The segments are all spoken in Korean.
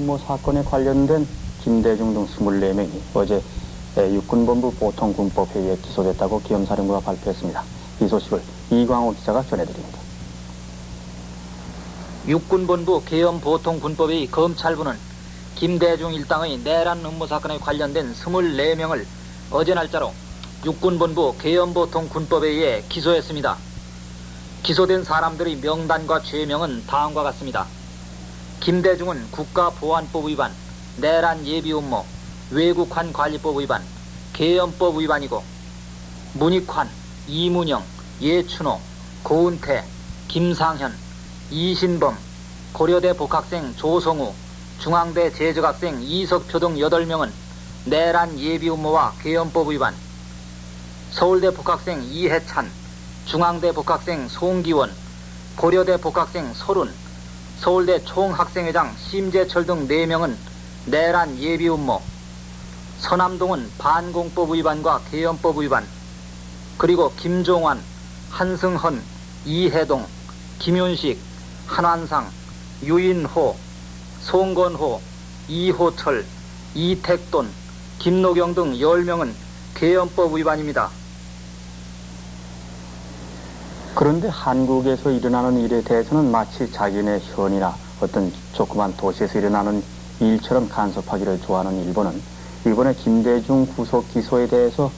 음모 사건에 관련된 김대중 등 24명이 어제 육군본부 보통군법회의에 기소됐다고 기험사령부가 발표했습니다. 이 소식을 이광호 기자가 전해드립니다. 육군본부 계엄보통군법회의 검찰부는 김대중 일당의 내란 음모 사건에 관련된 24명을 어제 날짜로 육군본부 계엄보통군법회의에 기소했습니다. 기소된 사람들의 명단과 죄명은 다음과 같습니다. 김대중은 국가보안법 위반, 내란 예비 음모, 외국환 관리법 위반, 계엄법 위반이고, 문익환, 이문영, 예춘호, 고은태, 김상현, 이신범, 고려대 복학생 조성우, 중앙대 재적학생 이석표 등 8명은 내란 예비 음모와 계엄법 위반, 서울대 복학생 이해찬, 중앙대 복학생 송기원, 고려대 복학생 설운, 서울대 총학생회장 심재철 등 4명은 내란 예비 음모, 서남동은 반공법 위반과 계엄법 위반, 그리고 김종환, 한승헌, 이해동, 김윤식, 한완상, 유인호, 송건호, 이호철, 이택돈, 김노경 등 10명은 계엄법 위반입니다. 그런데 한국에서 일어나는 일에 대해서는 마치 자기네 현이나 어떤 조그만 도시에서 일어나는 일처럼 간섭하기를 좋아하는 일본은 이번에 김대중 구속 기소에 대해서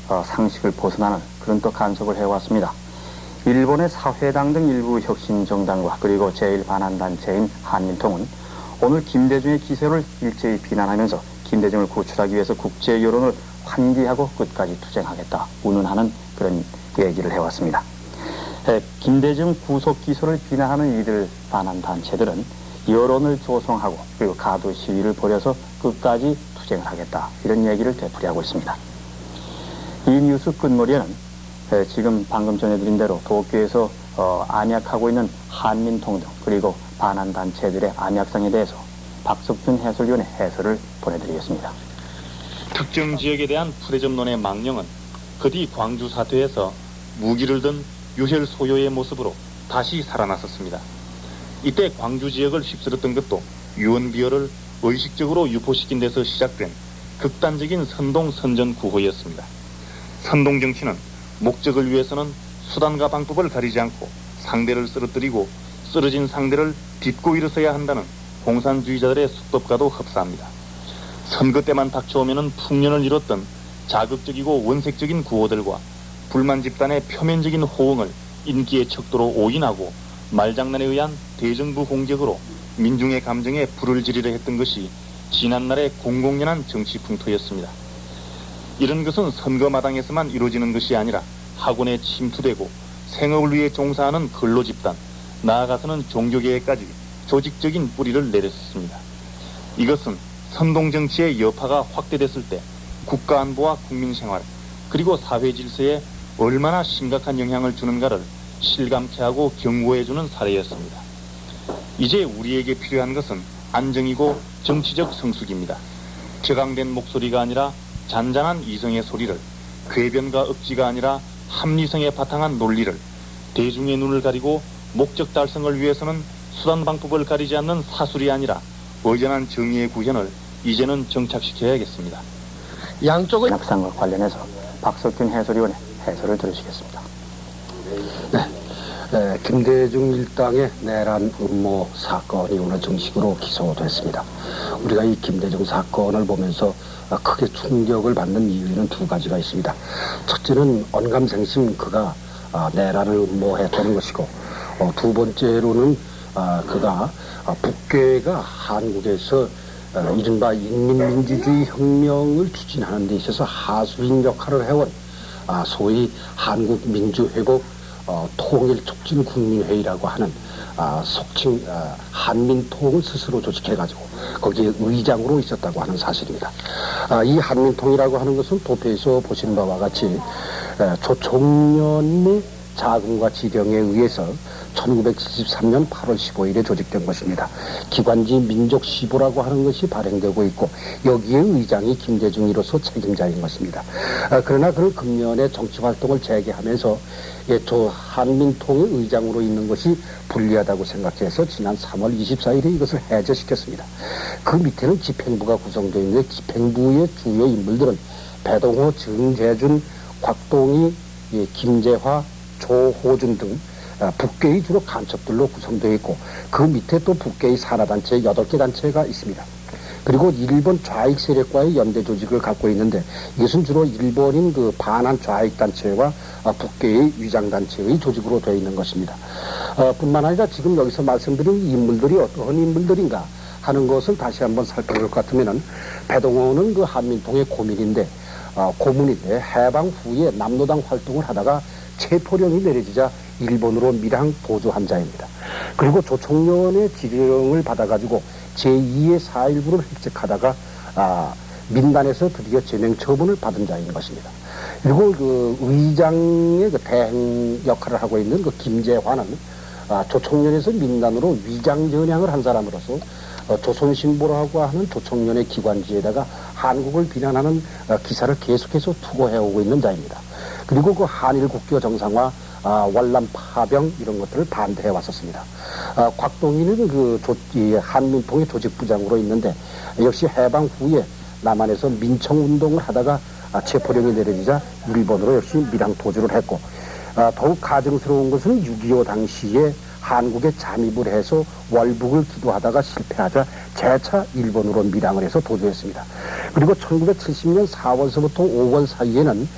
상식을 벗어나는 그런 또 간섭을 해왔습니다. 일본의 사회당 등 일부 혁신정당과 그리고 제1반환단체인 한민통은 오늘 김대중의 기소를 일제히 비난하면서 김대중을 구출하기 위해서 국제 여론을 환기하고 끝까지 투쟁하겠다 운운하는 그런 얘기를 해왔습니다. 김대중 구속 기소를 비난하는 이들 반환단체들은 여론을 조성하고 그리고 가두 시위를 벌여서 끝까지 투쟁을 하겠다 이런 얘기를 되풀이하고 있습니다. 이 뉴스 끝머리에는 지금 방금 전해드린 대로 도쿄에서 안약하고 있는 한민통 등 그리고 반환단체들의 안약상에 대해서 박석준 해설위원의 해설을 보내드리겠습니다. 특정 지역에 대한 푸대접론의 망령은 그 뒤 광주 사태에서 무기를 든 유혈 소요의 모습으로 다시 살아났었습니다. 이때 광주 지역을 휩쓸었던 것도 유언비어를 의식적으로 유포시킨 데서 시작된 극단적인 선동 선전 구호였습니다. 선동 정치는 목적을 위해서는 수단과 방법을 가리지 않고 상대를 쓰러뜨리고 쓰러진 상대를 딛고 일어서야 한다는 공산주의자들의 수법과도 흡사합니다. 선거 때만 닥쳐오면은 풍년을 이뤘던 자극적이고 원색적인 구호들과 불만 집단의 표면적인 호응을 인기의 척도로 오인하고 말장난에 의한 대정부 공격으로 민중의 감정에 불을 지르려 했던 것이 지난날의 공공연한 정치 풍토였습니다. 이런 것은 선거 마당에서만 이루어지는 것이 아니라 학원에 침투되고 생업을 위해 종사하는 근로집단, 나아가서는 종교계에까지 조직적인 뿌리를 내렸습니다. 이것은 선동정치의 여파가 확대됐을 때 국가안보와 국민생활 그리고 사회질서에 얼마나 심각한 영향을 주는가를 실감케 하고 경고해주는 사례였습니다. 이제 우리에게 필요한 것은 안정이고 정치적 성숙입니다. 격앙된 목소리가 아니라 잔잔한 이성의 소리를, 궤변과 억지가 아니라 합리성에 바탕한 논리를, 대중의 눈을 가리고 목적 달성을 위해서는 수단 방법을 가리지 않는 사술이 아니라 의전한 정의의 구현을 이제는 정착시켜야겠습니다. 양쪽의 낙상과 관련해서 박석균 해설위원의 해설을 들으시겠습니다. 김대중 일당의 내란 음모 사건이 오늘 정식으로 기소됐습니다. 우리가 이 김대중 사건을 보면서 크게 충격을 받는 이유에는 두 가지가 있습니다. 첫째는 언감생심 그가 내란을 음모했다는 것이고, 두 번째로는 그가 북괴가 한국에서 이른바 인민민주주의 혁명을 추진하는 데 있어서 하수인 역할을 해온 소위 한국민주회복 통일촉진국민회의라고 하는 속칭 한민통을 스스로 조직해가지고 거기에 의장으로 있었다고 하는 사실입니다. 이 한민통이라고 하는 것은 도표에서 보신 바와 같이 조총련의 자금과 지령에 의해서 1973년 8월 15일에 조직된 것입니다. 기관지 민족시보라고 하는 것이 발행되고 있고 여기에 의장이 김대중이로서 책임자인 것입니다. 그러나 그 금년에 정치활동을 재개하면서 한민통의 의장으로 있는 것이 불리하다고 생각해서 지난 3월 24일에 이것을 해제시켰습니다. 그 밑에는 집행부가 구성되어 있는데 집행부의 주요 인물들은 배동호, 정재준, 곽동희, 김재화, 조호준 등 북계의 주로 간첩들로 구성되어 있고 그 밑에 또 북계의 산하단체 8개 단체가 있습니다. 그리고 일본 좌익 세력과의 연대 조직을 갖고 있는데 이것은 주로 일본인 그 반한 좌익 단체와 북계의 위장 단체의 조직으로 되어 있는 것입니다. 뿐만 아니라 지금 여기서 말씀드린 인물들이 어떤 인물들인가 하는 것을 다시 한번 살펴볼 것 같으면은 배동호는 그 한민통의 고민인데 고문인데 해방 후에 남로당 활동을 하다가 체포령이 내려지자 일본으로 밀항 도주한 자입니다. 그리고 조총련의 지령을 받아가지고 제2의 4.19를 획책하다가 민단에서 드디어 제명 처분을 받은 자인 것입니다. 그리고 그 의장의 그 대행 역할을 하고 있는 그 김재화는 조총련에서 민단으로 위장 전향을 한 사람으로서 조선신보라고 하는 조총련의 기관지에다가 한국을 비난하는 기사를 계속해서 투고해오고 있는 자입니다. 그리고 그 한일 국교 정상화, 월남 파병 이런 것들을 반대해 왔었습니다. 곽동희는 그 한민통의 조직부장으로 있는데 역시 해방 후에 남한에서 민청운동을 하다가 체포령이 내려지자 일본으로 역시 밀항 도주를 했고 더욱 가증스러운 것은 6.25 당시에 한국에 잠입을 해서 월북을 기도하다가 실패하자 재차 일본으로 밀항을 해서 도주했습니다. 그리고 1970년 4월서부터 5월 사이에는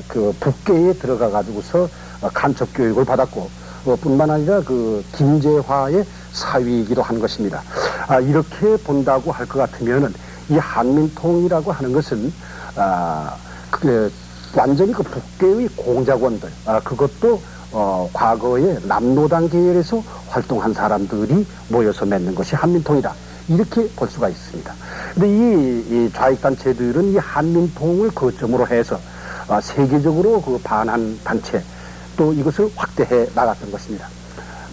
그 북계에 들어가 가지고서 간첩 교육을 받았고 뿐만 아니라 그 김재화의 사위이기도 한 것입니다. 이렇게 본다고 할 것 같으면은 이 한민통이라고 하는 것은 완전히 그 북계의 공작원들 그것도 과거에 남로당 계열에서 활동한 사람들이 모여서 맺는 것이 한민통이다. 이렇게 볼 수가 있습니다. 근데 이 좌익단체들은 이 한민통을 거점으로 해서 세계적으로 그 반한 단체 또 이것을 확대해 나갔던 것입니다.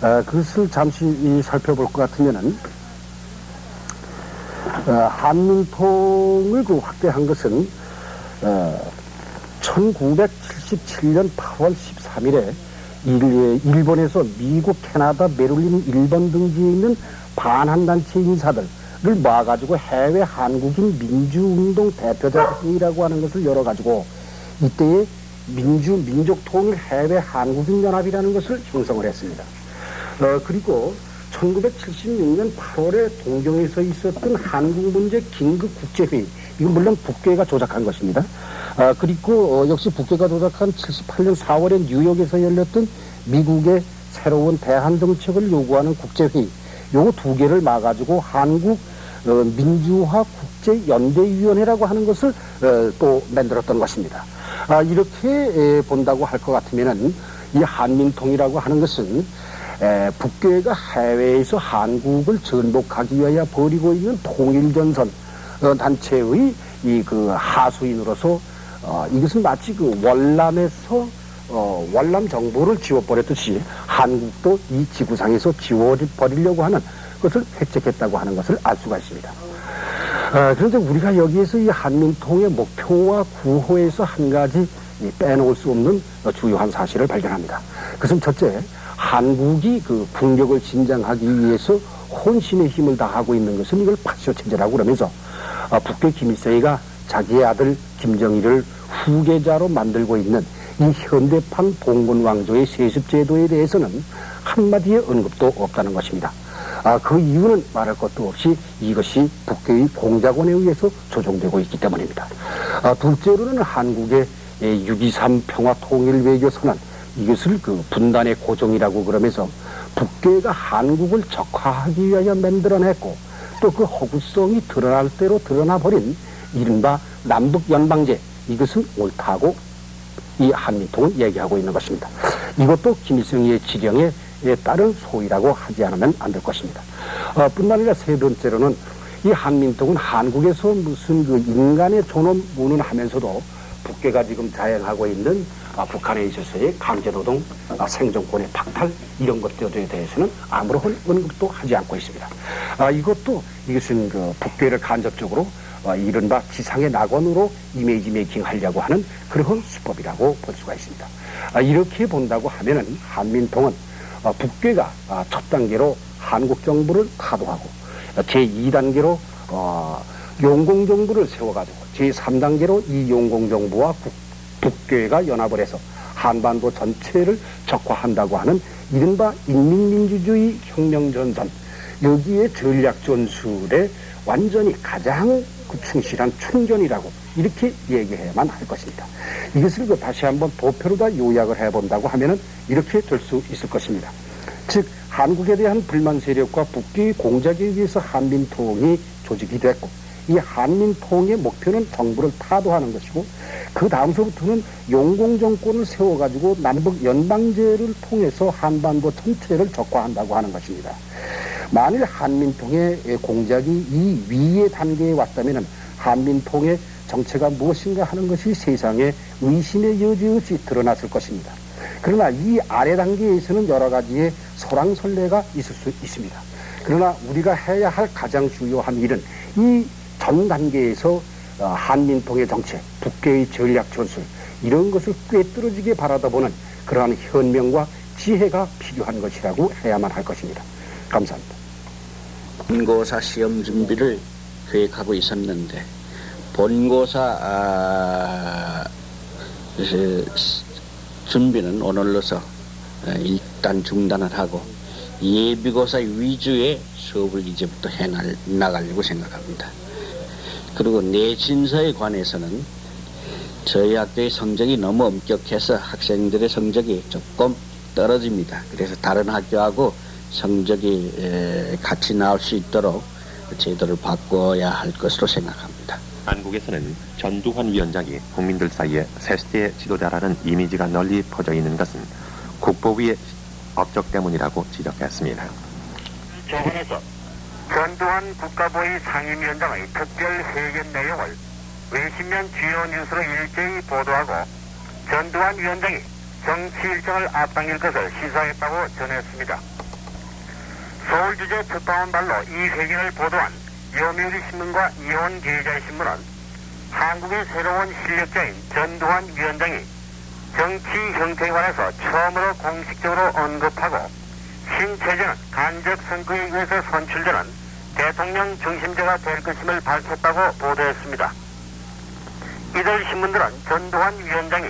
그것을 잠시 살펴볼 것 같으면은 한민통을 그 확대한 것은 1977년 8월 13일에 일본에서 미국, 캐나다, 베를린, 일본 등지에 있는 반한단체 인사들을 모아가지고 해외 한국인 민주운동 대표자회의라고 하는 것을 열어가지고 이때에 민족통일 해외 한국인연합이라는 것을 형성을 했습니다. 그리고 1976년 8월에 동경에서 있었던 한국문제 긴급국제회의, 이건 물론 북괴가 조작한 것입니다. 그리고 역시 북괴가 조작한 78년 4월에 뉴욕에서 열렸던 미국의 새로운 대한정책을 요구하는 국제회의, 요거 두 개를 막아가지고 한국 민주화 국제연대위원회라고 하는 것을 또 만들었던 것입니다. 이렇게 본다고 할 것 같으면은 이 한민통이라고 하는 것은 북괴가 해외에서 한국을 전복하기 위하여 벌이고 있는 통일전선 단체의 이 그 하수인으로서 이것은 마치 그 월남에서 월남 정부를 지워버렸듯이 한국도 이 지구상에서 지워버리려고 하는 것을 획책했다고 하는 것을 알 수가 있습니다. 그런데 우리가 여기에서 이 한민통의 목표와 구호에서 한 가지 빼놓을 수 없는 주요한 사실을 발견합니다. 그것은 첫째, 한국이 그 국력을 진장하기 위해서 혼신의 힘을 다하고 있는 것은 이걸 파쇼체제라고 그러면서 북괴 김일성이가 자기의 아들 김정일을 후계자로 만들고 있는 이 현대판 봉건왕조의 세습제도에 대해서는 한마디의 언급도 없다는 것입니다. 그 이유는 말할 것도 없이 이것이 북괴의 공작원에 의해서 조종되고 있기 때문입니다. 둘째로는 한국의 6.23 평화통일외교선언, 이것을 그 분단의 고정이라고 그러면서 북괴가 한국을 적화하기 위하여 만들어냈고 또 그 허구성이 드러날 대로 드러나버린 이른바 남북연방제, 이것은 옳다고 이 한민통은 얘기하고 있는 것입니다. 이것도 김일성의 지령에 따른 소위라고 하지 않으면 안 될 것입니다. 뿐만 아니라 세 번째로는 이 한민통은 한국에서 무슨 그 인간의 존엄 운운하면서도 북괴가 지금 자행하고 있는 북한에 있어서의 강제노동, 생존권의 박탈 이런 것들에 대해서는 아무런 언급도 하지 않고 있습니다. 이것은 그 북괴를 간접적으로 이른바 지상의 낙원으로 이미지 메이킹 하려고 하는 그런 수법이라고 볼 수가 있습니다. 이렇게 본다고 하면은 한민통은 북괴가 첫 단계로 한국 정부를 타도하고 제2단계로 용공정부를 세워가지고 제3단계로 이 용공정부와 북괴가 연합을 해서 한반도 전체를 적화한다고 하는 이른바 인민민주주의 혁명전선, 여기에 전략전술에 완전히 가장 충실한 충견이라고 이렇게 얘기해야만 할 것입니다. 이것을 다시 한번 도표로 다 요약을 해본다고 하면은 이렇게 될 수 있을 것입니다. 즉 한국에 대한 불만 세력과 북괴의 공작에 의해서 한민통이 조직이 됐고, 이 한민통의 목표는 정부를 타도하는 것이고, 그 다음서부터는 용공정권을 세워가지고 남북 연방제를 통해서 한반도 전체를 적화한다고 하는 것입니다. 만일 한민통의 공작이 이 위의 단계에 왔다면 한민통의 정체가 무엇인가 하는 것이 세상에 의심의 여지 없이 드러났을 것입니다. 그러나 이 아래 단계에서는 여러 가지의 설왕설래가 있을 수 있습니다. 그러나 우리가 해야 할 가장 중요한 일은 이 전 단계에서 한민통의 정체, 북괴의 전략 전술 이런 것을 꿰뚫어지게 바라다 보는 그러한 현명과 지혜가 필요한 것이라고 해야만 할 것입니다. 감사합니다. 본고사 시험 준비를 계획하고 있었는데 본고사 준비는 오늘로서 일단 중단을 하고 예비고사 위주의 수업을 이제부터 나가려고 생각합니다. 그리고 내신서에 관해서는 저희 학교의 성적이 너무 엄격해서 학생들의 성적이 조금 떨어집니다. 그래서 다른 학교하고 성적이 같이 나올 수 있도록 제도를 바꿔야 할 것으로 생각합니다. 한국에서는 전두환 위원장이 국민들 사이에 새시대의 지도자라는 이미지가 널리 퍼져 있는 것은 국보위의 업적 때문이라고 지적했습니다. 조선에서 전두환 국가보위 상임위원장의 특별 회견 내용을 외신면 주요 뉴스로 일제히 보도하고 전두환 위원장이 정치 일정을 앞당길 것을 시사했다고 전했습니다. 서울 주재 특파원 발로 이 회견을 보도한 요미우리 신문과 이혼 계좌의 신문은 한국의 새로운 실력자인 전두환 위원장이 정치 형태에 관해서 처음으로 공식적으로 언급하고 신체제는 간접 선거에 의해서 선출되는 대통령 중심제가 될 것임을 밝혔다고 보도했습니다. 이들 신문들은 전두환 위원장이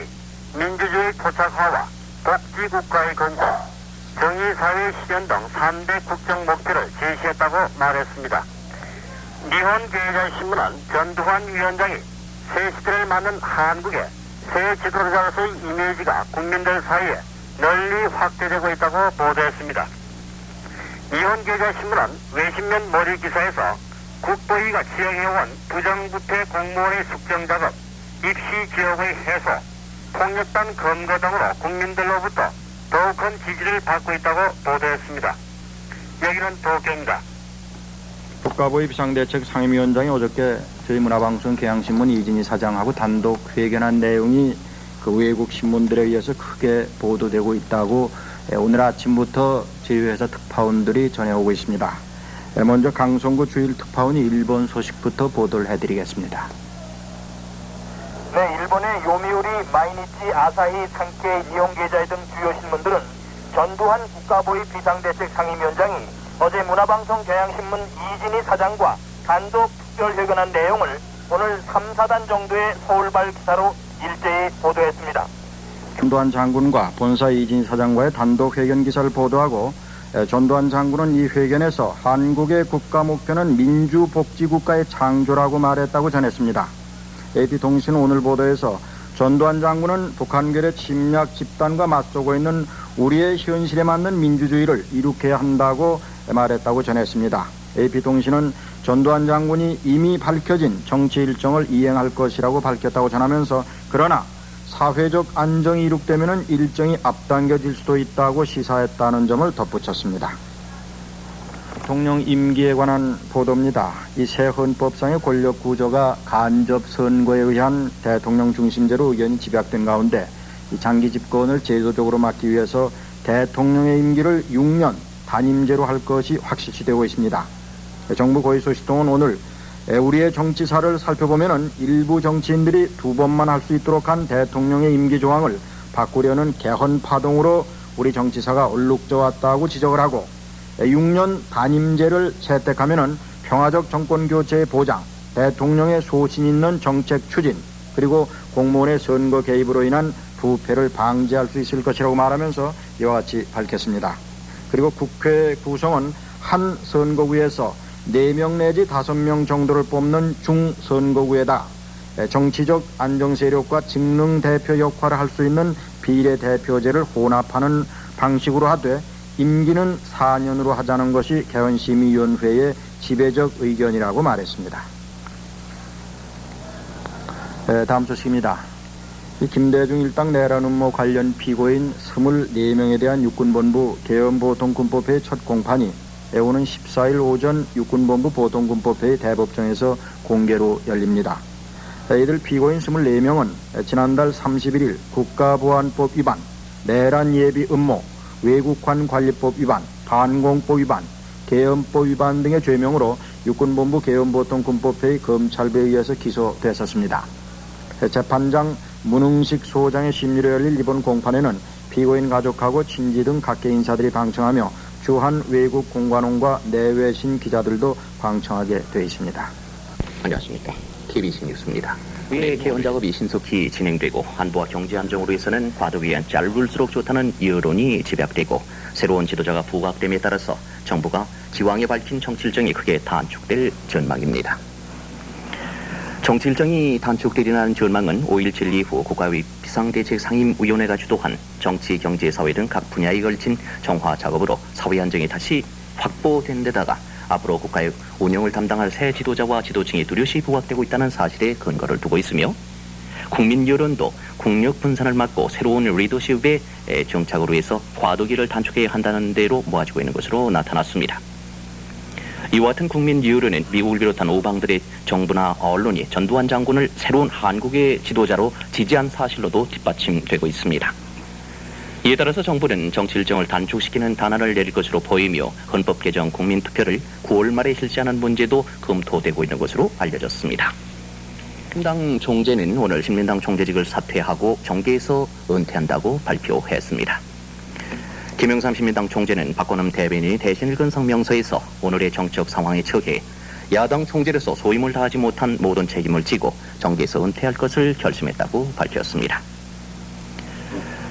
민주주의 토착화와 복지국가의 건설, 정의사회 실현 등 3대 국정 목표를 제시했다고 말했습니다. 니혼 계좌 신문은 전두환 위원장이 새 시대를 맞는 한국의 새 지도자로서의 이미지가 국민들 사이에 널리 확대되고 있다고 보도했습니다. 니혼 계좌 신문은 외신면 모리 기사에서 국보위가 지정해온 부정부패 공무원의 숙정작업, 입시 지역의 해소, 폭력단 검거 등으로 국민들로부터 더욱 큰 지지를 받고 있다고 보도했습니다. 여기는 도쿄입니다. 국가보위 비상대책 상임위원장이 어저께 저희 문화방송 경향신문 이진희 사장하고 단독 회견한 내용이 그 외국 신문들에 의해서 크게 보도되고 있다고 오늘 아침부터 저희 회사 특파원들이 전해오고 있습니다. 먼저 강성구 주일 특파원이 일본 소식부터 보도를 해드리겠습니다. 네, 일본의 요미우리, 마이니치, 아사히, 산케이, 니혼게이자이 등 주요 신문들은 전두환 국가보위 비상대책 상임위원장이 어제 문화방송 경향신문 이진희 사장과 단독 특별회견한 내용을 오늘 3, 4단 정도의 서울발 기사로 일제히 보도했습니다. 전두환 장군과 본사 이진희 사장과의 단독 회견 기사를 보도하고 전두환 장군은 이 회견에서 한국의 국가 목표는 민주복지국가의 창조라고 말했다고 전했습니다. AP통신은 오늘 보도에서 전두환 장군은 북한결의 침략 집단과 맞서고 있는 우리의 현실에 맞는 민주주의를 이룩해야 한다고 말했다고 전했습니다. AP통신은 전두환 장군이 이미 밝혀진 정치 일정을 이행할 것이라고 밝혔다고 전하면서 그러나 사회적 안정이 이룩되면 일정이 앞당겨질 수도 있다고 시사했다는 점을 덧붙였습니다. 대통령 임기에 관한 보도입니다. 이 새 헌법상의 권력 구조가 간접 선거에 의한 대통령 중심제로 의견이 집약된 가운데 이 장기 집권을 제도적으로 막기 위해서 대통령의 임기를 6년 단임제로 할 것이 확실시되고 있습니다. 정부 고위소식통은 오늘 우리의 정치사를 살펴보면은 일부 정치인들이 2번만 할 수 있도록 한 대통령의 임기 조항을 바꾸려는 개헌 파동으로 우리 정치사가 얼룩져 왔다고 지적을 하고 6년 단임제를 채택하면은 평화적 정권 교체의 보장, 대통령의 소신 있는 정책 추진, 그리고 공무원의 선거 개입으로 인한 부패를 방지할 수 있을 것이라고 말하면서 이와 같이 밝혔습니다. 그리고 국회 구성은 한 선거구에서 4명 내지 5명 정도를 뽑는 중선거구에다 정치적 안정세력과 직능대표 역할을 할 수 있는 비례대표제를 혼합하는 방식으로 하되 임기는 4년으로 하자는 것이 개헌심의위원회의 지배적 의견이라고 말했습니다. 다음 소식입니다. 김대중 일당 내란 음모 관련 피고인 24명에 대한 육군본부 계엄보통군법회의 첫 공판이 오는 14일 오전 육군본부 보통군법회의 대법정에서 공개로 열립니다. 이들 피고인 24명은 지난달 31일 국가보안법 위반, 내란 예비 음모, 외국환 관리법 위반, 반공법 위반, 계엄법 위반 등의 죄명으로 육군본부 계엄보통군법회의 검찰부에 의해서 기소됐었습니다. 재판장 문흥식 소장의 심리로 열릴 이번 공판에는 피고인 가족하고 친지 등 각계 인사들이 방청하며 주한 외국 공관원과 내외신 기자들도 방청하게 되어 있습니다. 안녕하십니까. KBC 뉴스입니다. 위의 개헌 작업이 신속히 진행되고 안보와 경제 안정으로 해서는 과도기간 짧을수록 좋다는 여론이 집약되고 새로운 지도자가 부각됨에 따라서 정부가 지왕에 밝힌 정치 일정이 크게 단축될 전망입니다. 정치 일정이 단축되리라는 전망은 5.17 이후 국가의 비상대책상임위원회가 주도한 정치, 경제, 사회 등 각 분야에 걸친 정화 작업으로 사회 안정이 다시 확보된 데다가 앞으로 국가의 운영을 담당할 새 지도자와 지도층이 뚜렷이 부각되고 있다는 사실에 근거를 두고 있으며 국민 여론도 국력 분산을 막고 새로운 리더십의 정착으로 해서 과도기를 단축해야 한다는 데로 모아지고 있는 것으로 나타났습니다. 이와 같은 국민 여론은 미국을 비롯한 오방들의 정부나 언론이 전두환 장군을 새로운 한국의 지도자로 지지한 사실로도 뒷받침되고 있습니다. 이에 따라서 정부는 정치 일정을 단축시키는 단안을 내릴 것으로 보이며 헌법 개정 국민투표를 9월 말에 실시하는 문제도 검토되고 있는 것으로 알려졌습니다. 신민당 총재는 오늘 신민당 총재직을 사퇴하고 정계에서 은퇴한다고 발표했습니다. 김영삼 신민당 총재는 박건흠 대변인이 대신 읽은 성명서에서 오늘의 정치적 상황에 처해 야당 총재로서 소임을 다하지 못한 모든 책임을 지고 정계에서 은퇴할 것을 결심했다고 밝혔습니다.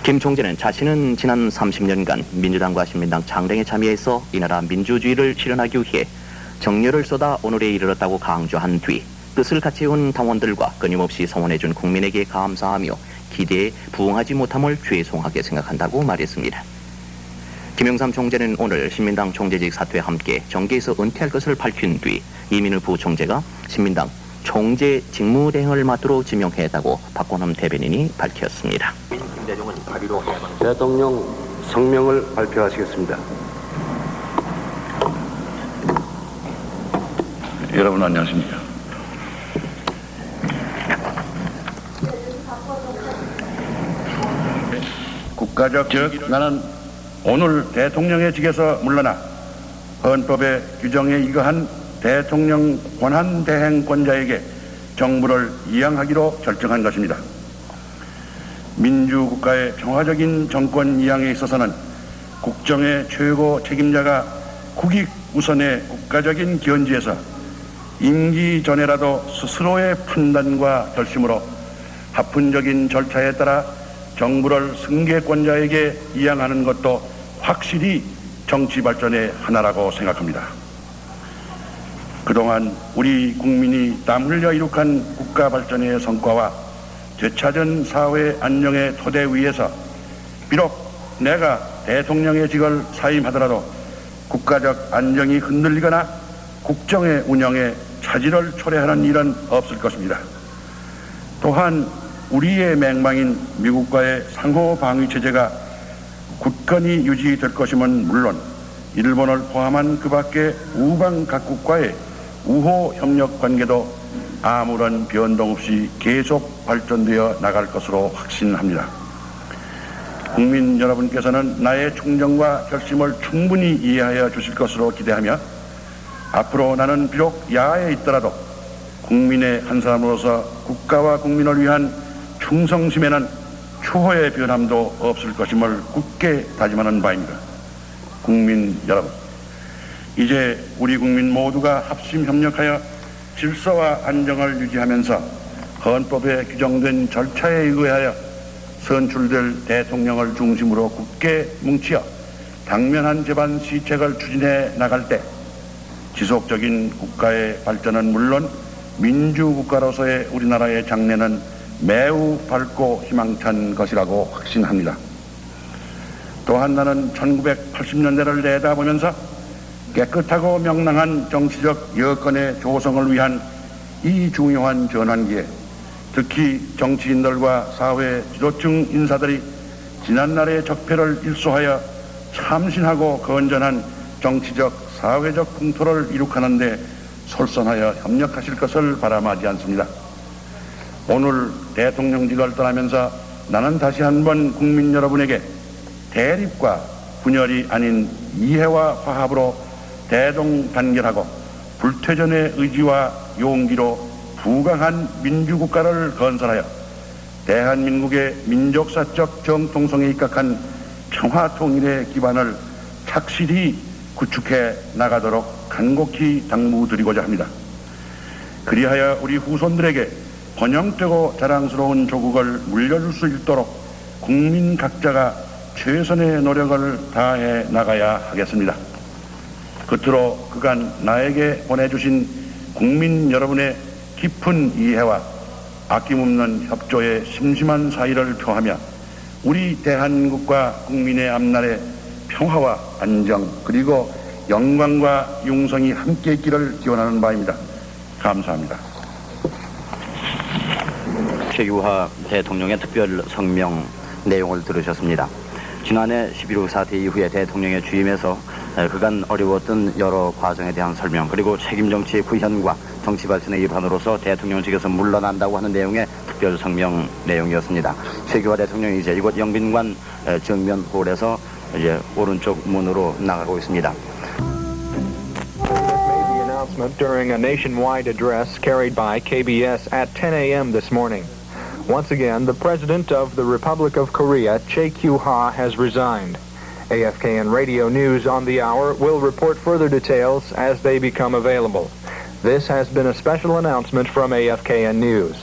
김 총재는 자신은 지난 30년간 민주당과 신민당 창당에 참여해서 이 나라 민주주의를 실현하기 위해 정열을 쏟아 오늘에 이르렀다고 강조한 뒤 뜻을 같이 온 당원들과 끊임없이 성원해준 국민에게 감사하며 기대에 부응하지 못함을 죄송하게 생각한다고 말했습니다. 김영삼 총재는 오늘 신민당 총재직 사퇴와 함께 정계에서 은퇴할 것을 밝힌 뒤 이민우 부총재가 신민당 총재 직무대행을 맡도록 지명했다고 박건흠 대변인이 밝혔습니다. 대통령 성명을 발표하시겠습니다. 여러분 안녕하십니까. 국가적 즉 나는 오늘 대통령의 직에서 물러나 헌법의 규정에 이거한 대통령 권한대행권자에게 정부를 이양하기로 결정한 것입니다. 민주국가의 평화적인 정권 이양에 있어서는 국정의 최고 책임자가 국익 우선의 국가적인 기원지에서 임기 전에라도 스스로의 판단과 결심으로 합헌적인 절차에 따라 정부를 승계권자에게 이양하는 것도 확실히 정치 발전의 하나라고 생각합니다. 그동안 우리 국민이 땀 흘려 이룩한 국가 발전의 성과와 되찾은 사회 안녕의 토대 위에서 비록 내가 대통령의 직을 사임하더라도 국가적 안정이 흔들리거나 국정의 운영에 차질을 초래하는 일은 없을 것입니다. 또한 우리의 맹망인 미국과의 상호 방위 체제가 굳건히 유지될 것임은 물론 일본을 포함한 그 밖의 우방 각국과의 우호 협력 관계도 아무런 변동 없이 계속 발전되어 나갈 것으로 확신합니다. 국민 여러분께서는 나의 충정과 결심을 충분히 이해하여 주실 것으로 기대하며 앞으로 나는 비록 야하에 있더라도 국민의 한 사람으로서 국가와 국민을 위한 충성심에는 추호의 변함도 없을 것임을 굳게 다짐하는 바입니다. 국민 여러분, 이제 우리 국민 모두가 합심 협력하여 질서와 안정을 유지하면서 헌법에 규정된 절차에 의거하여 선출될 대통령을 중심으로 굳게 뭉치어 당면한 제반 시책을 추진해 나갈 때 지속적인 국가의 발전은 물론 민주국가로서의 우리나라의 장래는 매우 밝고 희망찬 것이라고 확신합니다. 또한 나는 1980년대를 내다보면서 깨끗하고 명랑한 정치적 여건의 조성을 위한 이 중요한 전환기에 특히 정치인들과 사회 지도층 인사들이 지난날의 적폐를 일소하여 참신하고 건전한 정치적 사회적 풍토를 이룩하는 데 솔선하여 협력하실 것을 바라마지 않습니다. 오늘 대통령직을 떠나면서 나는 다시 한번 국민 여러분에게 대립과 분열이 아닌 이해와 화합으로 대동단결하고 불퇴전의 의지와 용기로 부강한 민주국가를 건설하여 대한민국의 민족사적 정통성에 입각한 평화통일의 기반을 착실히 구축해 나가도록 간곡히 당부드리고자 합니다. 그리하여 우리 후손들에게 번영되고 자랑스러운 조국을 물려줄 수 있도록 국민 각자가 최선의 노력을 다해 나가야 하겠습니다. 끝으로 그간 나에게 보내주신 국민 여러분의 깊은 이해와 아낌없는 협조에 심심한 사의를 표하며 우리 대한민국과 국민의 앞날에 평화와 안정 그리고 영광과 융성이 함께 있기를 기원하는 바입니다. 감사합니다. 최규하 대통령의 특별 성명 내용을 들으셨습니다. 지난해 11.5 사태 이후에 대통령의 취임에서 그간 어려웠던 여러 과정에 대한 설명 그리고 책임 정치의 구현과 정치 발전의 일환으로서 대통령직에서 물러난다고 하는 내용의 특별 성명 내용이었습니다. 최규하 대통령이 이제 이곳 영빈관 정면홀에서 이제 오른쪽 문으로 나가고 있습니다. During a nationwide address carried by KBS at 10 a.m. this morning. Once again, the President of the Republic of Korea, Chae Kyu-ha, has resigned. AFKN Radio News on the Hour will report further details as they become available. This has been a special announcement from AFKN News.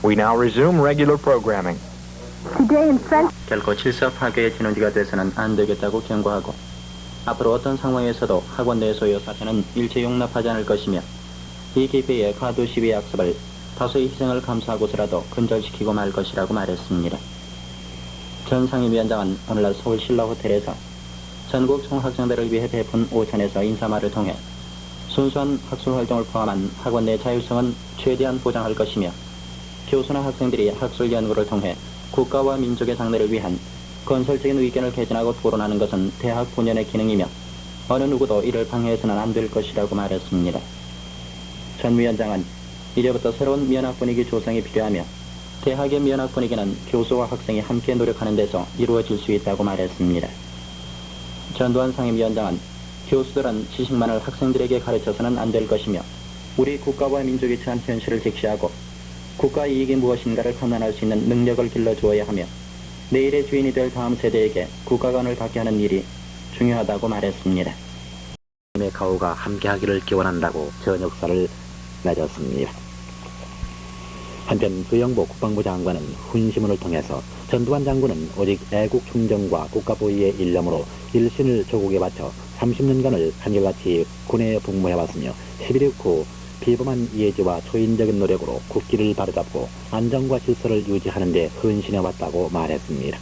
We now resume regular programming. Today in French. 결코 질서 파괴의 진원지가 돼서는 안 되겠다고 경고하고 앞으로 어떤 상황에서도 학원 내 소요 사태는 일체 용납하지 않을 것이며 이 기회에 과도 시위 약속을 다소의 희생을 감수하고서라도 근절시키고 말 것이라고 말했습니다. 전 상임위원장은 오늘날 서울 신라호텔에서 전국 총학생들을 위해 베푼 오찬에서 인사말을 통해 순수한 학술활동을 포함한 학원 내 자율성은 최대한 보장할 것이며 교수나 학생들이 학술 연구를 통해 국가와 민족의 장래를 위한 건설적인 의견을 개진하고 토론하는 것은 대학 본연의 기능이며 어느 누구도 이를 방해해서는 안 될 것이라고 말했습니다. 전 위원장은 이제부터 새로운 면학 분위기 조성이 필요하며 대학의 면학 분위기는 교수와 학생이 함께 노력하는 데서 이루어질 수 있다고 말했습니다. 전두환 상임위원장은 교수들은 지식만을 학생들에게 가르쳐서는 안 될 것이며 우리 국가와 민족이 처한 현실을 직시하고 국가 이익이 무엇인가를 판단할 수 있는 능력을 길러주어야 하며 내일의 주인이 될 다음 세대에게 국가관을 갖게 하는 일이 중요하다고 말했습니다. 가오가 함께하기를 기원한다고 전역사를 맺었습니다. 한편 부영보 국방부 장관은 훈시문을 통해서 전두환 장군은 오직 애국 충정과 국가보위의 일념으로 일신을 조국에 바쳐 30년간을 한결같이 군에 복무해왔으며 11.6 후 비범한 예지와 초인적인 노력으로 국기를 바로잡고 안정과 질서를 유지하는 데 헌신해왔다고 말했습니다.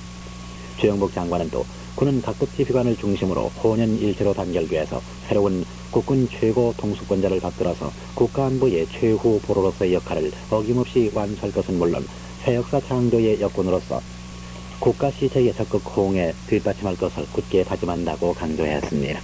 주영복 장관은 또 군은 각급 지휘관을 중심으로 혼연일체로 단결돼서 새로운 국군 최고 통수권자를 받들어서 국가안보의 최후 보로로서의 역할을 어김없이 완수할 것은 물론 새 역사 창조의 여건으로서 국가 시체의 적극 호응에 뒷받침할 것을 굳게 다짐한다고 강조했습니다.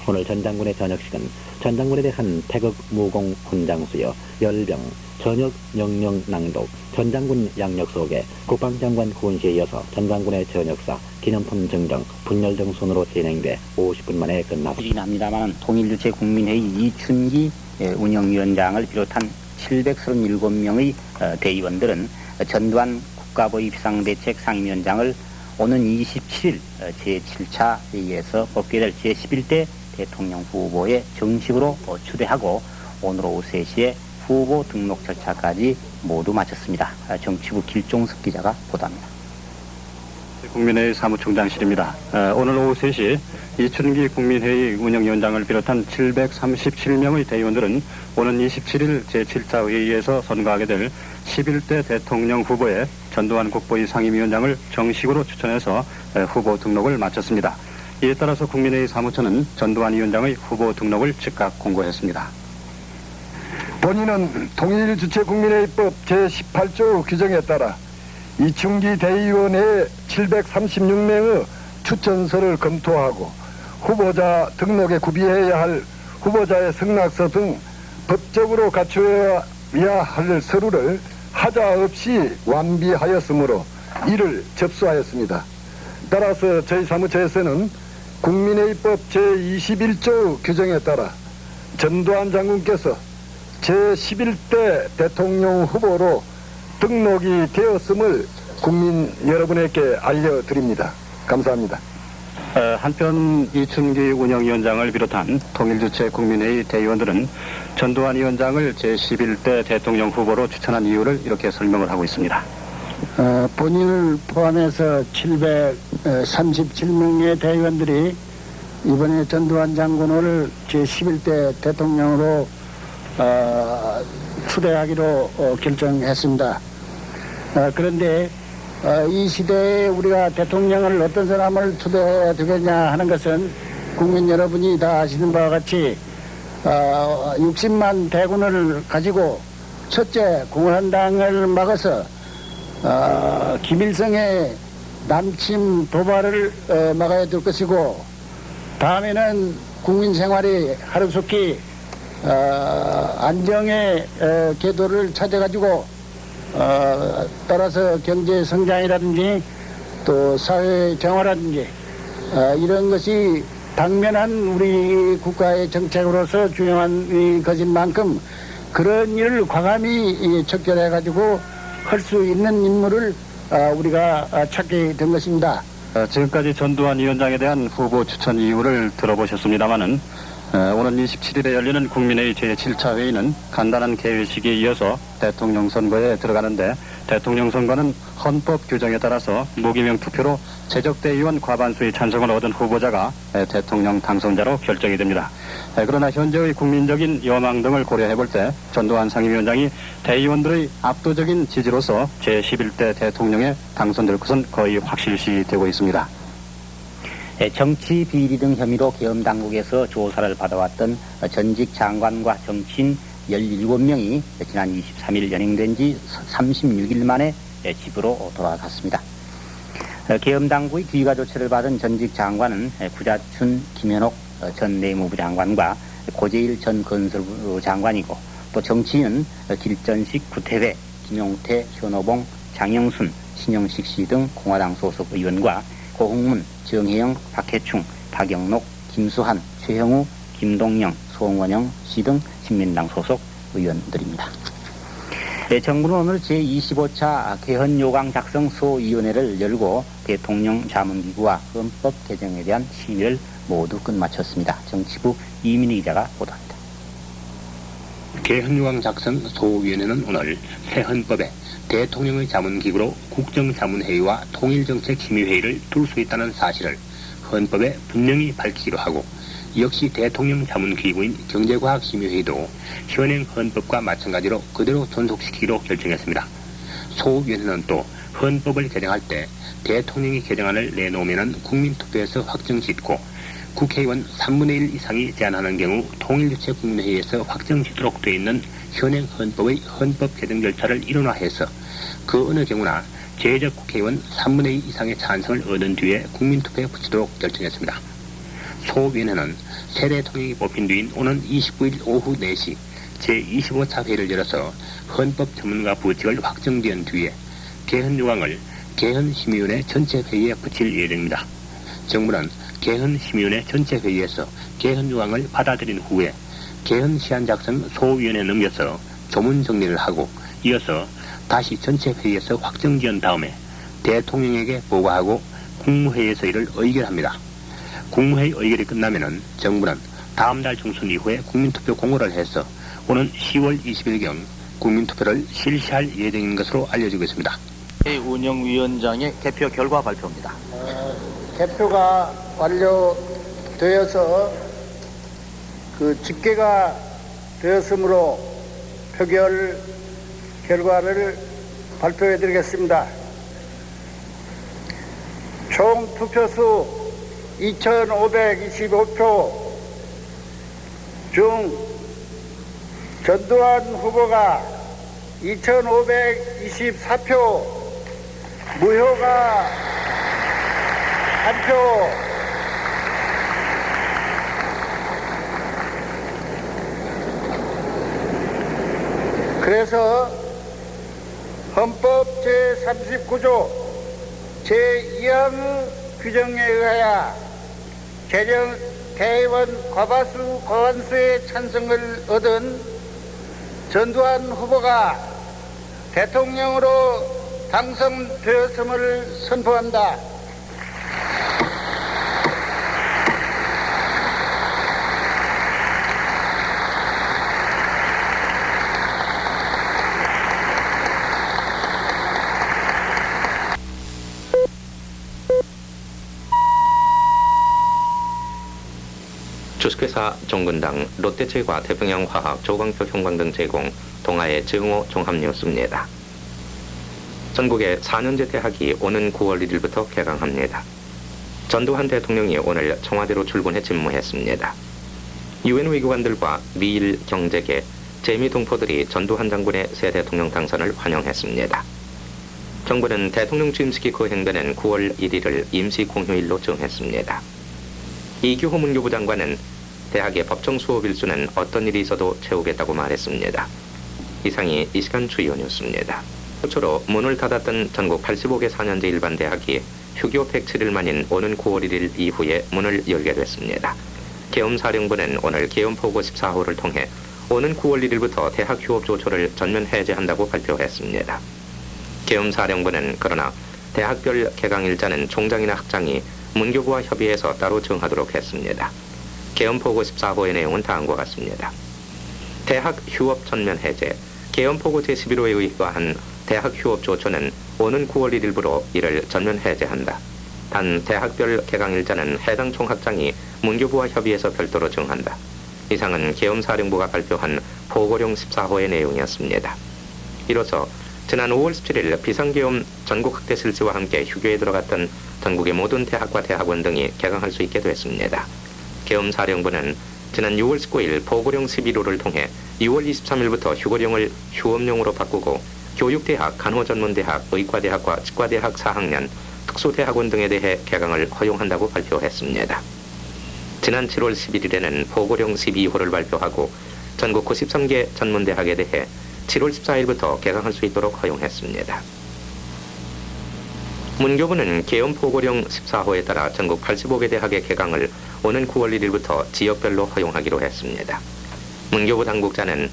오늘 전 장군의 저녁식은 전 장군에 대한 태극 무공 훈장수여 열병 저녁 명령 낭독 전 장군 양력 속에 국방장관 훈시에 이어서 전 장군의 저녁사 기념품 증정, 분열등 순으로 진행돼 50분 만에 끝났습니다. 합니다만 통일주체 국민회의 이춘기 운영위원장을 비롯한 737명의 대의원들은 전두환 국가보위 비상대책 상임위원장을 오는 27일 제7차 회의에서 뽑게 될 제11대 대통령 후보에 정식으로 추대하고 오늘 오후 3시에 후보 등록 절차까지 모두 마쳤습니다. 정치부 길종석 기자가 보도합니다. 국민회의 사무총장실입니다. 오늘 오후 3시 이춘기 국민회의 운영위원장을 비롯한 737명의 대의원들은 오는 27일 제7차 회의에서 선거하게 될 11대 대통령 후보에 전두환 국보위 상임위원장을 정식으로 추천해서 후보 등록을 마쳤습니다. 이에 따라서 국민회의 사무처는 전두환 위원장의 후보 등록을 즉각 공고했습니다. 본인은 통일주체 국민회의법 제18조 규정에 따라 이춘기 대의원의 736명의 추천서를 검토하고 후보자 등록에 구비해야 할 후보자의 승낙서 등 법적으로 갖추어야 할 서류를 하자 없이 완비하였으므로 이를 접수하였습니다. 따라서 저희 사무처에서는 국민회의법 제21조 규정에 따라 전두환 장군께서 제11대 대통령 후보로 등록이 되었음을 국민 여러분에게 알려드립니다. 감사합니다. 한편 이춘기 운영위원장을 비롯한 통일주체 국민회의 대의원들은 전두환 위원장을 제11대 대통령 후보로 추천한 이유를 이렇게 설명을 하고 있습니다. 본인을 포함해서 737명의 대의원들이 이번에 전두환 장군을 제11대 대통령으로 추대하기로 결정했습니다. 그런데 이 시대에 우리가 대통령을 어떤 사람을 추대해야 되겠냐 하는 것은 국민 여러분이 다 아시는 바와 같이 60만 대군을 가지고 첫째 공산당을 막아서 김일성의 남침 도발을 막아야 될 것이고 다음에는 국민 생활이 하루속히 안정의 궤도를 찾아가지고 따라서 경제 성장이라든지 또 사회 정화라든지 이런 것이 당면한 우리 국가의 정책으로서 중요한 것인 만큼 그런 일을 과감히 척결해 가지고 할 수 있는 인물을 우리가 찾게 된 것입니다. 지금까지 전두환 위원장에 대한 후보 추천 이유를 들어보셨습니다마는 오는 27일에 열리는 국민회의 제7차 회의는 간단한 개회식에 이어서 대통령 선거에 들어가는데 대통령 선거는 헌법 규정에 따라서 무기명 투표로 제적대의원 과반수의 찬성을 얻은 후보자가 대통령 당선자로 결정이 됩니다. 그러나 현재의 국민적인 여망 등을 고려해 볼 때 전두환 상임위원장이 대의원들의 압도적인 지지로서 제11대 대통령에 당선될 것은 거의 확실시 되고 있습니다. 정치 비리 등 혐의로 계엄당국에서 조사를 받아왔던 전직 장관과 정치인 17명이 지난 23일 연행된 지 36일 만에 집으로 돌아갔습니다. 계엄당국의 귀가 조치를 받은 전직 장관은 구자춘 김현옥 전 내무부 장관과 고재일 전 건설부 장관이고 또 정치인은 길전식 구태회, 김용태, 현호봉, 장영순, 신영식 씨 등 공화당 소속 의원과 고흥문, 정혜영, 박해충, 박영록, 김수한, 최형우, 김동영, 송원영 씨 등 신민당 소속 의원들입니다. 정부는 오늘 제25차 개헌요강 작성 소위원회를 열고 대통령 자문기구와 헌법 개정에 대한 심의를 모두 끝마쳤습니다. 정치부 이민희 기자가 보도합니다. 개헌요강 작성 소위원회는 오늘 새 헌법에 대통령의 자문기구로 국정자문회의와 통일정책심의회의를 둘 수 있다는 사실을 헌법에 분명히 밝히기로 하고 역시 대통령 자문기구인 경제과학심의회의도 현행 헌법과 마찬가지로 그대로 존속시키기로 결정했습니다. 소위원회는 또 헌법을 개정할 때 대통령이 개정안을 내놓으면 국민투표에서 확정짓고 국회의원 3분의 1 이상이 제안하는 경우 통일주체 국민회의에서 확정짓도록 되어 있는 현행 헌법의 헌법 개정 절차를 일원화해서 그 어느 경우나 제적 국회의원 3분의 2 이상의 찬성을 얻은 뒤에 국민투표에 붙이도록 결정했습니다. 소위원회는 새 대통령이 뽑힌 뒤인 오는 29일 오후 4시 제25차 회의를 열어서 헌법 전문가 부직을 확정된 뒤에 개헌요강을 개헌심의위원회 전체 회의에 붙일 예정입니다. 정부는 개헌심의위원회 전체 회의에서 개헌 요항을 받아들인 후에 개헌 시한 작성 소위원회에 넘겨서 조문 정리를 하고 이어서 다시 전체 회의에서 확정지은 다음에 대통령에게 보고하고 국무회의에서 이를 의결합니다. 국무회의 의결이 끝나면은 정부는 다음 달 중순 이후에 국민투표 공고를 해서 오는 10월 20일경 국민투표를 실시할 예정인 것으로 알려지고 있습니다. 운영위원장의 개표 결과 발표입니다. 개표가 완료되어서 집계가 되었으므로 표결 결과를 발표해 드리겠습니다. 총 투표수 2,525표 중 전두환 후보가 2,524표, 무효가 1표, 그래서 헌법 제39조 제2항 규정에 의하여 개정 대의원 과반수 과반수의 찬성을 얻은 전두환 후보가 대통령으로 당선되었음을 선포한다. 주식회사 종근당, 롯데제과, 태평양화학, 조광표 형광 등 제공, 동아의 증오 종합뉴스입니다. 전국의 4년제 대학이 오는 9월 1일부터 개강합니다. 전두환 대통령이 오늘 청와대로 출근해 집무했습니다. 유엔 외교관들과 미일 경제계, 재미 동포들이 전두환 장군의 새 대통령 당선을 환영했습니다. 정부는 대통령 취임식이 거행되는 9월 1일을 임시 공휴일로 정했습니다. 이규호 문교부 장관은 대학의 법정 수업 일수는 어떤 일이 있어도 채우겠다고 말했습니다. 이상이 이 시간 주요 뉴스입니다. 초로 문을 닫았던 전국 85개 4년제 일반 대학이 휴교 107일 만인 오는 9월 1일 이후에 문을 열게 됐습니다. 계엄사령부는 오늘 계엄포고 14호를 통해 오는 9월 1일부터 대학 휴업 조처를 전면 해제한다고 발표했습니다. 계엄사령부는 그러나 대학별 개강 일자는 총장이나 학장이 문교부와 협의해서 따로 정하도록 했습니다. 계엄포고 14호의 내용은 다음과 같습니다. 대학 휴업 전면 해제, 계엄포고 제11호에 의거한 대학 휴업 조처는 오는 9월 1일부로 이를 전면 해제한다. 단 대학별 개강 일자는 해당 총학장이 문교부와 협의해서 별도로 정한다. 이상은 계엄사령부가 발표한 포고령 14호의 내용이었습니다. 이로써 지난 5월 17일 비상계엄 전국학대 실시와 함께 휴교에 들어갔던 전국의 모든 대학과 대학원 등이 개강할 수 있게 됐습니다. 계엄사령부는 지난 6월 19일 포고령 11호를 통해 6월 23일부터 휴고령을 휴업령으로 바꾸고 교육대학, 간호전문대학, 의과대학과 치과대학 4학년, 특수대학원 등에 대해 개강을 허용한다고 발표했습니다. 지난 7월 11일에는 포고령 12호를 발표하고 전국 93개 전문대학에 대해 7월 14일부터 개강할 수 있도록 허용했습니다. 문교부는 계엄포고령 14호에 따라 전국 85개 대학의 개강을 오는 9월 1일부터 지역별로 허용하기로 했습니다. 문교부 당국자는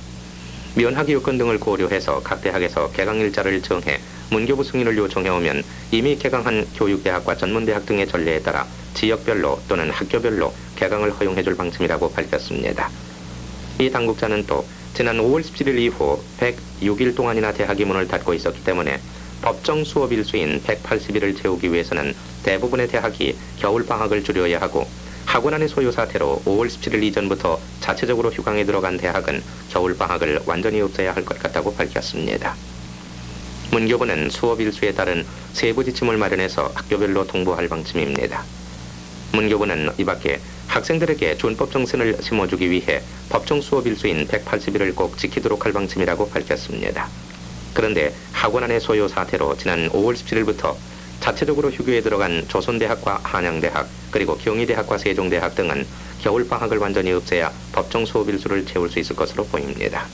면학 요건 등을 고려해서 각 대학에서 개강 일자를 정해 문교부 승인을 요청해오면 이미 개강한 교육대학과 전문대학 등의 전례에 따라 지역별로 또는 학교별로 개강을 허용해줄 방침이라고 밝혔습니다. 이 당국자는 또 지난 5월 17일 이후 106일 동안이나 대학이 문을 닫고 있었기 때문에 법정 수업 일수인 180일을 채우기 위해서는 대부분의 대학이 겨울방학을 줄여야 하고 학원 안의 소요 사태로 5월 17일 이전부터 자체적으로 휴강에 들어간 대학은 겨울방학을 완전히 없애야 할 것 같다고 밝혔습니다. 문교부는 수업 일수에 따른 세부 지침을 마련해서 학교별로 통보할 방침입니다. 문교부는 이 밖에 학생들에게 준법 정신을 심어주기 위해 법정 수업 일수인 180일을 꼭 지키도록 할 방침이라고 밝혔습니다. 그런데 학원 안의 소요 사태로 지난 5월 17일부터 자체적으로 휴교에 들어간 조선대학과 한양대학 그리고 경희대학과 세종대학 등은 겨울방학을 완전히 없애야 법정 수업 일수를 채울 수 있을 것으로 보입니다.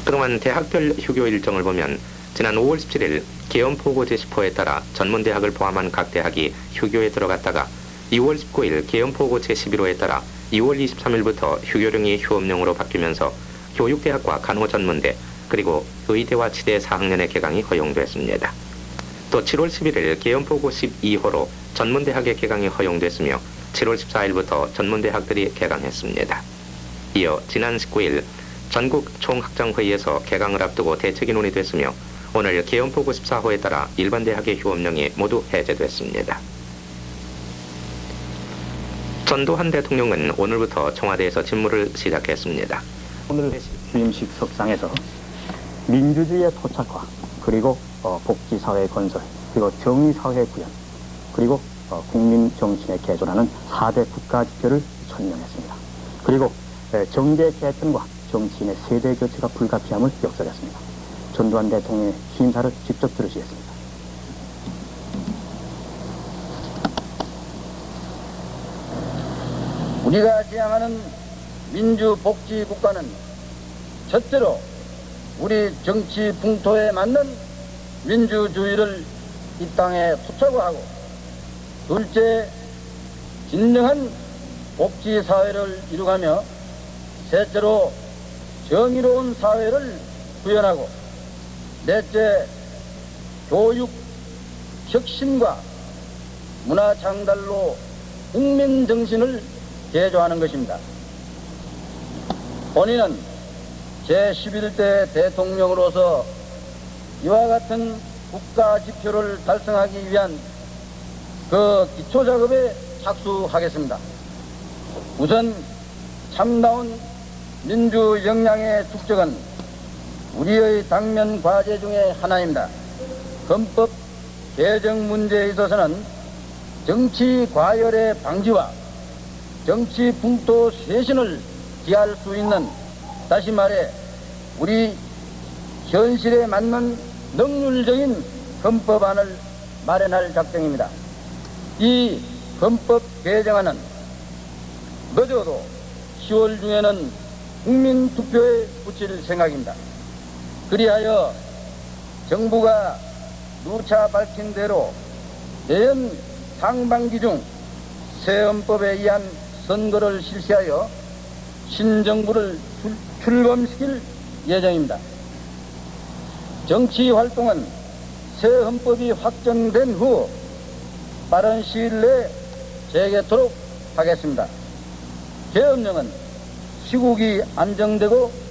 그동안 대학별 휴교 일정을 보면 지난 5월 17일 계엄포고 제10호에 따라 전문대학을 포함한 각 대학이 휴교에 들어갔다가 2월 19일 계엄포고 제11호에 따라 2월 23일부터 휴교령이 휴업령으로 바뀌면서 교육대학과 간호전문대 그리고 의대와 치대 4학년의 개강이 허용됐습니다. 또 7월 11일 계엄포고 12호로 전문대학의 개강이 허용됐으며 7월 14일부터 전문대학들이 개강했습니다. 이어 지난 19일 전국 총학장회의에서 개강을 앞두고 대책이 논의됐으며 오늘 계엄포고 14호에 따라 일반 대학의 휴업령이 모두 해제됐습니다. 전두환 대통령은 오늘부터 청와대에서 직무를 시작했습니다. 오늘 취임식 석상에서 민주주의의 토착화, 그리고 복지사회 건설, 그리고 정의사회 구현, 그리고 국민 정신에 개존하는 4대 국가지표를 천명했습니다. 그리고 정계 개편과 정치인의 세대 교체가 불가피함을 역설했습니다. 전두환 대통령의 취임사를 직접 들으시겠습니다. 우리가 지향하는 민주복지국가는 첫째로 우리 정치 풍토에 맞는 민주주의를 이 땅에 토착화하고, 둘째 진정한 복지사회를 이루가며, 셋째로 정의로운 사회를 구현하고, 넷째 교육 혁신과 문화 창달로 국민 정신을 개조하는 것입니다. 본인은 제11대 대통령으로서 이와 같은 국가 지표를 달성하기 위한 그 기초 작업에 착수하겠습니다. 우선 참다운 민주 역량의 축적은 우리의 당면 과제 중에 하나입니다. 헌법 개정 문제에 있어서는 정치 과열의 방지와 정치 풍토 쇄신을 기할 수 있는, 다시 말해 우리 현실에 맞는 능률적인 헌법안을 마련할 작정입니다. 이 헌법 개정안은 늦어도 10월 중에는 국민 투표에 붙일 생각입니다. 그리하여 정부가 누차 밝힌 대로 내년 상반기 중 새 헌법에 의한 선거를 실시하여 신정부를 출범시킬 예정입니다. 정치 활동은 새 헌법이 확정된 후 빠른 시일 내에 재개토록 하겠습니다. 계엄령은 시국이 안정되고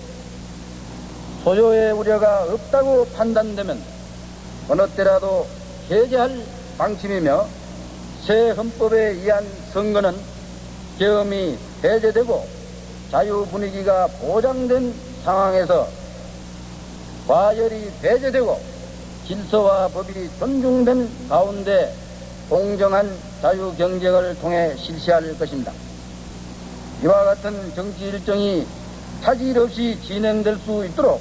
소요의 우려가 없다고 판단되면 어느 때라도 해제할 방침이며, 새 헌법에 의한 선거는 계엄이 해제되고 자유 분위기가 보장된 상황에서 과열이 배제되고 질서와 법이 존중된 가운데 공정한 자유 경쟁을 통해 실시할 것입니다. 이와 같은 정치 일정이 차질 없이 진행될 수 있도록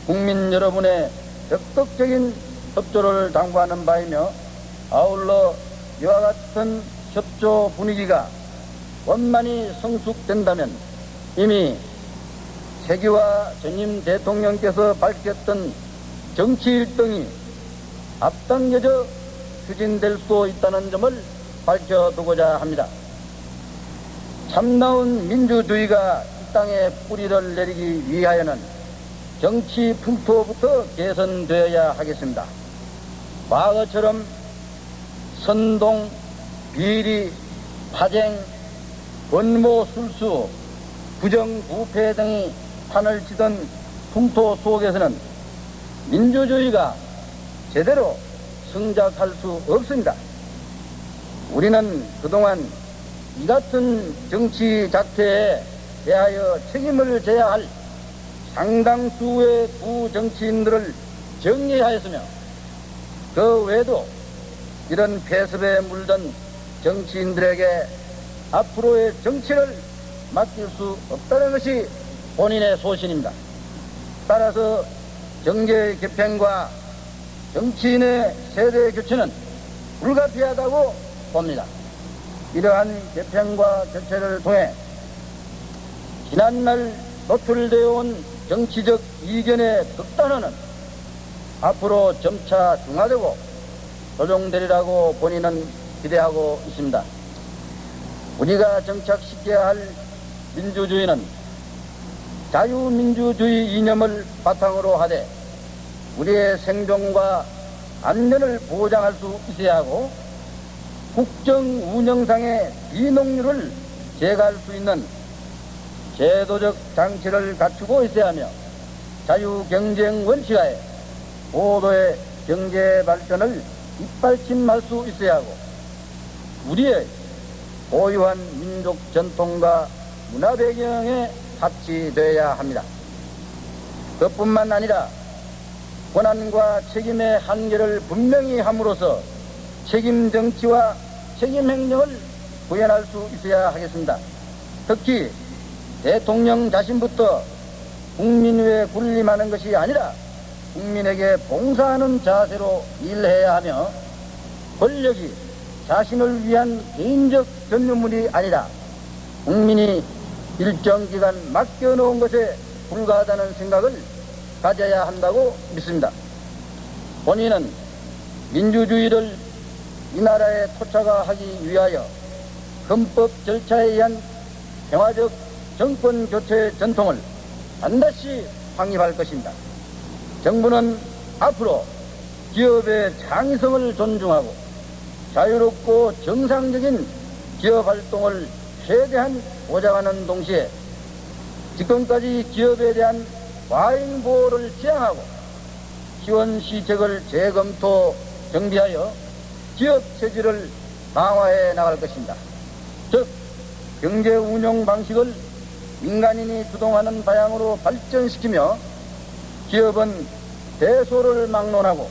국민 여러분의 적극적인 협조를 당부하는 바이며, 아울러 이와 같은 협조 분위기가 원만히 성숙된다면 이미 세기와 전임 대통령께서 밝혔던 정치 일정이 앞당겨져 추진될 수 있다는 점을 밝혀두고자 합니다. 참나온 민주주의가 이 땅에 뿌리를 내리기 위하여는 정치 풍토부터 개선되어야 하겠습니다. 과거처럼 선동, 비리, 파쟁, 권모, 술수, 부정부패 등이 판을 치던 풍토 속에서는 민주주의가 제대로 성장할 수 없습니다. 우리는 그동안 이 같은 정치 작태에 대하여 책임을 져야 할 상당수의 부정치인들을 정리하였으며, 그 외에도 이런 폐습에 물든 정치인들에게 앞으로의 정치를 맡길 수 없다는 것이 본인의 소신입니다. 따라서 정계 개편과 정치인의 세대 교체는 불가피하다고 봅니다. 이러한 개편과 교체를 통해 지난날 노출되어 온 정치적 이견에 극단화는 앞으로 점차 중화되고 조정되리라고 본인은 기대하고 있습니다. 우리가 정착시켜야 할 민주주의는 자유민주주의 이념을 바탕으로 하되 우리의 생존과 안전을 보장할 수 있어야 하고 국정 운영상의 비농률을 제거할 수 있는 제도적 장치를 갖추고 있어야 하며 자유경쟁 원칙하에 고도의 경제 발전을 뒷받침할 수 있어야 하고 우리의 고유한 민족 전통과 문화 배경에 합치되어야 합니다. 그뿐만 아니라 권한과 책임의 한계를 분명히 함으로써 책임 정치와 책임 행정을 구현할 수 있어야 하겠습니다. 특히 대통령 자신부터 국민 위에 군림하는 것이 아니라 국민에게 봉사하는 자세로 일해야 하며 권력이 자신을 위한 개인적 전유물이 아니라 국민이 일정 기간 맡겨놓은 것에 불과하다는 생각을 가져야 한다고 믿습니다. 본인은 민주주의를 이 나라에 토착화하기 위하여 헌법 절차에 의한 평화적 정권 교체 전통을 반드시 확립할 것입니다. 정부는 앞으로 기업의 창의성을 존중하고 자유롭고 정상적인 기업 활동을 최대한 보장하는 동시에 지금까지 기업에 대한 과잉 보호를 지양하고 지원 시책을 재검토 정비하여 기업 체질을 강화해 나갈 것입니다. 즉 경제 운영 방식을 민간인이 주동하는 방향으로 발전시키며 기업은 대소를 막론하고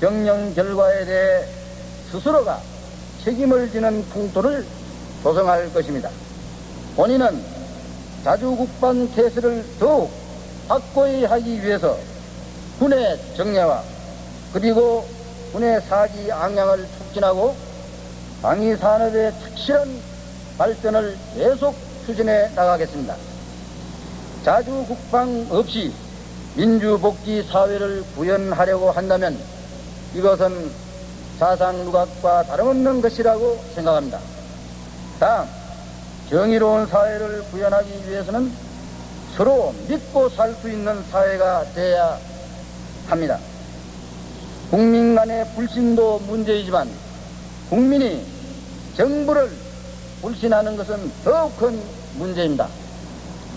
경영 결과에 대해 스스로가 책임을 지는 풍토를 조성할 것입니다. 본인은 자주국방 태세를 더욱 확고히 하기 위해서 군의 정예화 그리고 군의 사기 악량을 촉진하고 방위산업의 착실한 발전을 계속 추진해 나가겠습니다. 자주국방 없이 민주복지 사회를 구현하려고 한다면 이것은 사상 누각과 다름없는 것이라고 생각합니다. 다음, 정의로운 사회를 구현하기 위해서는 서로 믿고 살 수 있는 사회가 되어야 합니다. 국민 간의 불신도 문제이지만 국민이 정부를 불신하는 것은 더욱 큰 문제입니다.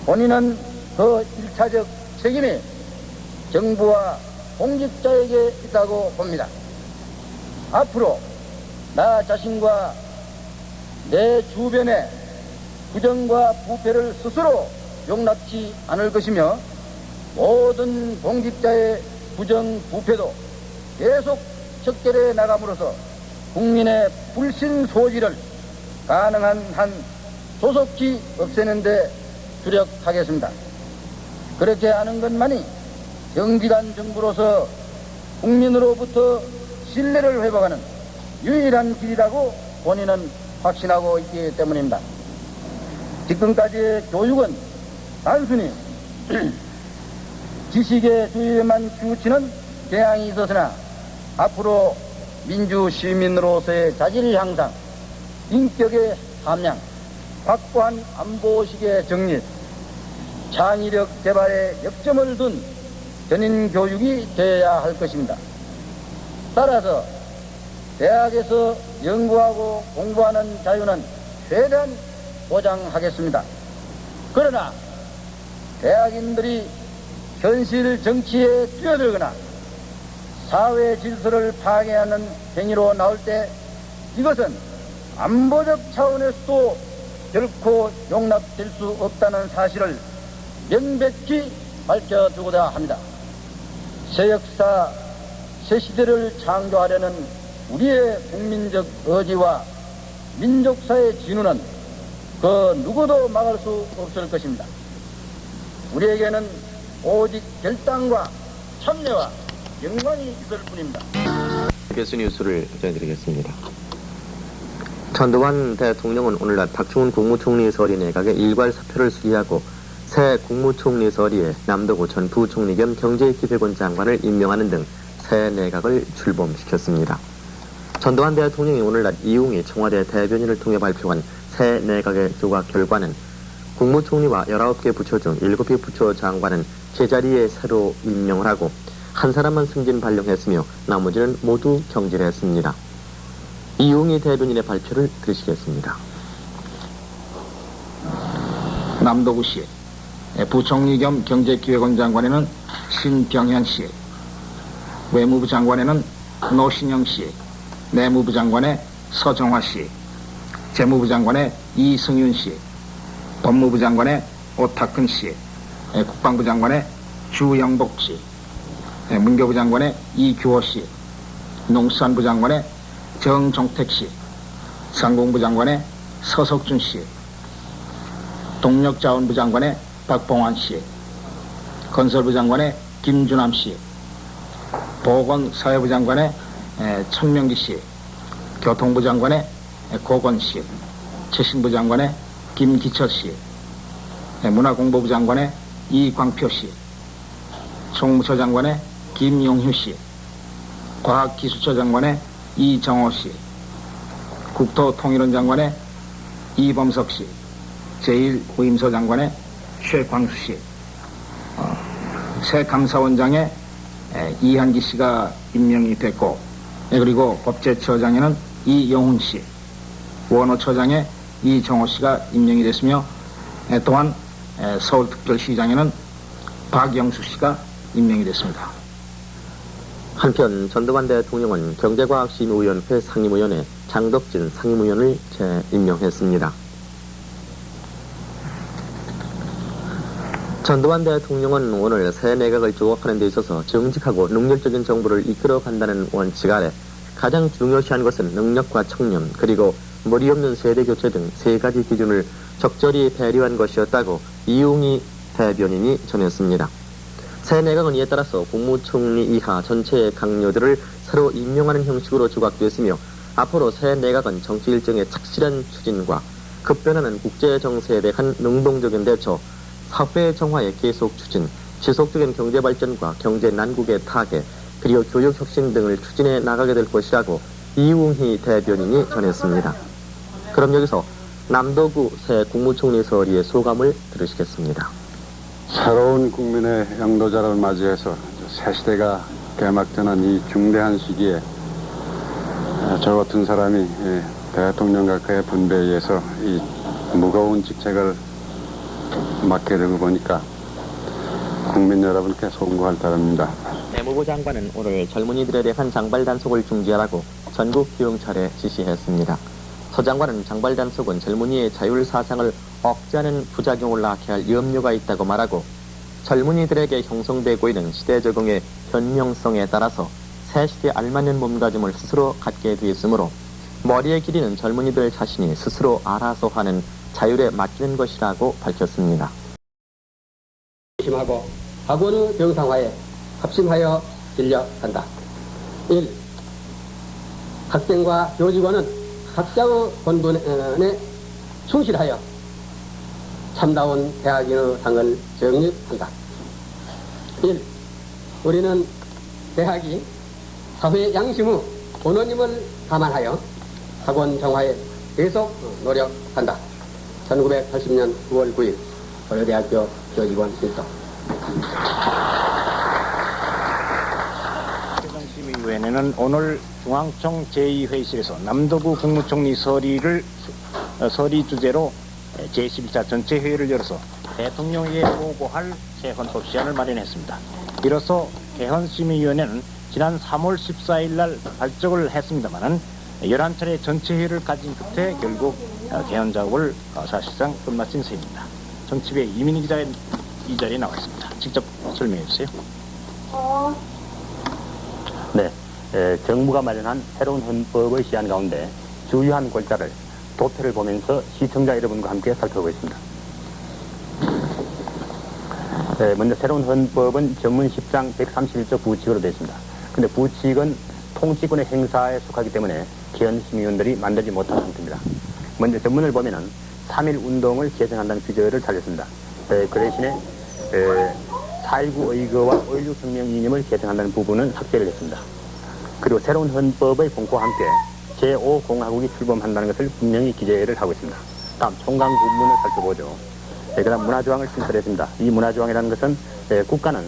본인은 그 1차적 책임이 정부와 공직자에게 있다고 봅니다. 앞으로 나 자신과 내 주변의 부정과 부패를 스스로 용납치 않을 것이며 모든 공직자의 부정 부패도 계속 척결해 나감으로써 국민의 불신 소지를 가능한 한 조속히 없애는 데 주력하겠습니다. 그렇게 하는 것만이 정직한 정부로서 국민으로부터 신뢰를 회복하는 유일한 길이라고 본인은 확신하고 있기 때문입니다. 지금까지의 교육은 단순히 지식의 주의에만 치우치는 경향이 있었으나 앞으로 민주 시민으로서의 자질 향상, 인격의 함양, 확고한 안보의식의 정립, 창의력 개발에 역점을 둔 전인 교육이 되어야 할 것입니다. 따라서 대학에서 연구하고 공부하는 자유는 최대한 보장하겠습니다. 그러나 대학인들이 현실 정치에 뛰어들거나 사회 질서를 파괴하는 행위로 나올 때 이것은 안보적 차원에서도 결코 용납될 수 없다는 사실을 명백히 밝혀두고자 합니다. 새 역사, 새 시대를 창조하려는 우리의 국민적 의지와 민족사의 진우는 그 누구도 막을 수 없을 것입니다. 우리에게는 오직 결단과 참여와 영광이 있을 뿐입니다. KBS 뉴스를 전해드리겠습니다. 전두환 대통령은 오늘날 박충훈 국무총리 서리 내각의 일괄 사표를 수리하고 새 국무총리 서리에 남도구 전 부총리 겸 경제기획원 장관을 임명하는 등 새 내각을 출범시켰습니다. 전두환 대통령이 오늘날 이웅희 청와대 대변인을 통해 발표한 새 내각의 조각 결과는 국무총리와 19개 부처 중 7개 부처 장관은 제자리에 새로 임명을 하고 한 사람만 승진 발령했으며 나머지는 모두 경질했습니다. 이웅희 대변인의 발표를 들으시겠습니다. 남도구시 부총리 겸 경제기획원 장관에는 신병현 씨, 외무부 장관에는 노신영 씨, 내무부 장관에 서정화 씨, 재무부 장관에 이승윤 씨, 법무부 장관에 오타큰 씨, 국방부 장관에 주영복 씨, 문교부 장관에 이규호 씨, 농수산부 장관에 정종택 씨, 상공부 장관에 서석준 씨, 동력자원부 장관에 박봉환 씨, 건설부 장관에 김준함 씨, 보건사회부 장관에 천명기 씨, 교통부 장관에 고건 씨, 최신부 장관에 김기철 씨, 문화공보부 장관에 이광표 씨, 총무처 장관에 김용휴 씨, 과학기술처 장관에 이정호 씨, 국토통일원 장관에 이범석 씨, 제1후임서 장관에 최광수 씨, 새 감사원장에 이한기 씨가 임명이 됐고, 그리고 법제처장에는 이용훈 씨, 원호처장에 이정호 씨가 임명이 됐으며, 또한 서울특별시장에는 박영수 씨가 임명이 됐습니다. 한편 전두환 대통령은 경제과학심의위원회 상임위원회 장덕진 상임위원을 재임명했습니다. 전두환 대통령은 오늘 새 내각을 조각하는 데 있어서 정직하고 능률적인 정부를 이끌어간다는 원칙 아래 가장 중요시한 것은 능력과 청렴 그리고 머리 없는 세대 교체 등 세 가지 기준을 적절히 배려한 것이었다고 이웅희 대변인이 전했습니다. 새 내각은 이에 따라서 국무총리 이하 전체의 강요들을 새로 임명하는 형식으로 조각됐으며 앞으로 새 내각은 정치 일정의 착실한 추진과 급변하는 국제 정세에 대한 능동적인 대처, 사회 정화의 계속 추진, 지속적인 경제 발전과 경제 난국의 타개, 그리고 교육 혁신 등을 추진해 나가게 될 것이라고 이웅희 대변인이 전했습니다. 그럼 여기서 남도구 새 국무총리 서리의 소감을 들으시겠습니다. 새로운 국민의 영도자를 맞이해서 새 시대가 개막되는 이 중대한 시기에 저 같은 사람이 대통령과 그의 분배에 의해서 이 무거운 직책을 맡게 되고 보니까 국민 여러분께 송구할 따름입니다. 내무부 장관은 오늘 젊은이들에 대한 장발 단속을 중지하라고 전국 교육찰에 지시했습니다. 서 장관은 장발 단속은 젊은이의 자율 사상을 억제하는 부작용을 낳게 할 염려가 있다고 말하고 젊은이들에게 형성되고 있는 시대 적응의 변명성에 따라서 새 시대에 알맞는 몸가짐을 스스로 갖게 되었으므로 머리의 길이는 젊은이들 자신이 스스로 알아서 하는 자율에 맡기는 것이라고 밝혔습니다. 심하고 학원의 정상화에 합심하여 진력한다. 1. 학생과 교직원은 각자의 본분에 충실하여 참다운 대학인의 상을 정립한다. 1. 우리는 대학이 사회 양심의 본원임을 감안하여 학원 정화에 계속 노력한다. 1980년 9월 9일 고려대학교 교직원 일동. 심의위원회는 오늘 중앙청 제2회의실에서 남도구 국무총리 서리 주제로 제11차 전체 회의를 열어서 대통령에게 보고할 새 헌법 시안을 마련했습니다. 이로써 개헌심의위원회는 지난 3월 14일 날 발족을 했습니다마는 11차례 전체 회의를 가진 끝에 결국 개헌 작업을 사실상 끝마친 셈입니다. 정치부의 이민희 기자가 이 자리에 나와 있습니다. 직접 설명해 주세요. 네, 정부가 마련한 새로운 헌법의 시안 가운데 주요한 골자를 도표를 보면서 시청자 여러분과 함께 살펴보겠습니다. 먼저 새로운 헌법은 전문 10장 131조 부칙으로 되어 있습니다. 근데 부칙은 통치권의 행사에 속하기 때문에 개헌심의위원들이 만들지 못한 상태입니다. 먼저 전문을 보면은 3.1 운동을 개선한다는 규정을 달렸습니다. 그 대신에 4.19 의거와 5.16 혁명 이념을 개정한다는 부분은 삭제를 했습니다. 그리고 새로운 헌법의 공포와 함께 제5공화국이 출범한다는 것을 분명히 기재를 하고 있습니다. 다음 총강 부분을 살펴보죠. 그 다음 문화조항을 신설했습니다. 이 문화조항이라는 것은 국가는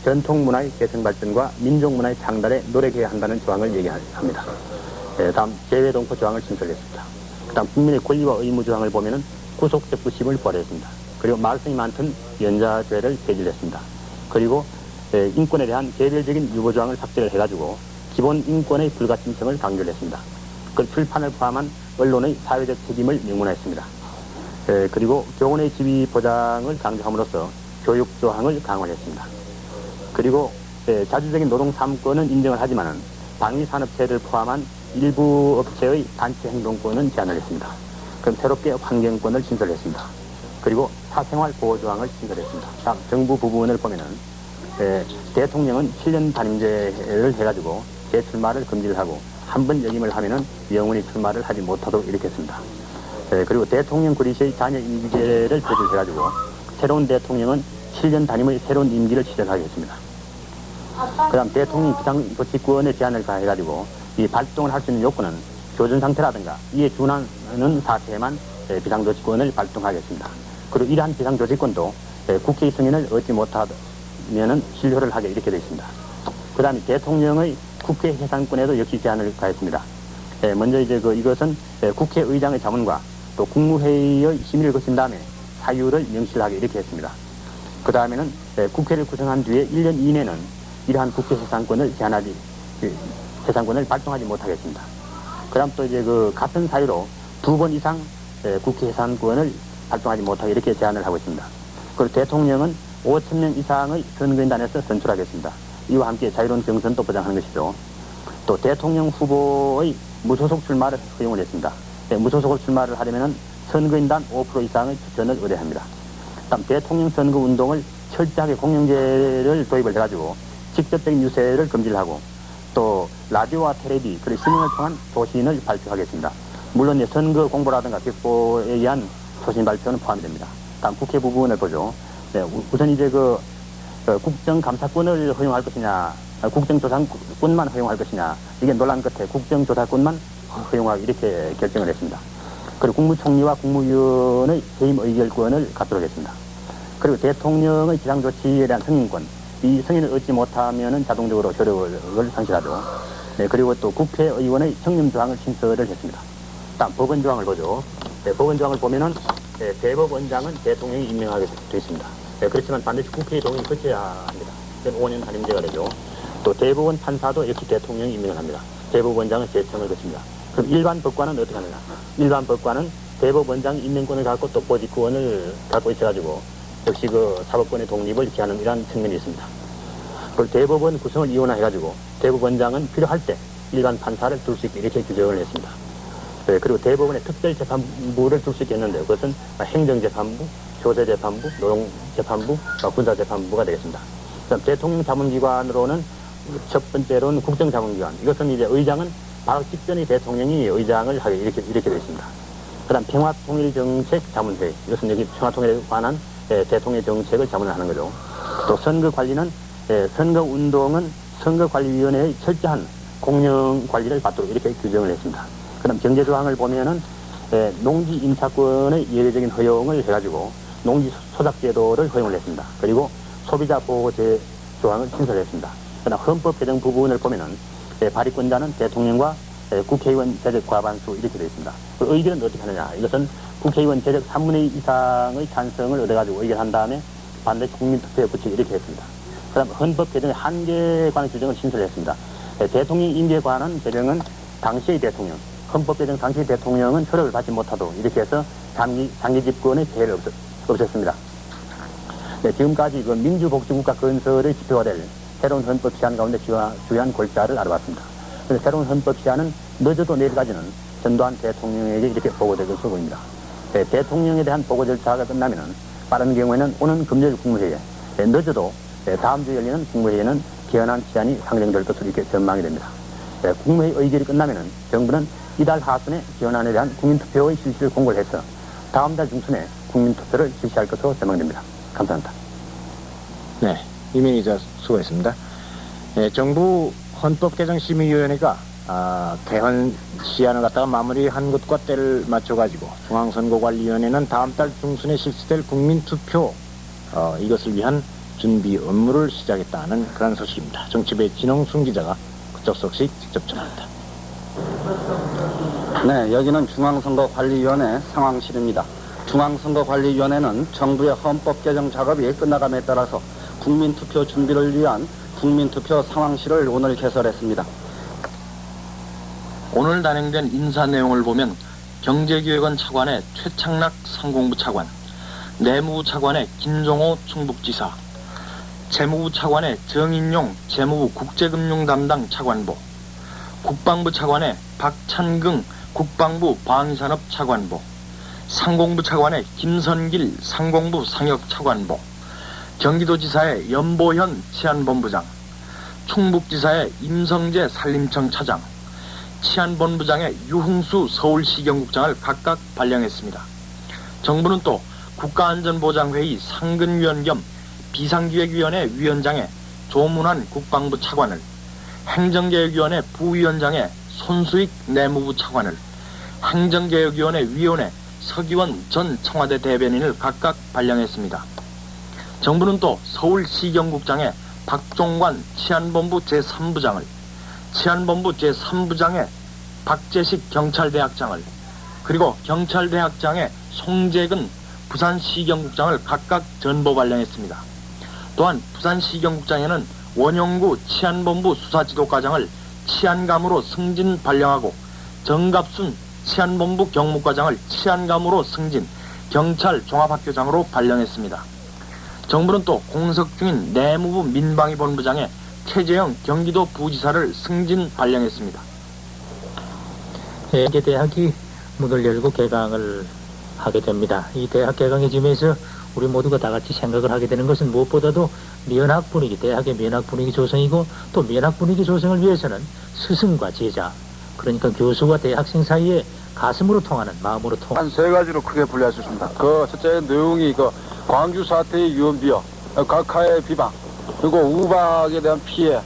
전통문화의 개성 발전과 민족문화의 창달에 노력해야 한다는 조항을 얘기합니다. 다음 재외동포 조항을 신설했습니다. 그 다음 국민의 권리와 의무 조항을 보면은 구속적부심을 부활했습니다. 그리고 말썽이 많던 연좌죄를 폐지했습니다. 그리고 인권에 대한 개별적인 유보조항을 삭제를 해가지고 기본 인권의 불가침성을 강조를 했습니다. 그 출판을 포함한 언론의 사회적 책임을 명문화했습니다. 그리고 교원의 지위 보장을 강조함으로써 교육조항을 강화했습니다. 그리고 자주적인 노동 3권은 인정을 하지만은 방위산업체를 포함한 일부 업체의 단체 행동권은 제한을 했습니다. 그럼 새롭게 환경권을 신설했습니다. 그리고 사생활 보호조항을 신설했습니다. 다음 정부 부분을 보면은 대통령은 7년 단임제를 해가지고 재출마를 금지를 하고 한 번 역임을 하면은 영원히 출마를 하지 못하도록 이렇게 했습니다. 그리고 대통령 구리시의 자녀 임기제를 폐지해가지고 새로운 대통령은 7년 단임의 새로운 임기를 시작하겠습니다. 그 다음 대통령 비상조치권의 제한을 가해가지고 이 발동을 할 수 있는 요건은 교전 상태라든가 이에 준하는 사태에만 비상조치권을 발동하겠습니다. 그리고 이러한 비상조치권도 국회의 승인을 얻지 못하면은 실효를 하게 이렇게 되어 있습니다. 그 다음에 대통령의 국회 해산권에도 역시 제한을 가했습니다. 먼저 이제 이것은 국회의장의 자문과 또 국무회의의 심의를 거친 다음에 사유를 명시하게 이렇게 했습니다. 그 다음에는 국회를 구성한 뒤에 1년 이내는 이러한 국회 해산권을 해산권을 발동하지 못하겠습니다. 그 다음 또 이제 같은 사유로 2번 이상 국회 해산권을 발동하지 못하게 이렇게 제한을 하고 있습니다. 그리고 대통령은 5,000명 이상의 선거인단에서 선출하겠습니다. 이와 함께 자유로운 경선도 보장하는 것이죠. 또 대통령 후보의 무소속 출마를 허용을 했습니다. 무소속으로 출마를 하려면 선거인단 5% 이상의 추천을 의뢰합니다. 다음 대통령 선거 운동을 철저하게 공영제를 도입을 해가지고 직접적인 유세를 금지를 하고 또 라디오와 텔레비 그리고 신문을 통한 소신을 발표하겠습니다. 물론 이제 선거 공보라든가 벽보에 의한 소신 발표는 포함이 됩니다. 다음 국회 부분을 보죠. 우선 이제 국정감사권을 허용할 것이냐, 국정조사권만 허용할 것이냐, 이게 논란 끝에 국정조사권만 허용하기 이렇게 결정을 했습니다. 그리고 국무총리와 국무위원의 해임 의결권을 갖도록 했습니다. 그리고 대통령의 비상조치에 대한 승인권, 이 승인을 얻지 못하면은 자동적으로 효력을 상실하죠. 그리고 또 국회의원의 청렴조항을 신설을 했습니다. 다음 법원조항을 보죠. 법원조항을 보면은 대법원장은 대통령이 임명하게 되어 있습니다. 그렇지만 반드시 국회의 동의를 거쳐야 합니다. 5년 단임제가 되죠. 또 대법원 판사도 역시 대통령이 임명을 합니다. 대법원장은 재청을 거칩니다. 그럼 일반 법관은 어떻게 하느냐? 일반 법관은 대법원장 임명권을 갖고 또 보직권을 갖고 있어가지고 역시 사법권의 독립을 기하는 이러한 측면이 있습니다. 그리고 대법원 구성을 이원화해가지고 대법원장은 필요할 때 일반 판사를 둘 수 있게 이렇게 규정을 했습니다. 그리고 대법원의 특별재판부를 둘 수 있게 했는데 그것은 행정재판부, 조세재판부, 노동재판부, 군사재판부가 되겠습니다. 그다음 대통령 자문기관으로는 첫 번째로는 국정자문기관. 이것은 이제 의장은 바로 직전에 대통령이 의장을 하게 이렇게 되어 있습니다. 그다음 평화통일정책자문회의. 이것은 여기 평화통일에 관한 대통령 정책을 자문하는 거죠. 또 선거관리는 선거운동은 선거관리위원회의 철저한 공영관리를 받도록 이렇게 규정을 했습니다. 그다음 경제조항을 보면은 농지임차권의 예외적인 허용을 해가지고 농지소작제도를 허용을 했습니다. 그리고 소비자보호제 조항을 신설했습니다. 그다음 헌법 개정 부분을 보면은 발의권자는 대통령과 국회의원 재적 과반수 이렇게 되어 있습니다. 그 의결은 어떻게 하느냐? 이것은 국회의원 재적 3분의 2 이상의 찬성을 얻어가지고 의결한 다음에 반드시 국민투표에 붙이고 이렇게 했습니다. 그다음 헌법 개정의 한계에 관한 규정을 신설했습니다. 대통령 임기에 관한 개정은 당시의 대통령, 헌법 개정 당시의 대통령은 효력을 받지 못하도록 이렇게 해서 장기 집권의 폐해를 없앴습니다. 지금까지 민주복지국가 건설의 지표가 될 새로운 헌법 시한 가운데 주요한 골자를 알아봤습니다. 그래서 새로운 헌법 시한은 늦어도 내일까지는 전두환 대통령에게 이렇게 보고될 것으로 보입니다. 대통령에 대한 보고 절차가 끝나면은 빠른 경우에는 오는 금요일 국무회의에 늦어도 다음 주 열리는 국무회의에는 개헌안 시한이 상정될 것으로 이렇게 전망이 됩니다. 국무회의 의결이 끝나면은 정부는 이달 하순에 개헌안에 대한 국민투표의 실시를 공고를 해서 다음 달 중순에 국민투표를 실시할 것으로 전망됩니다. 감사합니다. 네, 이민희 기자 수고했습니다. 정부 헌법개정심의위원회가 개헌 시한을 갖다가 마무리한 것과 때를 맞춰가지고 중앙선거관리위원회는 다음 달 중순에 실시될 국민투표 이것을 위한 준비 업무를 시작했다는 그런 소식입니다. 정치부의 진홍순 기자가 그쪽 소식 직접 전합니다. 네, 여기는 중앙선거관리위원회 상황실입니다. 중앙선거관리위원회는 정부의 헌법 개정 작업이 끝나감에 따라서 국민투표 준비를 위한 국민투표 상황실을 오늘 개설했습니다. 오늘 단행된 인사 내용을 보면 경제기획원 차관의 최창락 상공부 차관, 내무부 차관의 김종호 충북지사, 재무부 차관의 정인용 재무부 국제금융 담당 차관보, 국방부 차관의 박찬긍 국방부 방위산업 차관보, 상공부 차관의 김선길 상공부 상역 차관보, 경기도지사의 연보현 치안본부장, 충북지사의 임성재 산림청 차장, 치안본부장의 유흥수 서울시경국장을 각각 발령했습니다. 정부는 또 국가안전보장회의 상근위원 겸 비상기획위원회 위원장의 조문환 국방부 차관을, 행정개혁위원회 부위원장의 손수익 내무부 차관을, 행정개혁위원회 위원회 서기원 전 청와대 대변인을 각각 발령했습니다. 정부는 또 서울시경국장의 박종관 치안본부 제3부장을, 치안본부 제3부장의 박재식 경찰대학장을, 그리고 경찰대학장의 송재근 부산시경국장을 각각 전보 발령했습니다. 또한 부산시경국장에는 원용구 치안본부 수사지도과장을 치안감으로 승진 발령하고 정갑순 치안본부 경무과장을 치안감으로 승진, 경찰 종합학교장으로 발령했습니다. 정부는 또 공석 중인 내무부 민방위본부장에 최재형 경기도 부지사를 승진 발령했습니다. 이제 대학이 문을 열고 개강을 하게 됩니다. 이 대학 개강의 점에서 우리 모두가 다 같이 생각을 하게 되는 것은 무엇보다도 면학 분위기, 대학의 면학 분위기 조성이고, 또 면학 분위기 조성을 위해서는 스승과 제자, 그러니까 교수와 대학생 사이에 가슴으로 통하는, 마음으로 통하는 한 세 가지로 크게 분류할 수 있습니다. 그 첫째 내용이 광주 사태의 유언비어, 각하의 비방, 그리고 우박에 대한 피해.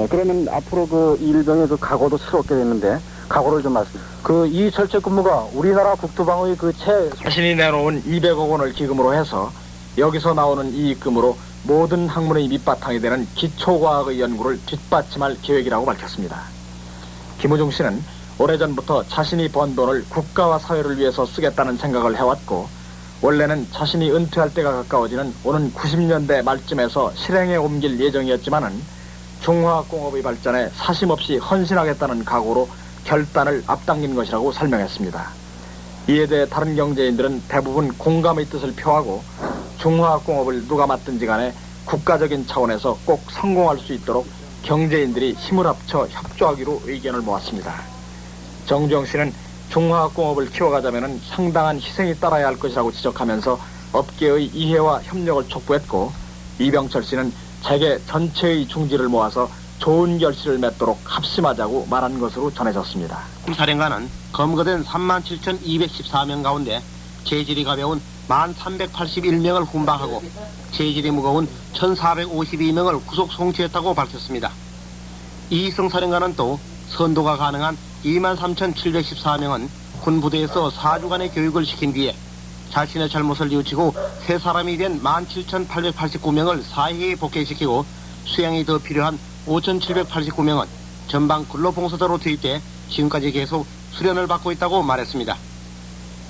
그러면 앞으로 일병의 각오도 새롭게 됐는데, 각오를 좀 말씀. 이철책 근무가 우리나라 국토방의 자신이 내놓은 200억 원을 기금으로 해서 여기서 나오는 이익금으로 모든 학문의 밑바탕이 되는 기초과학의 연구를 뒷받침할 계획이라고 밝혔습니다. 김우중 씨는 오래전부터 자신이 번 돈을 국가와 사회를 위해서 쓰겠다는 생각을 해왔고, 원래는 자신이 은퇴할 때가 가까워지는 오는 90년대 말쯤에서 실행에 옮길 예정이었지만은 중화학공업의 발전에 사심없이 헌신하겠다는 각오로 결단을 앞당긴 것이라고 설명했습니다. 이에 대해 다른 경제인들은 대부분 공감의 뜻을 표하고 중화학공업을 누가 맡든지 간에 국가적인 차원에서 꼭 성공할 수 있도록 경제인들이 힘을 합쳐 협조하기로 의견을 모았습니다. 정주영 씨는 중화학공업을 키워가자면 상당한 희생이 따라야 할 것이라고 지적하면서 업계의 이해와 협력을 촉구했고, 이병철 씨는 재계 전체의 중지를 모아서 좋은 결실을 맺도록 합심하자고 말한 것으로 전해졌습니다. 사령관은 검거된 37,214명 가운데 재질이 가벼운 1,381명을 훈방하고 재질이 무거운 1,452명을 구속 송치했다고 밝혔습니다. 이희성 사령관은 또 선도가 가능한 23,714명은 군부대에서 4주간의 교육을 시킨 뒤에 자신의 잘못을 뉘우치고 새 사람이 된 17,889명을 사회에 복귀시키고 수양이 더 필요한 5,789명은 전방 근로봉사자로 투입돼 지금까지 계속 수련을 받고 있다고 말했습니다.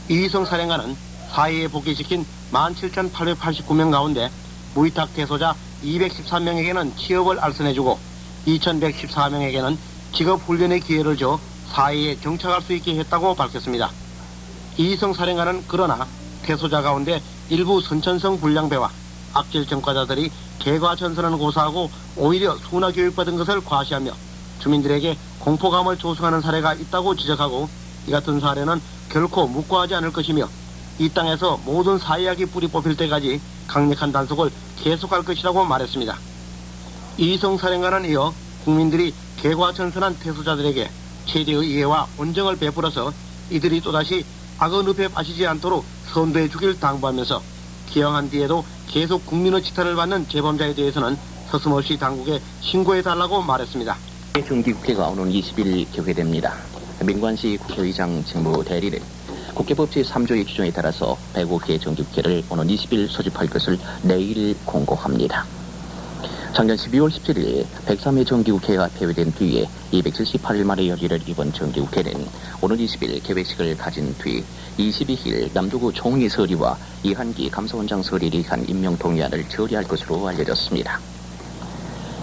이희성 사령관은 사회에 복귀시킨 17,889명 가운데 무위탁 대소자 213명에게는 취업을 알선해주고 2,114명에게는 직업훈련의 기회를 줘 사회에 정착할 수 있게 했다고 밝혔습니다. 이희성 사령관은 그러나 대소자 가운데 일부 선천성 불량배와 악질 전과자들이 개과천선을 고사하고 오히려 순화 교육받은 것을 과시하며 주민들에게 공포감을 조성하는 사례가 있다고 지적하고, 이 같은 사례는 결코 묵과하지 않을 것이며 이 땅에서 모든 사회학이 뿌리 뽑힐 때까지 강력한 단속을 계속할 것이라고 말했습니다. 이희성 사령관은 이어 국민들이 개과천선한 태소자들에게 최대의 이해와 온정을 베풀어서 이들이 또다시 악의 늪에 빠지지 않도록 선도해 주길 당부하면서 기형한 뒤에도 계속 국민의 지탄을 받는 재범자에 대해서는 서슴없이 당국에 신고해달라고 말했습니다. 정기국회가 오는 20일 개회됩니다. 민관시 국회의장 직무 대리는 국회법 제3조의 규정에 따라서 105회 정기국회를 오는 20일 소집할 것을 내일 공고합니다. 작년 12월 17일 103회 정기국회가 폐회된 뒤에 278일 만에 열리는 이번 정기국회는 오늘 20일 개회식을 가진 뒤 22일 남도구 총리 서리와 이한기 감사원장 서리를 위한 임명동의안을 처리할 것으로 알려졌습니다.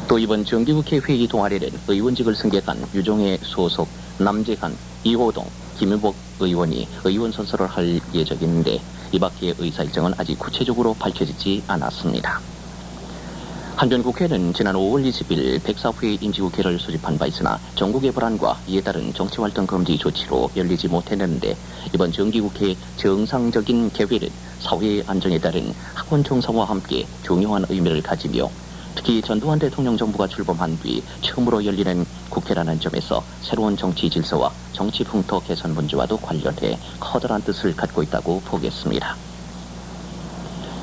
또 이번 정기국회 회의 동아리는 의원직을 승계한 유종의 소속 남재한, 이호동, 김유복 의원이 의원 선서를 할 예정인데 이 밖의 의사일정은 아직 구체적으로 밝혀지지 않았습니다. 한편 국회는 지난 5월 20일 104회 임시국회를 소집한 바 있으나 전국의 불안과 이에 따른 정치활동 금지 조치로 열리지 못했는데 이번 정기국회의 정상적인 개회는 사회의 안정에 따른 학원 총선과 함께 중요한 의미를 가지며 특히 전두환 대통령 정부가 출범한 뒤 처음으로 열리는 국회라는 점에서 새로운 정치 질서와 정치 풍토 개선 문제와도 관련해 커다란 뜻을 갖고 있다고 보겠습니다.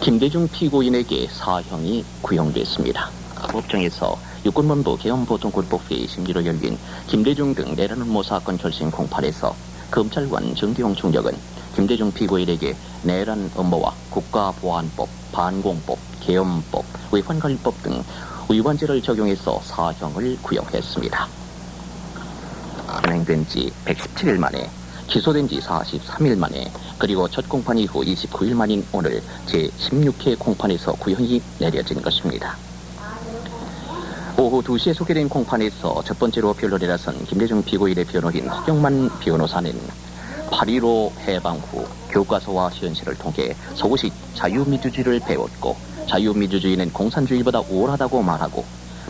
김대중 피고인에게 사형이 구형됐습니다. 법정에서 육군본부 계엄보통군법회의 심리로 열린 김대중 등 내란 음모 사건 결심 공판에서 검찰관 정기용 중력은 김대중 피고인에게 내란 음모와 국가보안법, 반공법, 계엄법, 외환관리법 등 위반죄를 적용해서 사형을 구형했습니다. 진행된 지 117일 만에, 기소된 지 43일 만에, 그리고 첫 공판 이후 29일 만인 오늘 제16회 공판에서 구형이 내려진 것입니다. 오후 2시에 소개된 공판에서 첫 번째로 변론에 나선 김대중 피고인의 변호인 허경만 변호사는 8.15 해방 후 교과서와 현실을 통해 서구식 자유민주주의를 배웠고 자유민주주의는 공산주의보다 우월하다고 말하고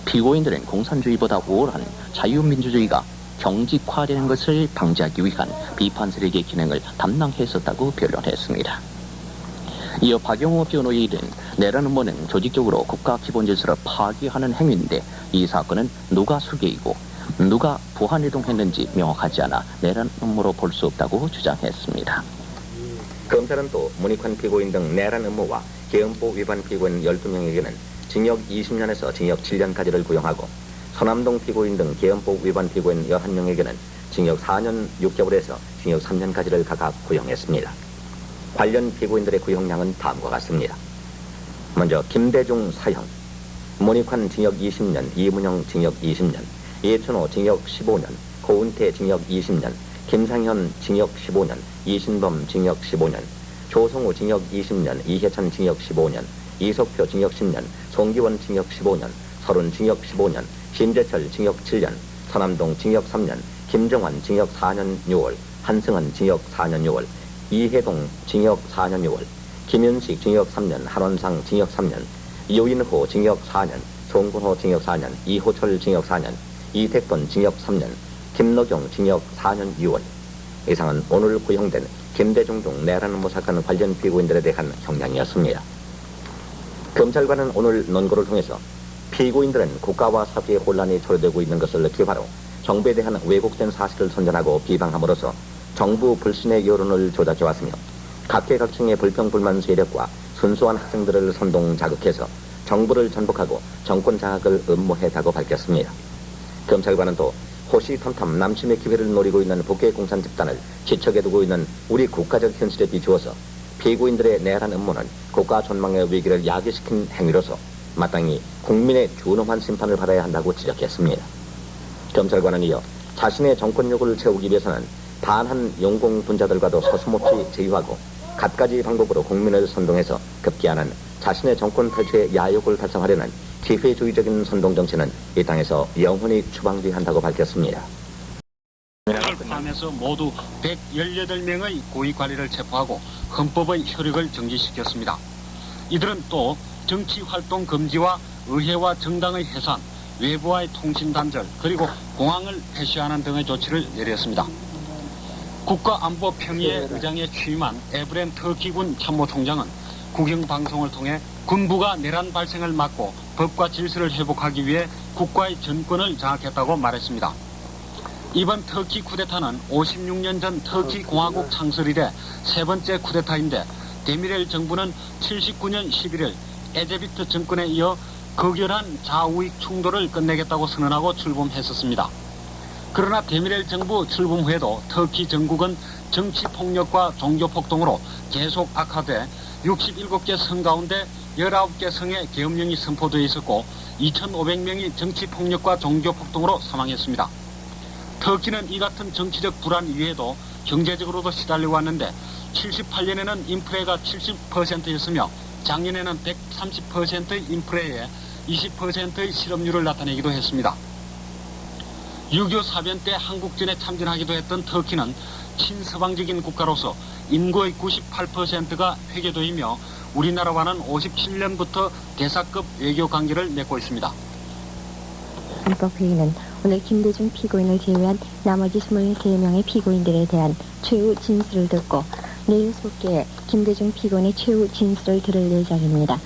피고인들은 공산주의보다 우월한 자유민주주의가 경직화되는 것을 방지하기 위한 비판 세력의 기능을 담당했었다고 변론했습니다. 이어 박영호 변호인은 내란 음모는 조직적으로 국가 기본 질서를 파괴하는 행위인데 이 사건은 누가 수괴이고 누가 부한이동했는지 명확하지 않아 내란 음모로 볼 수 없다고 주장했습니다. 검찰은 또 문익환 피고인 등 내란 음모와 계엄법 위반 피고인 12명에게는 징역 20년에서 징역 7년까지를 구형하고 서남동 피고인 등 계엄법 위반 피고인 11명에게는 징역 4년 6개월에서 징역 3년까지를 각각 구형했습니다. 관련 피고인들의 구형량은 다음과 같습니다. 먼저 김대중 사형, 문익환 징역 20년, 이문영 징역 20년, 이해춘호 징역 15년, 고은태 징역 20년, 김상현 징역 15년, 이신범 징역 15년, 조성우 징역 20년, 이해찬 징역 15년, 이석표 징역 10년, 송기원 징역 15년, 서른 징역 15년, 심재철 징역 7년, 서남동 징역 3년, 김정환 징역 4년 6월, 한승은 징역 4년 6월, 이해동 징역 4년 6월, 김윤식 징역 3년, 한원상 징역 3년, 유인호 징역 4년, 송근호 징역 4년, 이호철 징역 4년, 이택돈 징역 3년, 김노경 징역 4년 6월. 이상은 오늘 구형된 김대중 등 내란 음모 사건 관련 피고인들에 대한 형량이었습니다. 검찰관은 오늘 논거를 통해서 피고인들은 국가와 사회의 혼란이 초래되고 있는 것을 기화로 정부에 대한 왜곡된 사실을 선전하고 비방함으로써 정부 불신의 여론을 조작해왔으며 각계각층의 불평불만 세력과 순수한 학생들을 선동 자극해서 정부를 전복하고 정권 장악을 음모했다고 밝혔습니다. 검찰관은 또 호시탐탐 남침의 기회를 노리고 있는 북괴공산 집단을 지척에 두고 있는 우리 국가적 현실에 비추어서 피고인들의 내란 음모는 국가 전망의 위기를 야기시킨 행위로서 마땅히 국민의 준엄한 심판을 받아야 한다고 지적했습니다. 검찰관은 이어 자신의 정권력을 채우기 위해서는 반한 용공분자들과도 서슴없이 제휴하고 갖가지 방법으로 국민을 선동해서 급기야는 자신의 정권 탈취의 야욕을 달성하려는 기회주의적인 선동 정치는 이 땅에서 영원히 추방돼야 한다고 밝혔습니다. 이를 포함해서 모두 118명의 고위관리를 체포하고 헌법의 효력을 정지시켰습니다. 이들은 또 정치활동 금지와 의회와 정당의 해산, 외부와의 통신 단절, 그리고 공항을 폐쇄하는 등의 조치를 내렸습니다. 국가안보평의회 의장에 취임한 에브렌 터키군 참모총장은 국영방송을 통해 군부가 내란 발생을 막고 법과 질서를 회복하기 위해 국가의 전권을 장악했다고 말했습니다. 이번 터키 쿠데타는 56년 전 터키 공화국 창설 이래 세 번째 쿠데타인데 데미렐 정부는 79년 11월 에제비트 정권에 이어 극렬한 좌우익 충돌을 끝내겠다고 선언하고 출범했었습니다. 그러나 데미렐 정부 출범 후에도 터키 정국은 정치폭력과 종교폭동으로 계속 악화돼 67개 성 가운데 19개 성에 계엄령이 선포되어 있었고 2,500명이 정치폭력과 종교폭동으로 사망했습니다. 터키는 이 같은 정치적 불안 이외에도 경제적으로도 시달려 왔는데 78년에는 인플레가 70%였으며 작년에는 130%의 인플레에 20%의 실업률을 나타내기도 했습니다. 6.25 사변 때 한국전에 참전하기도 했던 터키는 친서방적인 국가로서 인구의 98%가 회계도이며 우리나라와는 57년부터 대사급 외교 관계를 맺고 있습니다. 헌법회의는 오늘 김대중 피고인을 제외한 나머지 23명의 피고인들에 대한 최후 진술을 듣고 내일 속기에 김대중 피고인의 최후 진술을 들을 예정입니다.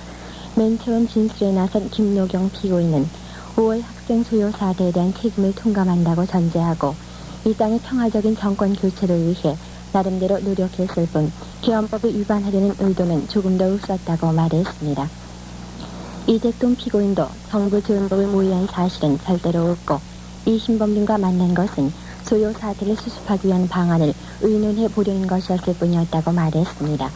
맨 처음 진술에 나선 김노경 피고인은 5월 학생 소요 사태에 대한 책임을 통감한다고 전제하고 이 땅의 평화적인 정권 교체를 위해 나름대로 노력했을 뿐 개헌법에 위반하려는 의도는 조금도 없었다고 말했습니다. 이택동 피고인도 정부 지원법을 모의한 사실은 절대로 없고 이신범님과 만난 것은 소요 사태를 수습하기 위한 방안을 의논해 보려는 것이었을 뿐이었다고 말했습니다.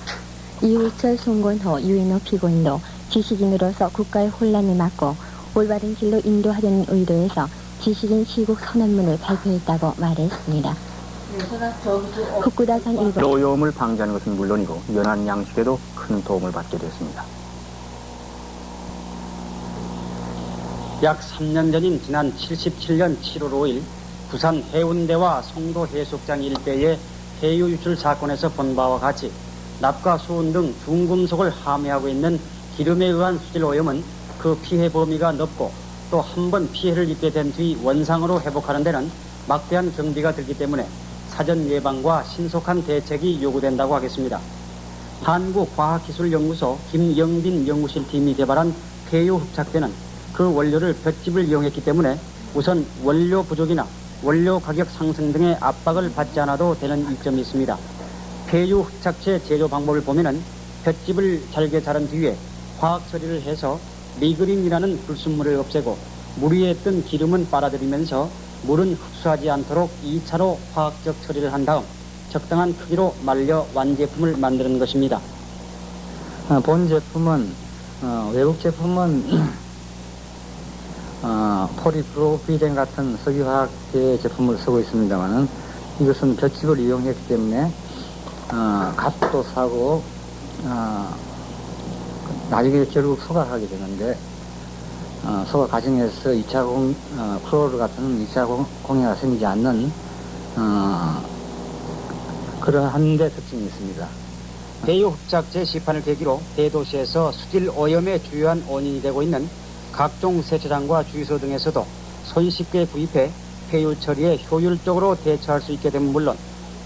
이우철, 송건호, 유인호 피고인도 지식인으로서 국가의 혼란을 막고 올바른 길로 인도하려는 의도에서 지식인 시국 선언문을 발표했다고 말했습니다. 북구다산 일본 오염을 방지하는 것은 물론이고 연안 양식에도 큰 도움을 받게 됐습니다. 약 3년 전인 지난 77년 7월 5일 부산 해운대와 송도 해수욕장 일대의 해유 유출 사건에서 본 바와 같이 납과 수은 등 중금속을 함유하고 있는 기름에 의한 수질 오염은 그 피해 범위가 넓고 또 한 번 피해를 입게 된 뒤 원상으로 회복하는 데는 막대한 경비가 들기 때문에 사전 예방과 신속한 대책이 요구된다고 하겠습니다. 한국과학기술연구소 김영빈 연구실팀이 개발한 폐유 흡착제는 그 원료를 볏짚을 이용했기 때문에 우선 원료 부족이나 원료 가격 상승 등의 압박을 받지 않아도 되는 이점이 있습니다. 폐유 흡착제 제조 방법을 보면은 볏짚을 잘게 자른 뒤에 화학 처리를 해서 리그린이라는 불순물을 없애고 물 위에 뜬 기름은 빨아들이면서 물은 흡수하지 않도록 2차로 화학적 처리를 한 다음 적당한 크기로 말려 완제품을 만드는 것입니다. 본 제품은 외국 제품은 폴리프로필렌 같은 석유화학계 제품을 쓰고 있습니다만은 이것은 볏짚을 이용했기 때문에 값도 싸고 나중에 결국 소각하게 되는데 소각 과정에서 2차 클로르 같은 2차 공해가 생기지 않는 그러한 데 특징이 있습니다. 폐유 흡착제 시판을 계기로 대도시에서 수질 오염의 주요한 원인이 되고 있는 각종 세차장과 주유소 등에서도 손쉽게 구입해 폐유 처리에 효율적으로 대처할 수 있게 되면 물론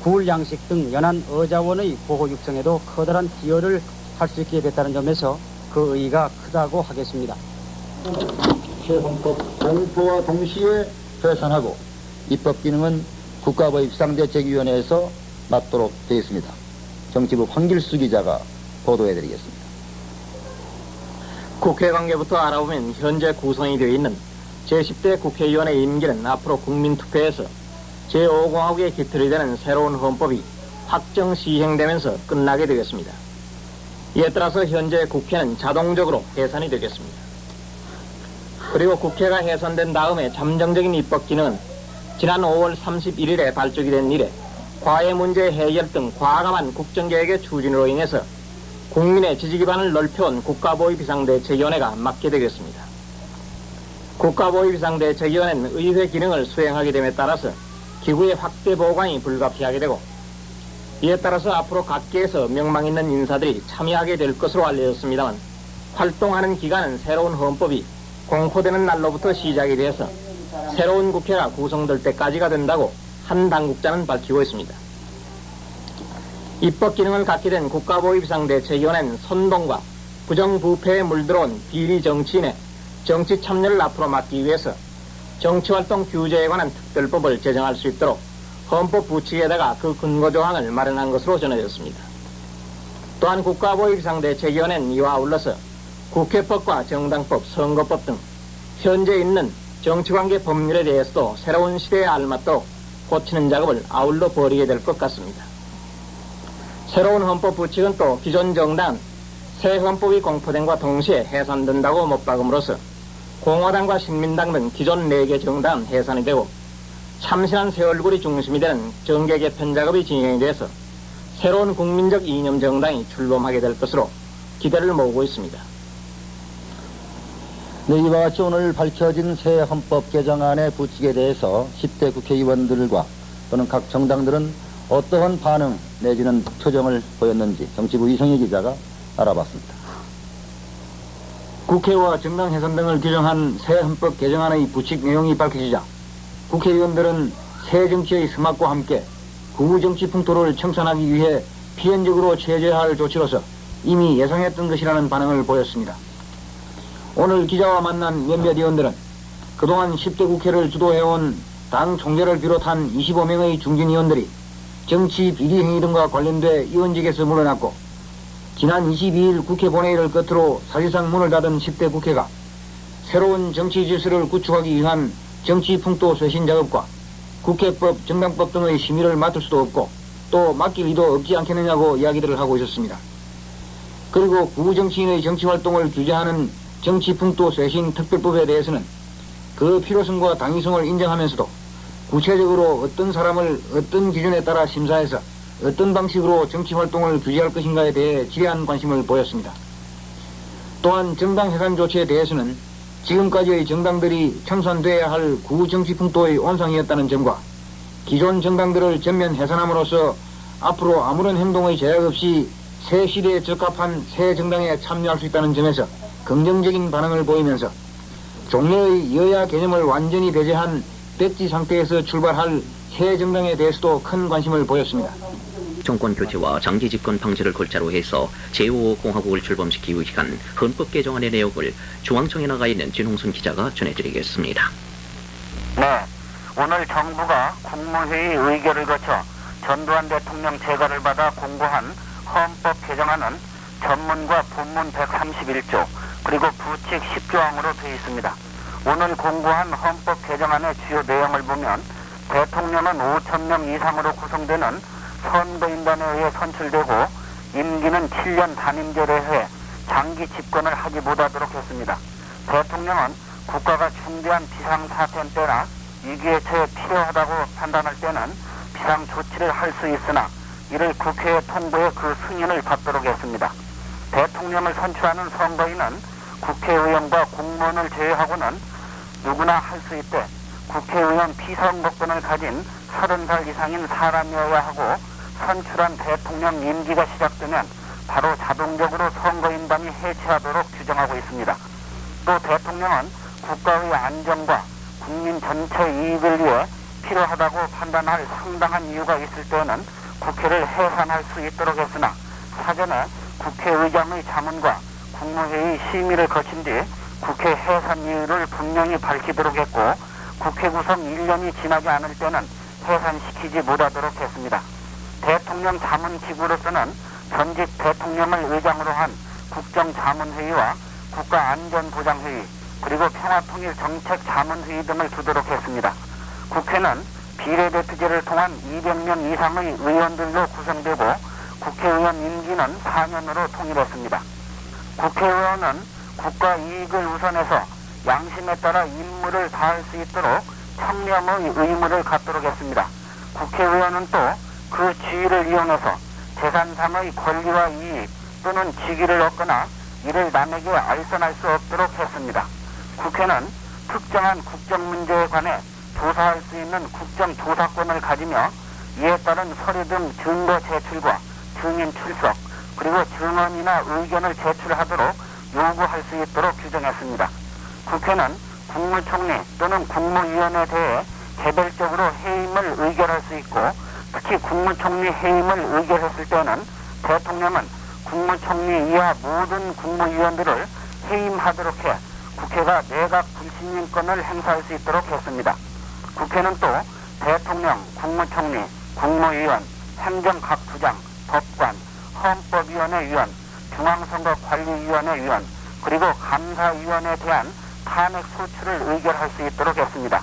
구울 양식 등 연안 어자원의 보호 육성에도 커다란 기여를 할 수 있게 됐다는 점에서 그 의의가 크다고 하겠습니다. 헌법 공포와 동시에 회산하고 입법 기능은 국가보위 비상대책위원회에서 맡도록 되어 있습니다. 정치부 황길수 기자가 보도해드리겠습니다. 국회 관계부터 알아보면 현재 구성이 되어 있는 제10대 국회의원의 임기는 앞으로 국민투표에서 제5공화국의 기틀이 되는 새로운 헌법이 확정 시행되면서 끝나게 되겠습니다. 이에 따라서 현재 국회는 자동적으로 해산이 되겠습니다. 그리고 국회가 해산된 다음에 잠정적인 입법 기능은 지난 5월 31일에 발족이 된 이래 과외 문제 해결 등 과감한 국정개혁의 추진으로 인해서 국민의 지지 기반을 넓혀온 국가보위 비상대책위원회가 맡게 되겠습니다. 국가보위 비상대책위원회는 의회 기능을 수행하게 됨에 따라서 기구의 확대 보강이 불가피하게 되고 이에 따라서 앞으로 각계에서 명망 있는 인사들이 참여하게 될 것으로 알려졌습니다만 활동하는 기간은 새로운 헌법이 공포되는 날로부터 시작이 되어서 새로운 국회가 구성될 때까지가 된다고 한 당국자는 밝히고 있습니다. 입법 기능을 갖게 된 국가보위 비상대책위원회는 선동과 부정부패에 물들어온 비리 정치인의 정치 참여를 앞으로 막기 위해서 정치활동 규제에 관한 특별법을 제정할 수 있도록 헌법 부칙에다가 그 근거 조항을 마련한 것으로 전해졌습니다. 또한 국가보위비상대책위원회는 이와 아울러서 국회법과 정당법, 선거법 등 현재 있는 정치관계 법률에 대해서도 새로운 시대에 알맞도록 고치는 작업을 아울러 벌이게 될 것 같습니다. 새로운 헌법 부칙은 또 기존 정당 새 헌법이 공포된과 동시에 해산된다고 못 박음으로써 공화당과 신민당 등 기존 4개 정당은 해산이 되고 참신한 새 얼굴이 중심이 되는 정계 개편 작업이 진행이 돼서 새로운 국민적 이념 정당이 출범하게 될 것으로 기대를 모으고 있습니다. 네, 이와 같이 오늘 밝혀진 새 헌법 개정안의 부칙에 대해서 10대 국회의원들과 또는 각 정당들은 어떠한 반응 내지는 표정을 보였는지 정치부 이성희 기자가 알아봤습니다. 국회와 정당 해산 등을 규정한 새 헌법 개정안의 부칙 내용이 밝혀지자 국회의원들은 새 정치의 스막과 함께 구구 정치 풍토를 청산하기 위해 필연적으로 취해져야 할 조치로서 이미 예상했던 것이라는 반응을 보였습니다. 오늘 기자와 만난 몇몇 의원들은 그동안 10대 국회를 주도해온 당 총재를 비롯한 25명의 중진 의원들이 정치 비리 행위 등과 관련돼 의원직에서 물러났고 지난 22일 국회 본회의를 끝으로 사실상 문을 닫은 10대 국회가 새로운 정치 질서를 구축하기 위한 정치 풍토 쇄신 작업과 국회법, 정당법 등의 심의를 맡을 수도 없고 또 맡길 리도 없지 않겠느냐고 이야기들을 하고 있었습니다. 그리고 구정치인의 정치활동을 규제하는 정치풍토 쇄신 특별법에 대해서는 그 필요성과 당위성을 인정하면서도 구체적으로 어떤 사람을 어떤 기준에 따라 심사해서 어떤 방식으로 정치활동을 규제할 것인가에 대해 지대한 관심을 보였습니다. 또한 정당 해산 조치에 대해서는 지금까지의 정당들이 청산돼야 할 구정치풍토의 온상이었다는 점과 기존 정당들을 전면 해산함으로써 앞으로 아무런 행동의 제약 없이 새 시대에 적합한 새 정당에 참여할 수 있다는 점에서 긍정적인 반응을 보이면서 종래의 여야 개념을 완전히 배제한 백지 상태에서 출발할 새 정당에 대해서도 큰 관심을 보였습니다. 정권 교체와 장기 집권 방지를 골자로 해서 제5공화국을 출범시키기 위한 헌법 개정안의 내용을 중앙청에 나가 있는 진홍순 기자가 전해드리겠습니다. 네, 오늘 정부가 국무회의 의결을 거쳐 전두환 대통령 재가를 받아 공고한 헌법 개정안은 전문과 본문 131조 그리고 부칙 10조항으로 되어 있습니다. 오늘 공고한 헌법 개정안의 주요 내용을 보면 대통령은 5,000명 이상으로 구성되는 선거인단에 의해 선출되고 임기는 7년 단임제로 해 장기 집권을 하지 못하도록 했습니다. 대통령은 국가가 중대한 비상사태 때나 위기에 처해 필요하다고 판단할 때는 비상조치를 할 수 있으나 이를 국회에 통보해 그 승인을 받도록 했습니다. 대통령을 선출하는 선거인은 국회의원과 공무원을 제외하고는 누구나 할 수 있되 국회의원 피선거권을 가진 30살 이상인 사람이어야 하고 선출한 대통령 임기가 시작되면 바로 자동적으로 선거인단이 해체하도록 규정하고 있습니다. 또 대통령은 국가의 안정과 국민 전체 이익을 위해 필요하다고 판단할 상당한 이유가 있을 때는 국회를 해산할 수 있도록 했으나 사전에 국회의장의 자문과 국무회의 심의를 거친 뒤 국회 해산 이유를 분명히 밝히도록 했고 국회 구성 1년이 지나지 않을 때는 해산시키지 못하도록 했습니다. 대통령 자문기구로서는 전직 대통령을 의장으로 한 국정자문회의와 국가안전보장회의 그리고 평화통일정책자문회의 등을 두도록 했습니다. 국회는 비례대표제를 통한 200명 이상의 의원들로 구성되고 국회의원 임기는 4년으로 통일했습니다. 국회의원은 국가 이익을 우선해서 양심에 따라 임무를 다할 수 있도록 청렴의 의무를 갖도록 했습니다. 국회의원은 또 그 지위를 이용해서 재산상의 권리와 이익 또는 직위를 얻거나 이를 남에게 알선할 수 없도록 했습니다. 국회는 특정한 국정 문제에 관해 조사할 수 있는 국정조사권을 가지며 이에 따른 서류 등 증거 제출과 증인 출석 그리고 증언이나 의견을 제출하도록 요구할 수 있도록 규정했습니다. 국회는 국무총리 또는 국무위원에 대해 개별적으로 해임을 의결할 수 있고 특히 국무총리 해임을 의결했을 때는 대통령은 국무총리 이하 모든 국무위원들을 해임하도록 해 국회가 내각 불신임권을 행사할 수 있도록 했습니다. 국회는 또 대통령, 국무총리, 국무위원, 행정각부장, 법관, 헌법위원회 위원, 중앙선거관리위원회 위원, 그리고 감사위원회에 대한 탄핵 소추를 의결할 수 있도록 했습니다.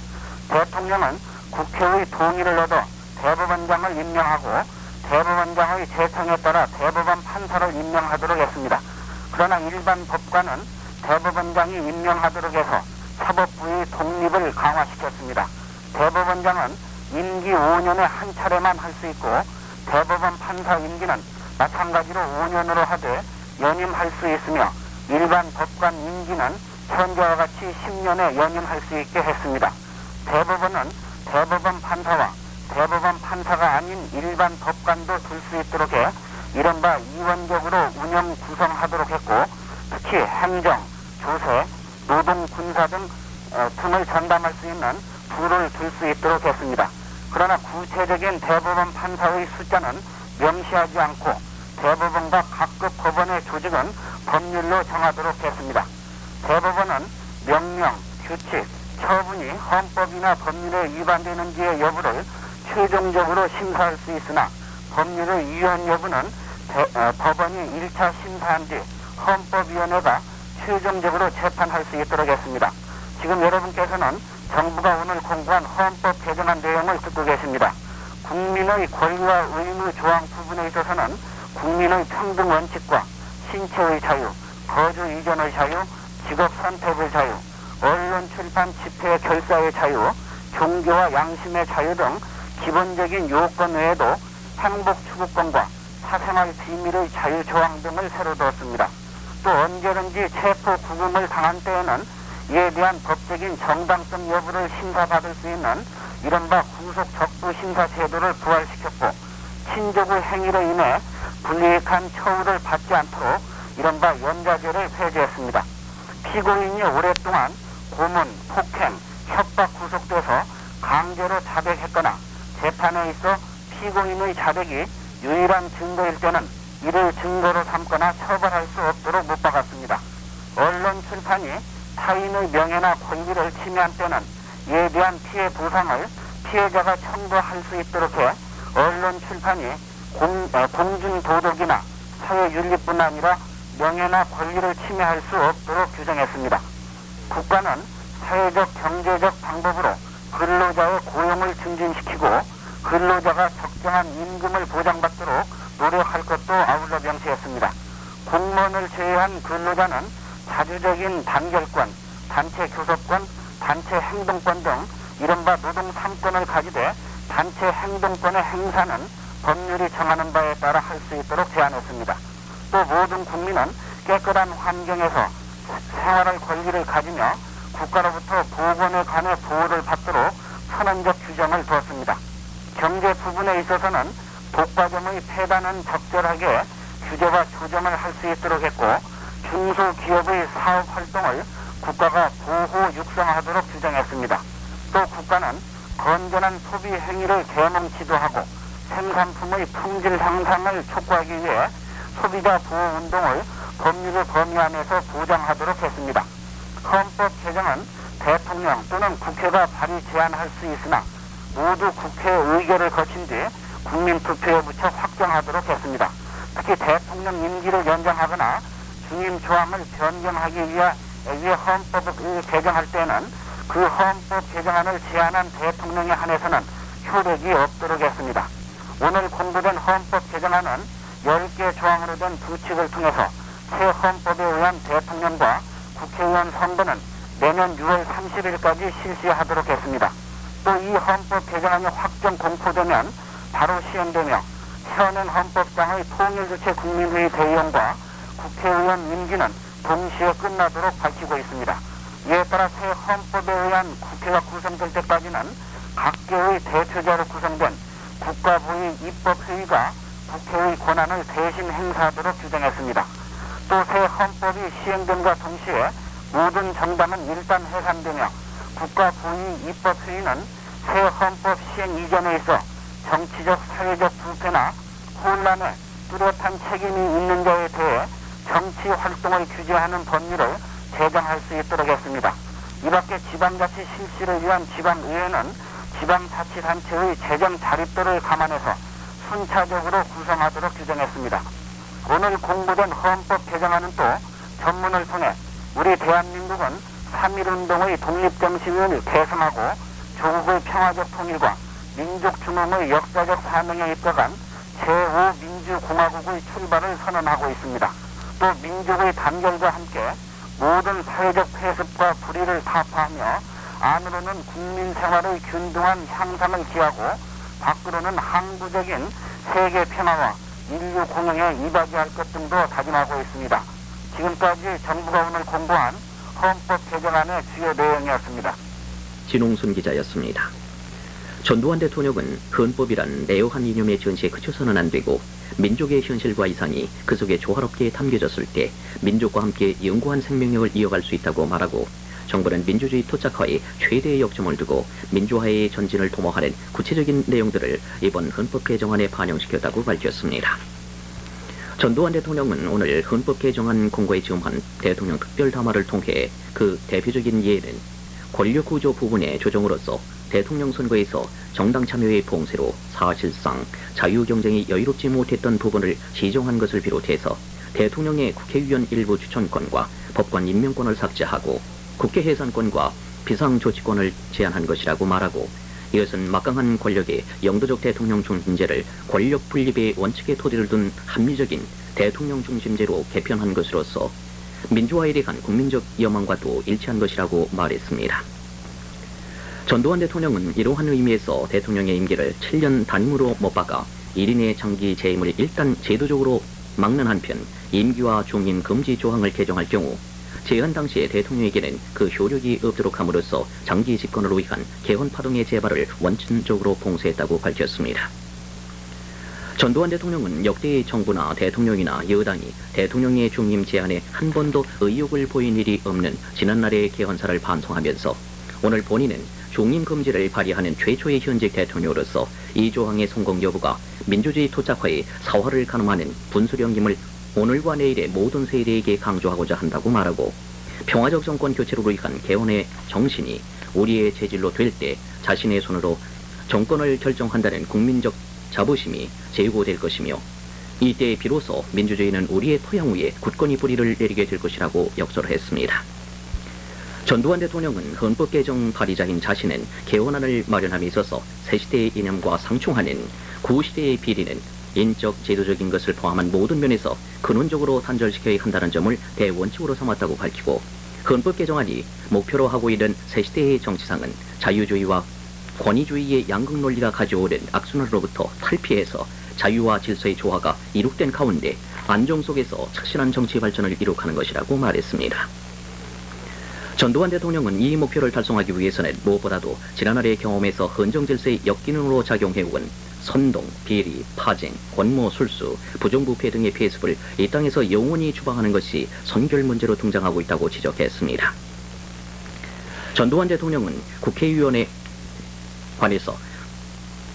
대통령은 국회의 동의를 얻어 대법원장을 임명하고 대법원장의 제청에 따라 대법원 판사를 임명하도록 했습니다. 그러나 일반 법관은 대법원장이 임명하도록 해서 사법부의 독립을 강화시켰습니다. 대법원장은 임기 5년에 한 차례만 할 수 있고 대법원 판사 임기는 마찬가지로 5년으로 하되 연임할 수 있으며 일반 법관 임기는 현재와 같이 10년에 연임할 수 있게 했습니다. 대법원은 대법원 판사와 대법원 판사가 아닌 일반 법관도 둘 수 있도록 해 이른바 이원적으로 운영 구성하도록 했고, 특히 행정, 조세, 노동, 군사 등을 전담할 수 있는 부를 둘 수 있도록 했습니다. 그러나 구체적인 대법원 판사의 숫자는 명시하지 않고 대법원과 각급 법원의 조직은 법률로 정하도록 했습니다. 대법원은 명령, 규칙, 처분이 헌법이나 법률에 위반되는지의 여부를 최종적으로 심사할 수 있으나 법률의 위헌 여부는 법원이 1차 심사한 뒤 헌법위원회가 최종적으로 재판할 수 있도록 했습니다. 지금 여러분께서는 정부가 오늘 공부한 헌법 개정안 내용을 듣고 계십니다. 국민의 권리와 의무 조항 부분에 있어서는 국민의 평등 원칙과 신체의 자유, 거주 이전의 자유, 직업 선택의 자유, 언론 출판 집회 결사의 자유, 종교와 양심의 자유 등 기본적인 요건 외에도 행복 추구권과 사생활 비밀의 자유 조항 등을 새로 두었습니다. 또 언제든지 체포 구금을 당한 때에는 이에 대한 법적인 정당성 여부를 심사받을 수 있는 이른바 구속 적부 심사 제도를 부활시켰고, 친족의 행위로 인해 불이익한 처우를 받지 않도록 이른바 연좌제를 폐지했습니다. 피고인이 오랫동안 고문, 폭행, 협박 구속돼서 강제로 자백했거나 재판에 있어 피고인의 자백이 유일한 증거일 때는 이를 증거로 삼거나 처벌할 수 없도록 못 박았습니다. 언론 출판이 타인의 명예나 권리를 침해한 때는 이에 대한 피해 보상을 피해자가 청구할 수 있도록 해 언론 출판이 공중도덕이나 사회윤리뿐 아니라 명예나 권리를 침해할 수 없도록 규정했습니다. 국가는 사회적 경제적 방법으로 근로자의 고용을 증진시키고 근로자가 적정한 임금을 보장받도록 노력할 것도 아울러 명시했습니다. 공무원을 제외한 근로자는 자주적인 단결권, 단체 교섭권, 단체 행동권 등 이른바 노동 3권을 가지되 단체 행동권의 행사는 법률이 정하는 바에 따라 할 수 있도록 제한했습니다. 또 모든 국민은 깨끗한 환경에서 생활할 권리를 가지며 국가로부터 보건에 관해 보호를 받도록 선언적 규정을 두었습니다. 경제 부분에 있어서는 독과점의 폐단은 적절하게 규제와 조정을 할 수 있도록 했고, 중소기업의 사업 활동을 국가가 보호 육성하도록 규정했습니다. 또 국가는 건전한 소비 행위를 계몽 지도하고 생산품의 품질 향상을 촉구하기 위해 소비자 보호 운동을 법률의 범위 안에서 보장하도록 했습니다. 헌법 개정은 대통령 또는 국회가 발의 제안할 수 있으나 모두 국회 의결을 거친 뒤 국민투표에 붙여 확정하도록 했습니다. 특히 대통령 임기를 연장하거나 중임 조항을 변경하기 위해 헌법을 개정할 때는 그 헌법 개정안을 제안한 대통령에 한해서는 효력이 없도록 했습니다. 오늘 공부된 헌법 개정안은 10개 조항으로 된 규칙을 통해서 새 헌법에 의한 대통령과 국회의원 선거는 내년 6월 30일까지 실시하도록 했습니다. 또 이 헌법 개정안이 확정 공포되면 바로 시행되며 현행 헌법상의 통일주체 국민회의 대의원과 국회의원 임기는 동시에 끝나도록 밝히고 있습니다. 이에 따라 새 헌법에 의한 국회가 구성될 때까지는 각계의 대표자로 구성된 국가부의 입법회의가 국회의 권한을 대신 행사하도록 규정했습니다. 또 새 헌법이 시행됨과 동시에 모든 정당은 일단 해산되며 국가부의 입법회의는 새 헌법 시행 이전에 있어 정치적, 사회적 부패나 혼란에 뚜렷한 책임이 있는 자에 대해 정치 활동을 규제하는 법률을 제정할 수 있도록 했습니다. 이밖에 지방자치 실시를 위한 지방의회는 지방자치단체의 재정 자립도를 감안해서 순차적으로 구성하도록 규정했습니다. 오늘 공부된 헌법 개정안은 또 전문을 통해 우리 대한민국은 3.1운동의 독립정신을 계승하고 조국의 평화적 통일과 민족중흥의 역사적 사명에 입각한 제5민주공화국의 출발을 선언하고 있습니다. 또 민족의 단결과 함께 모든 사회적 폐습과 불의를 타파하며 안으로는 국민 생활의 균등한 향상을 기하고 밖으로는 항구적인 세계 평화와 인류 공영에 이바지할 것 등도 다짐하고 있습니다. 지금까지 정부가 오늘 공부한 헌법 개정안의 주요 내용이었습니다. 진홍순 기자였습니다. 전두환 대통령은 헌법이란 내어한 이념의 전시에 그쳐서는 안 되고 민족의 현실과 이상이 그 속에 조화롭게 담겨졌을 때 민족과 함께 영구한 생명력을 이어갈 수 있다고 말하고 정부는 민주주의 토착화에 최대의 역점을 두고 민주화의 전진을 도모하는 구체적인 내용들을 이번 헌법 개정안에 반영시켰다고 밝혔습니다. 전두환 대통령은 오늘 헌법 개정안 공고에 지음한 대통령 특별 담화를 통해 그 대표적인 예는 권력 구조 부분의 조정으로서 대통령 선거에서 정당 참여의 봉쇄로 사실상 자유 경쟁이 여유롭지 못했던 부분을 시정한 것을 비롯해서 대통령의 국회의원 일부 추천권과 법관 임명권을 삭제하고 국회 해산권과 비상조치권을 제한한 것이라고 말하고 이것은 막강한 권력의 영도적 대통령 중심제를 권력 분립의 원칙의 토대를 둔 합리적인 대통령 중심제로 개편한 것으로서 민주화에 대한 국민적 여망과도 일치한 것이라고 말했습니다. 전두환 대통령은 이러한 의미에서 대통령의 임기를 7년 단임으로 못 박아 1인의 장기 재임을 일단 제도적으로 막는 한편 임기와 중임 금지 조항을 개정할 경우 재헌 당시에 대통령에게는 그 효력이 없도록 함으로써 장기 집권을 위한 개헌 파동의 재발을 원천적으로 봉쇄했다고 밝혔습니다. 전두환 대통령은 역대의 정부나 대통령이나 여당이 대통령의 중임 제안에 한 번도 의욕을 보인 일이 없는 지난날의 개헌사를 반성하면서 오늘 본인은 중임 금지를 발의하는 최초의 현직 대통령으로서 이 조항의 성공 여부가 민주주의 토착화의 사활을 가늠하는 분수령임을 오늘과 내일의 모든 세대에게 강조하고자 한다고 말하고 평화적 정권 교체로 위한 개헌의 정신이 우리의 재질로 될 때 자신의 손으로 정권을 결정한다는 국민적 자부심이 제고될 것이며 이때 비로소 민주주의는 우리의 토양 위에 굳건히 뿌리를 내리게 될 것이라고 역설을 했습니다. 전두환 대통령은 헌법 개정 발의자인 자신은 개헌안을 마련함에 있어서 새시대의 이념과 상충하는 구시대의 비리는 인적, 제도적인 것을 포함한 모든 면에서 근원적으로 단절시켜야 한다는 점을 대원칙으로 삼았다고 밝히고 헌법 개정안이 목표로 하고 있는 새시대의 정치상은 자유주의와 권위주의의 양극 논리가 가져오는 악순환으로부터 탈피해서 자유와 질서의 조화가 이룩된 가운데 안정 속에서 착실한 정치 발전을 이룩하는 것이라고 말했습니다. 전두환 대통령은 이 목표를 달성하기 위해서는 무엇보다도 지난날의 경험에서 헌정질서의 역기능으로 작용해온 선동, 비리, 파쟁, 권모, 술수, 부정부패 등의 폐습을 이 땅에서 영원히 추방하는 것이 선결 문제로 등장하고 있다고 지적했습니다. 전두환 대통령은 국회의원에 관해서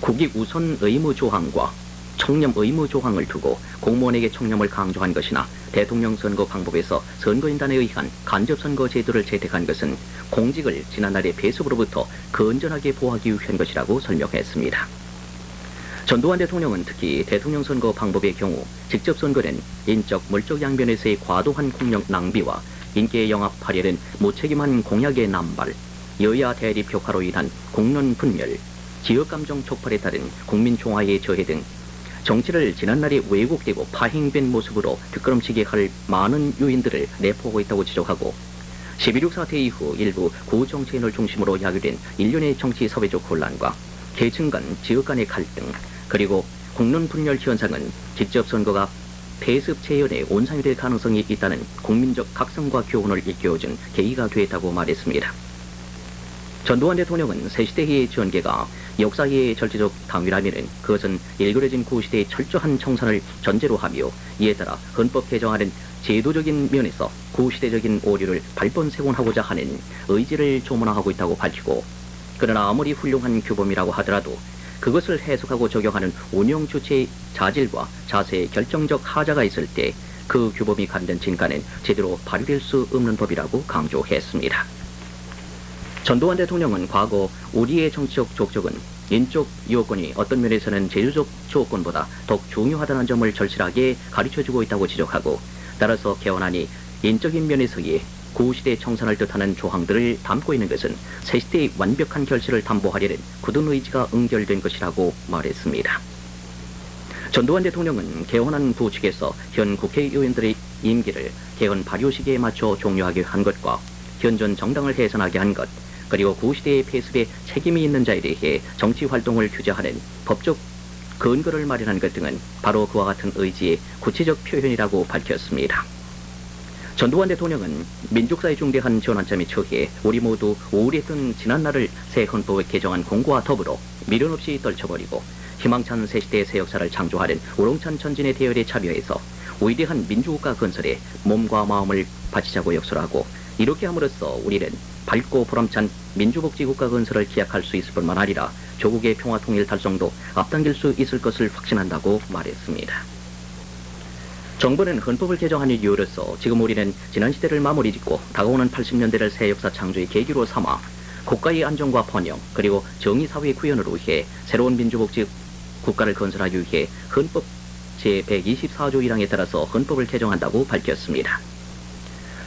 국익 우선 의무 조항과 청렴 의무 조항을 두고 공무원에게 청렴을 강조한 것이나 대통령 선거 방법에서 선거인단에 의한 간접선거 제도를 채택한 것은 공직을 지난날의 폐습으로부터 건전하게 보호하기 위한 것이라고 설명했습니다. 전두환 대통령은 특히 대통령 선거 방법의 경우 직접 선거는 인적, 물적 양면에서의 과도한 국력 낭비와 인기에 영합하려는 무책임한 공약의 남발, 여야 대립 효과로 인한 공론 분열, 지역감정 촉발에 따른 국민 총화의 저해 등 정치를 지난날에 왜곡되고 파행된 모습으로 뒷걸음치게 할 많은 요인들을 내포하고 있다고 지적하고 11.6 사태 이후 일부 구정치인을 중심으로 야기된 일련의 정치 사회적 혼란과 계층 간, 지역 간의 갈등, 그리고 국론 분열 현상은 직접 선거가 폐습 재현에 온상이 될 가능성이 있다는 국민적 각성과 교훈을 일깨워준 계기가 되었다고 말했습니다. 전두환 대통령은 새시대의 전개가 역사의 절제적 당위라면 그것은 일그러진 구시대의 철저한 청산을 전제로 하며 이에 따라 헌법 개정안은 제도적인 면에서 구시대적인 오류를 발본세곤하고자 하는 의지를 조문하고 있다고 밝히고 그러나 아무리 훌륭한 규범이라고 하더라도 그것을 해석하고 적용하는 운영 주체의 자질과 자세의 결정적 하자가 있을 때 그 규범이 갖는 진가는 제대로 발휘될 수 없는 법이라고 강조했습니다. 전두환 대통령은 과거 우리의 정치적 족적은 인적 요건이 어떤 면에서는 제도적 조건보다 더욱 중요하다는 점을 절실하게 가르쳐주고 있다고 지적하고, 따라서 개헌안이 인적인 면에서의 구시대 청산을 뜻하는 조항들을 담고 있는 것은 새 시대의 완벽한 결실을 담보하려는 굳은 의지가 응결된 것이라고 말했습니다. 전두환 대통령은 개헌안 부측에서 현 국회의원들의 임기를 개헌 발효 시기에 맞춰 종료하게 한 것과 현 전 정당을 해산하게 한 것, 그리고 구시대의 폐습에 책임이 있는 자에 대해 정치활동을 규제하는 법적 근거를 마련한 것 등은 바로 그와 같은 의지의 구체적 표현이라고 밝혔습니다. 전두환 대통령은 민족사의 중대한 전환점에 처해 우리 모두 우울했던 지난날을 새 헌법을 개정한 공고와 더불어 미련 없이 떨쳐버리고 희망찬 새시대의 새 역사를 창조하는 우렁찬 전진의 대열에 참여해서 위대한 민주국가 건설에 몸과 마음을 바치자고 역설하고, 이렇게 함으로써 우리는 밝고 보람찬 민주복지국가 건설을 기약할 수 있을 뿐만 아니라 조국의 평화 통일 달성도 앞당길 수 있을 것을 확신한다고 말했습니다. 정부는 헌법을 개정한 이유로서 지금 우리는 지난 시대를 마무리 짓고 다가오는 80년대를 새 역사 창조의 계기로 삼아 국가의 안정과 번영 그리고 정의사회의 구현을 위해 새로운 민주복지 국가를 건설하기 위해 헌법 제124조 1항에 따라서 헌법을 개정한다고 밝혔습니다.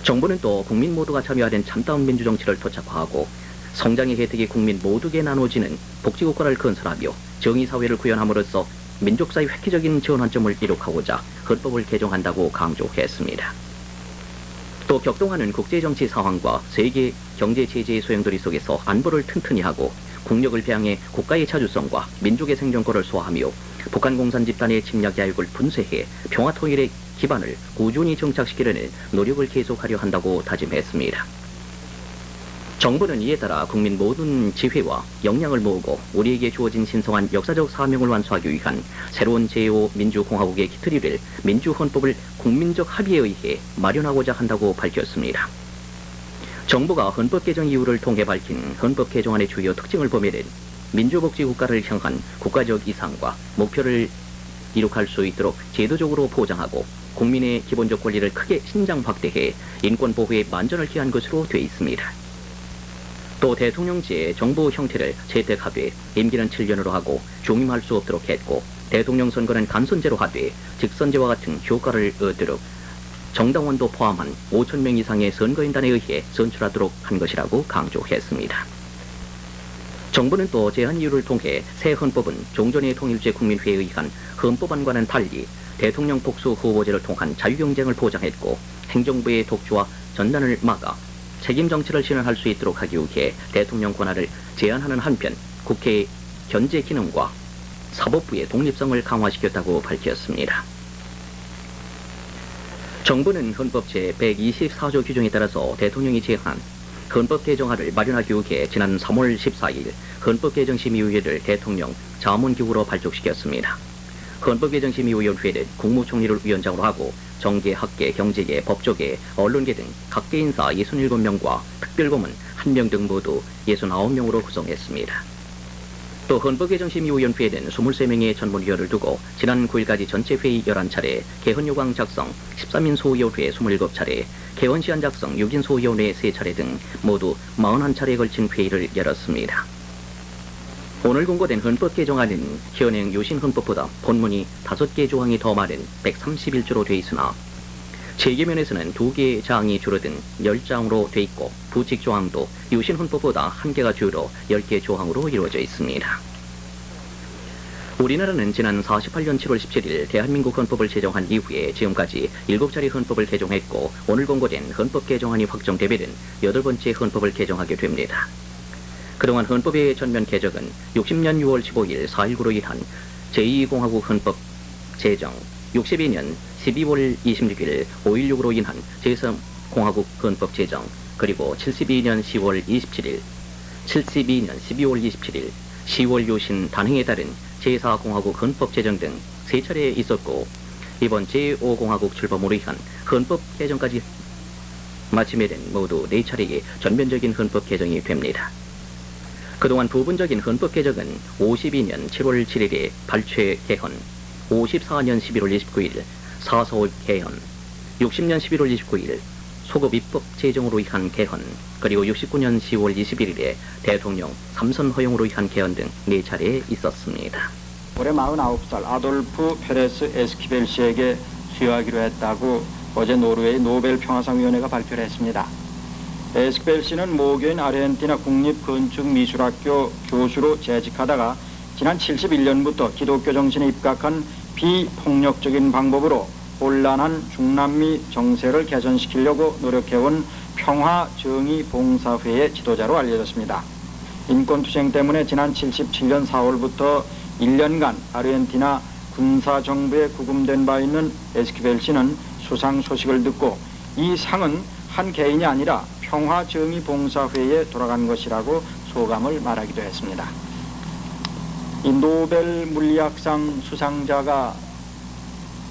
정부는 또 국민 모두가 참여하는 참다운 민주정치를 도착화하고 성장의 혜택이 국민 모두에게 나눠지는 복지국가를 건설하며 정의사회를 구현함으로써 민족사의 획기적인 전환점을 이룩하고자 헌법을 개정한다고 강조했습니다. 또 격동하는 국제정치 상황과 세계 경제체제의 소용돌이 속에서 안보를 튼튼히 하고 국력을 배양해 국가의 자주성과 민족의 생존권을 소화하며 북한 공산 집단의 침략 야욕을 분쇄해 평화 통일의 기반을 꾸준히 정착시키려는 노력을 계속하려 한다고 다짐했습니다. 정부는 이에 따라 국민 모든 지혜와 역량을 모으고 우리에게 주어진 신성한 역사적 사명을 완수하기 위한 새로운 제5민주공화국의 기틀이를 민주헌법을 국민적 합의에 의해 마련하고자 한다고 밝혔습니다. 정부가 헌법 개정 이유를 통해 밝힌 헌법 개정안의 주요 특징을 보면은 민주복지국가를 향한 국가적 이상과 목표를 이룩할 수 있도록 제도적으로 보장하고 국민의 기본적 권리를 크게 신장 확대해 인권 보호에 만전을 기한 것으로 되어 있습니다. 또 대통령제의 정부 형태를 채택하되 임기는 7년으로 하고 중임할 수 없도록 했고, 대통령 선거는 간선제로 하되 직선제와 같은 효과를 얻도록 정당원도 포함한 5,000명 이상의 선거인단에 의해 선출하도록 한 것이라고 강조했습니다. 정부는 또 제한 이유를 통해 새 헌법은 종전의 통일제 국민회의에 의한 헌법안과는 달리 대통령 복수 후보제를 통한 자유경쟁을 보장했고, 행정부의 독주와 전단을 막아 책임 정치를 실현할 수 있도록 하기 위해 대통령 권한을 제한하는 한편 국회의 견제 기능과 사법부의 독립성을 강화시켰다고 밝혔습니다. 정부는 헌법 제124조 규정에 따라서 대통령이 제한 헌법 개정안을 마련하기 위해 지난 3월 14일 헌법개정심의위원회를 대통령 자문기구로 발족시켰습니다. 헌법개정심의위원회는 국무총리를 위원장으로 하고 정계, 학계, 경제계, 법조계, 언론계 등 각계 인사 67명과 특별고문 1명 등 모두 69명으로 구성했습니다. 또 헌법개정심의위원회는 23명의 전문위원을 두고 지난 9일까지 전체 회의 11차례, 개헌요강 작성 13인 소위원회 27차례, 개헌시안 작성 6인 소위원회 3차례 등 모두 41차례에 걸친 회의를 열었습니다. 오늘 공고된 헌법 개정안은 현행 유신 헌법보다 본문이 5개 조항이 더 많은 131조로 돼 있으나 재개면에서는 2개의 장이 줄어든 10장으로 돼 있고, 부칙 조항도 유신 헌법보다 1개가 줄어 10개 조항으로 이루어져 있습니다. 우리나라는 지난 48년 7월 17일 대한민국 헌법을 제정한 이후에 지금까지 7차례 헌법을 개정했고, 오늘 공고된 헌법 개정안이 확정되면 8번째 헌법을 개정하게 됩니다. 그동안 헌법의 전면 개정은 60년 6월 15일 4.19로 인한 제2공화국 헌법 제정, 62년 12월 26일 5.16으로 인한 제3공화국 헌법 제정, 그리고 72년 10월 27일, 72년 12월 27일 10월 유신 단행에 따른 제4공화국 헌법 제정 등 3차례 있었고, 이번 제5공화국 출범으로 인한 헌법 개정까지 마치면은 모두 4차례의 전면적인 헌법 개정이 됩니다. 그동안 부분적인 헌법 개정은 52년 7월 7일에 발췌 개헌, 54년 11월 29일 사서 개헌, 60년 11월 29일 소급 입법 제정으로 의한 개헌, 그리고 69년 10월 21일에 대통령 3선 허용으로 의한 개헌 등 4차례 있었습니다. 올해 49살 아돌프 페레스 에스키벨 씨에게 수여하기로 했다고 어제 노르웨이 노벨 평화상위원회가 발표를 했습니다. 에스키벨 씨는 모교인 아르헨티나 국립건축미술학교 교수로 재직하다가 지난 71년부터 기독교 정신에 입각한 비폭력적인 방법으로 혼란한 중남미 정세를 개선시키려고 노력해온 평화정의봉사회의 지도자로 알려졌습니다. 인권투쟁 때문에 지난 77년 4월부터 1년간 아르헨티나 군사정부에 구금된 바 있는 에스키벨 씨는 수상 소식을 듣고 이 상은 한 개인이 아니라 평화정의봉사회에 돌아간 것이라고 소감을 말하기도 했습니다. 이 노벨 물리학상 수상자가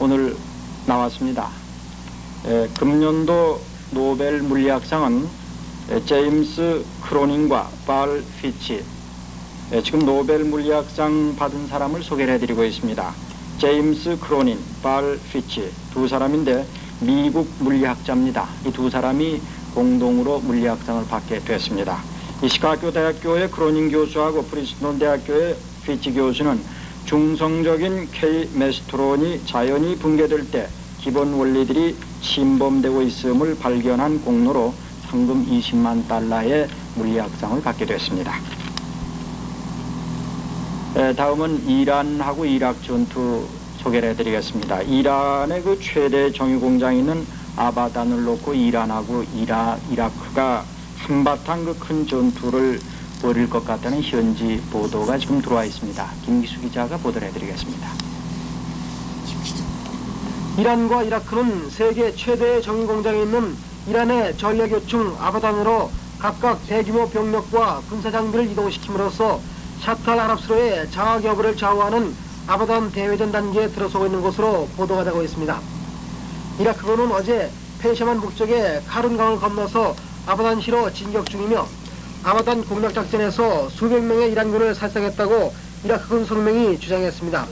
오늘 나왔습니다. 금년도 노벨 물리학상은 제임스 크로닝과 발 피치, 지금 노벨 물리학상 받은 사람을 소개를 해드리고 있습니다. 제임스 크로닌, 발 피치 두 사람인데 미국 물리학자입니다. 이 두 사람이 공동으로 물리학상을 받게 됐습니다. 이 시카고 대학교의 크로닌 교수하고 프린스턴 대학교의 피치 교수는 중성적인 K 메스트론이 자연히 붕괴될 때 기본 원리들이 침범되고 있음을 발견한 공로로 상금 20만 달러의 물리학상을 받게 됐습니다. 다음은 이란하고 이락 전투 소개를 해드리겠습니다. 이란의 그 최대 정유 공장이 있는 아바단을 놓고 이란하고 이라크가 한바탕 그 큰 전투를 벌일 것 같다는 현지 보도가 지금 들어와 있습니다. 김기수 기자가 보도를 해드리겠습니다. 이란과 이라크는 세계 최대의 정유 공장이 있는 이란의 전략요충 아바단으로 각각 대규모 병력과 군사장비를 이동시킴으로써 샤탈 아랍스로의 장악여부를 좌우하는 아바단 대회전 단계에 들어서고 있는 것으로 보도가 되고 있습니다. 이라크군은 어제 페르시아만 북쪽의 카룬강을 건너서 아바단시로 진격 중이며 아바단 공략작전에서 수백 명의 이란군을 살상했다고 이라크군 성명이 주장했습니다.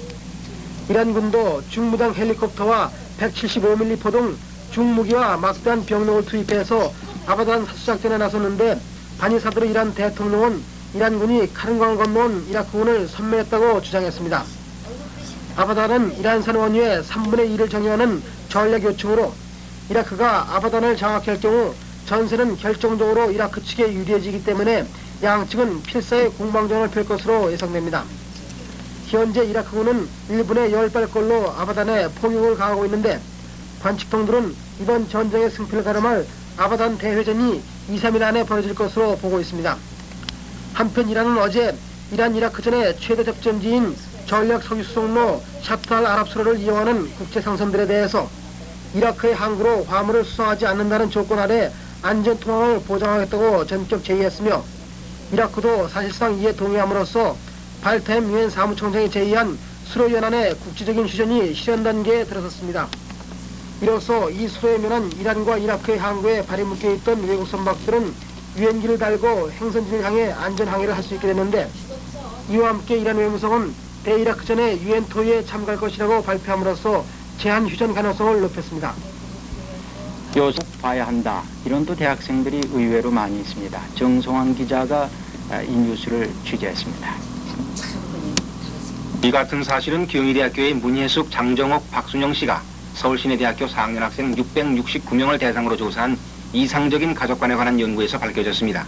이란군도 중무장 헬리콥터와 175mm 등 중무기와 막대한 병력을 투입해서 아바단 사수작전에 나섰는데 바니사드르 이란 대통령은 이란군이 카룬강을 건너온 이라크군을 섬멸했다고 주장했습니다. 아바단은 이란산 원유의 3분의 2를 정의하는 전략요충으로 이라크가 아바단을 장악할 경우 전세는 결정적으로 이라크 측에 유리해지기 때문에 양측은 필사의 공방전을 펼 것으로 예상됩니다. 현재 이라크군은 1분에 10발꼴로 아바단에 포격을 가하고 있는데 관측통들은 이번 전쟁의 승패를 가름할 아바단 대회전이 2-3일 안에 벌어질 것으로 보고 있습니다. 한편 이란은 어제 이란 이라크전의 최대 접전지인 전략 석유 수송로 샤탈 아랍스로를 이용하는 국제 상선들에 대해서 이라크의 항구로 화물을 수송하지 않는다는 조건 아래 안전 통항을 보장하겠다고 전격 제의했으며 이라크도 사실상 이에 동의함으로써 발템 유엔 사무총장이 제의한 수로 연안의 국제적인 휴전이 실현 단계에 들어섰습니다. 이로써 이 수로에 면한 이란과 이라크의 항구에 발이 묶여있던 외국 선박들은 유엔기를 달고 행선지를 향해 안전 항해를 할 수 있게 됐는데 이와 함께 이란 외무성은 대이라크전에 유엔 토의에 참가할 것이라고 발표함으로써 제한 휴전 가능성을 높였습니다. 요즘 봐야 한다. 이런 또 대학생들이 의외로 많이 있습니다. 정성환 기자가 이 뉴스를 취재했습니다. 이 같은 사실은 경희대학교의 문예숙, 장정옥, 박순영 씨가 서울시내대학교 4학년 학생 669명을 대상으로 조사한 이상적인 가족관에 관한 연구에서 밝혀졌습니다.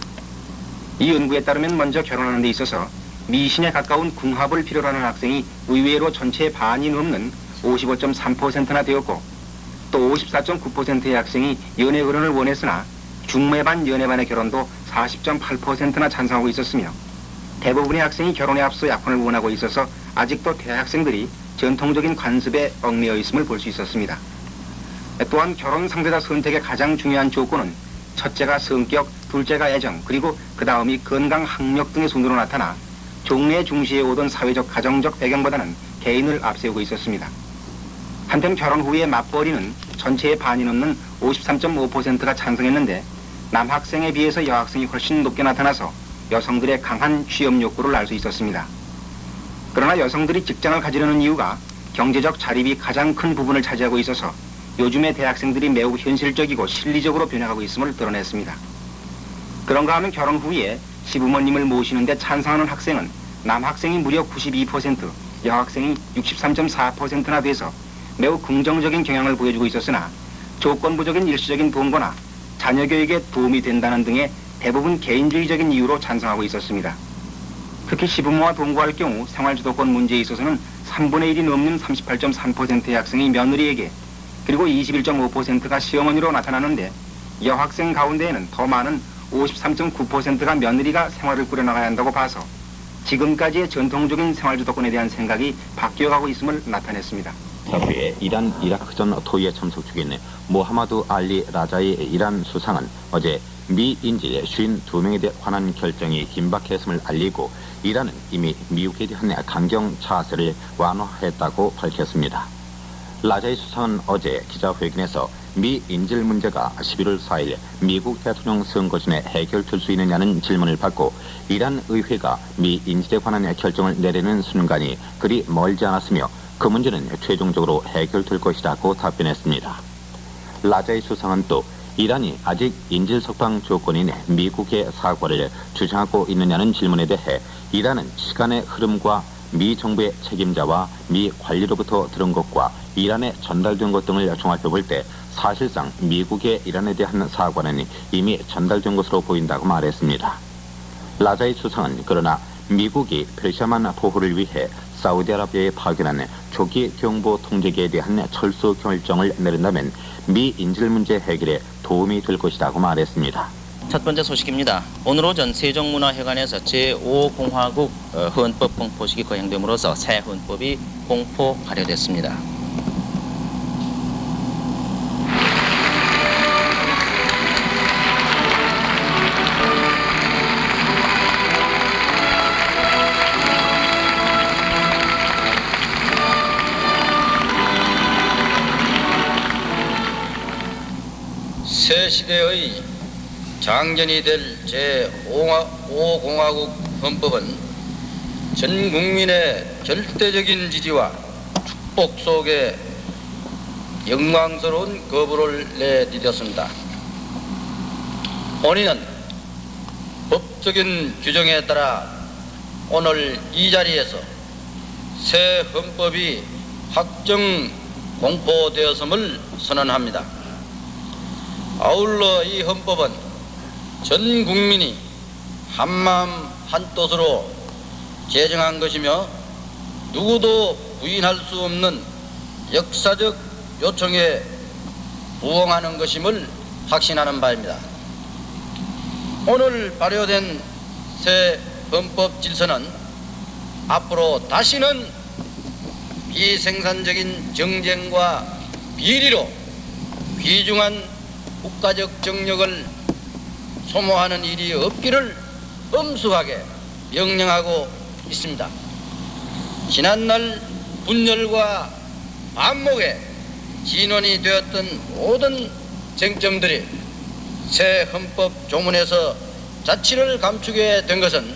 이 연구에 따르면 먼저 결혼하는 데 있어서 미신에 가까운 궁합을 필요로 하는 학생이 의외로 전체의 반이 넘는 55.3%나 되었고 또 54.9%의 학생이 연애결혼을 원했으나 중매반 연애반의 결혼도 40.8%나 찬성하고 있었으며 대부분의 학생이 결혼에 앞서 약혼을 원하고 있어서 아직도 대학생들이 전통적인 관습에 얽매여 있음을 볼 수 있었습니다. 또한 결혼 상대자 선택의 가장 중요한 조건은 첫째가 성격, 둘째가 애정, 그리고 그 다음이 건강, 학력 등의 순으로 나타나 종래 중시에 오던 사회적 가정적 배경보다는 개인을 앞세우고 있었습니다. 한편 결혼 후에 맞벌이는 전체의 반이 넘는 53.5%가 찬성했는데 남학생에 비해서 여학생이 훨씬 높게 나타나서 여성들의 강한 취업 욕구를 알 수 있었습니다. 그러나 여성들이 직장을 가지려는 이유가 경제적 자립이 가장 큰 부분을 차지하고 있어서 요즘의 대학생들이 매우 현실적이고 실리적으로 변해가고 있음을 드러냈습니다. 그런가 하면 결혼 후에 시부모님을 모시는데 찬성하는 학생은 남학생이 무려 92%, 여학생이 63.4%나 돼서 매우 긍정적인 경향을 보여주고 있었으나 조건부적인 일시적인 동거나 자녀 교육에 도움이 된다는 등의 대부분 개인주의적인 이유로 찬성하고 있었습니다. 특히 시부모와 동거할 경우 생활주도권 문제에 있어서는 3분의 1이 넘는 38.3%의 학생이 며느리에게 그리고 21.5%가 시어머니로 나타나는데 여학생 가운데에는 더 많은 53.9%가 며느리가 생활을 꾸려나가야 한다고 봐서 지금까지의 전통적인 생활주도권에 대한 생각이 바뀌어가고 있음을 나타냈습니다. 후에 이란 이라크전 토의에 참석 중인 모하마드 알리 라자이 이란 수상은 어제 미 인질 52명에 관한 결정이 긴박했음을 알리고 이란은 이미 미국에 대한 강경 차세를 완화했다고 밝혔습니다. 라자이 수상은 어제 기자회견에서 미 인질 문제가 11월 4일 미국 대통령 선거 전에 해결될 수 있느냐는 질문을 받고 이란 의회가 미 인질에 관한 결정을 내리는 순간이 그리 멀지 않았으며 그 문제는 최종적으로 해결될 것이라고 답변했습니다. 라자이 수상은 또 이란이 아직 인질 석방 조건인 미국의 사과를 주장하고 있느냐는 질문에 대해 이란은 시간의 흐름과 미 정부의 책임자와 미 관리로부터 들은 것과 이란에 전달된 것 등을 종합해 볼 때 사실상 미국의 이란에 대한 사과는 이미 전달된 것으로 보인다고 말했습니다. 라자이 수상은 그러나 미국이 페르시아만 포호를 위해 사우디아라비아에 파견한 조기 경보 통제기에 대한 철수 결정을 내린다면 미 인질 문제 해결에 도움이 될 것이라고 말했습니다. 첫 번째 소식입니다. 오늘 오전 세종문화회관에서 제5공화국 헌법 공포식이 거행됨으로써 새 헌법이 공포 발효됐습니다. 새 시대의 장전이 될 제5공화국 헌법은 전 국민의 절대적인 지지와 축복 속에 영광스러운 거부를 내디뎠습니다. 본인은 법적인 규정에 따라 오늘 이 자리에서 새 헌법이 확정 공포되었음을 선언합니다. 아울러 이 헌법은 전 국민이 한마음 한뜻으로 제정한 것이며 누구도 부인할 수 없는 역사적 요청에 부응하는 것임을 확신하는 바입니다. 오늘 발효된 새 헌법 질서는 앞으로 다시는 비생산적인 정쟁과 비리로 귀중한 국가적 정력을 소모하는 일이 없기를 엄숙하게 명령하고 있습니다. 지난날 분열과 반목에 진원이 되었던 모든 쟁점들이 새 헌법 조문에서 자치를 감추게 된 것은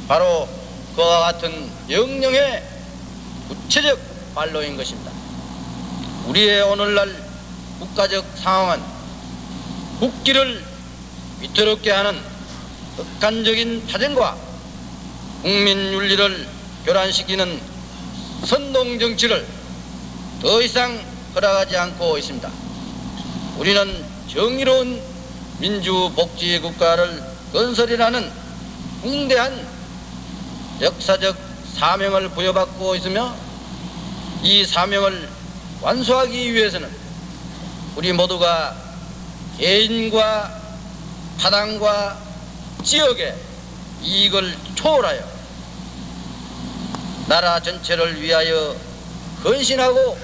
바로 그와 같은 명령의 구체적 발로인 것입니다. 우리의 오늘날 국가적 상황은 국기를 위태롭게 하는 극단적인 파생과 국민 윤리를 교란시키는 선동정치를 더 이상 허락하지 않고 있습니다. 우리는 정의로운 민주복지국가를 건설이라는 중대한 역사적 사명을 부여받고 있으며 이 사명을 완수하기 위해서는 우리 모두가 개인과 타당과 지역의 이익을 초월하여 나라 전체를 위하여 헌신하고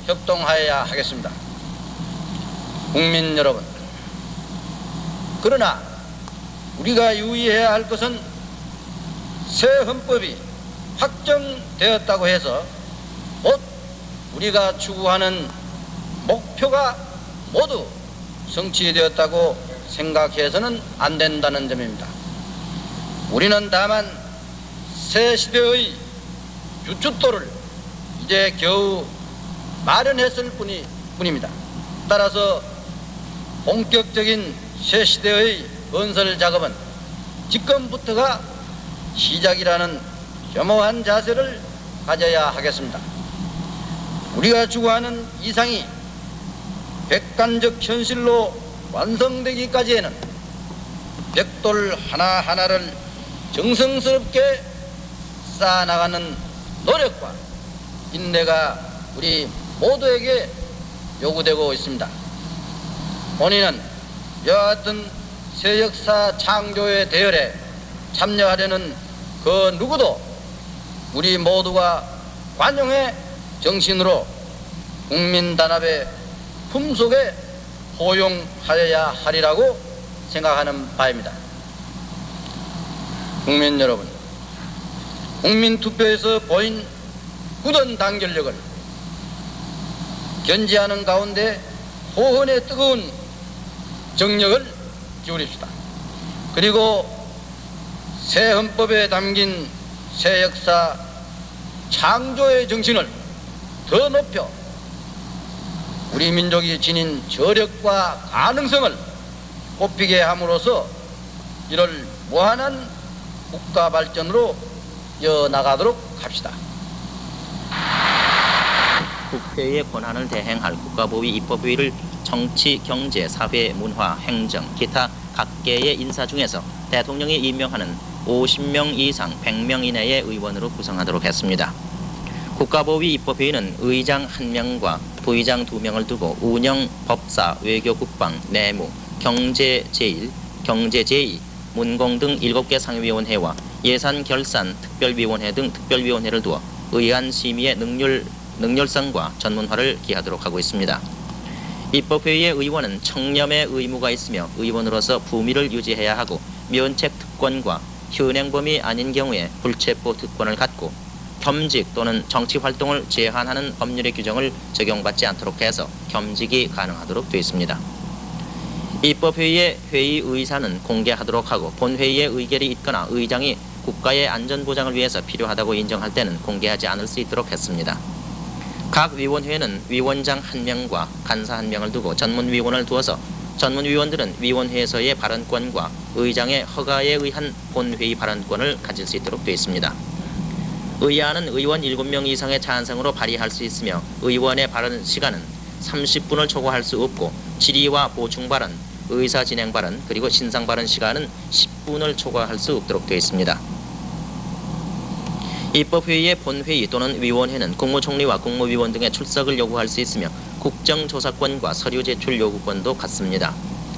협동하여야 하겠습니다. 국민 여러분, 그러나 우리가 유의해야 할 것은 새 헌법이 확정되었다고 해서 곧 우리가 추구하는 목표가 모두 성취되었다고 생각해서는 안 된다는 점입니다. 우리는 다만 새 시대의 유축도를 이제 겨우 마련했을 뿐입니다. 따라서 본격적인 새 시대의 건설 작업은 지금부터가 시작이라는 겸허한 자세를 가져야 하겠습니다. 우리가 추구하는 이상이 객관적 현실로 완성되기까지에는 벽돌 하나하나를 정성스럽게 쌓아나가는 노력과 인내가 우리 모두에게 요구되고 있습니다. 본인은 이와 같은 새 역사 창조의 대열에 참여하려는 그 누구도 우리 모두가 관용의 정신으로 국민 단합의 품속에 포용하여야 하리라고 생각하는 바입니다. 국민 여러분, 국민투표에서 보인 굳은 단결력을 견지하는 가운데 호헌의 뜨거운 정력을 기울입시다. 그리고 새 헌법에 담긴 새 역사 창조의 정신을 더 높여 우리 민족이 지닌 저력과 가능성을 꽃피게 함으로써 이를 무한한 국가 발전으로 이어나가도록 합시다. 국회의 권한을 대행할 국가보위 입법위를 정치, 경제, 사회, 문화, 행정, 기타 각계의 인사 중에서 대통령이 임명하는 50명 이상 100명 이내의 의원으로 구성하도록 했습니다. 국가보위 입법회의는 의장 1명과 부의장 2명을 두고 운영, 법사, 외교, 국방, 내무, 경제 제1, 경제 제2, 문공 등 7개 상위위원회와 예산, 결산, 특별위원회 등 특별위원회를 두어 의안 심의의 능률성과 전문화를 기하도록 하고 있습니다. 입법회의의 의원은 청렴의 의무가 있으며 의원으로서 품위를 유지해야 하고 면책 특권과 현행범이 아닌 경우에 불체포 특권을 갖고 겸직 또는 정치활동을 제한하는 법률의 규정을 적용받지 않도록 해서 겸직이 가능하도록 되어 있습니다. 입법회의의 회의 의사는 공개하도록 하고 본회의의 의결이 있거나 의장이 국가의 안전보장을 위해서 필요하다고 인정할 때는 공개하지 않을 수 있도록 했습니다. 각 위원회는 위원장 1명과 간사 1명을 두고 전문위원을 두어서 전문위원들은 위원회에서의 발언권과 의장의 허가에 의한 본회의 발언권을 가질 수 있도록 되어 있습니다. 의안은 의원 7명 이상의 찬성으로 발의할 수 있으며 의원의 발언 시간은 30분을 초과할 수 없고 질의와 보충 발언, 의사 진행 발언 그리고 신상 발언 시간은 10분을 초과할 수 없도록 되어 있습니다. 입법회의의 본회의 또는 위원회는 국무총리와 국무위원 등의 출석을 요구할 수 있으며 국정조사권과 서류 제출 요구권도 갖습니다.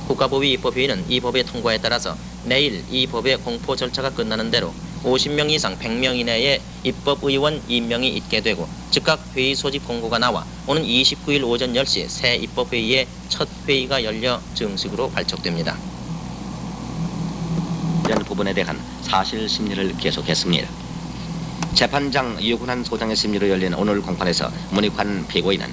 국가보위 입법회의는 이 법의 통과에 따라서 내일 이 법의 공포 절차가 끝나는 대로 50명 이상 100명 이내의 입법의원 임명이 있게 되고 즉각 회의 소집 공고가 나와 오는 29일 오전 10시 새 입법회의의 첫 회의가 열려 정식으로 발족됩니다. 이런 부분에 대한 사실 심리를 계속했습니다. 재판장 유근환 소장의 심리로 열린 오늘 공판에서 문익환 피고인은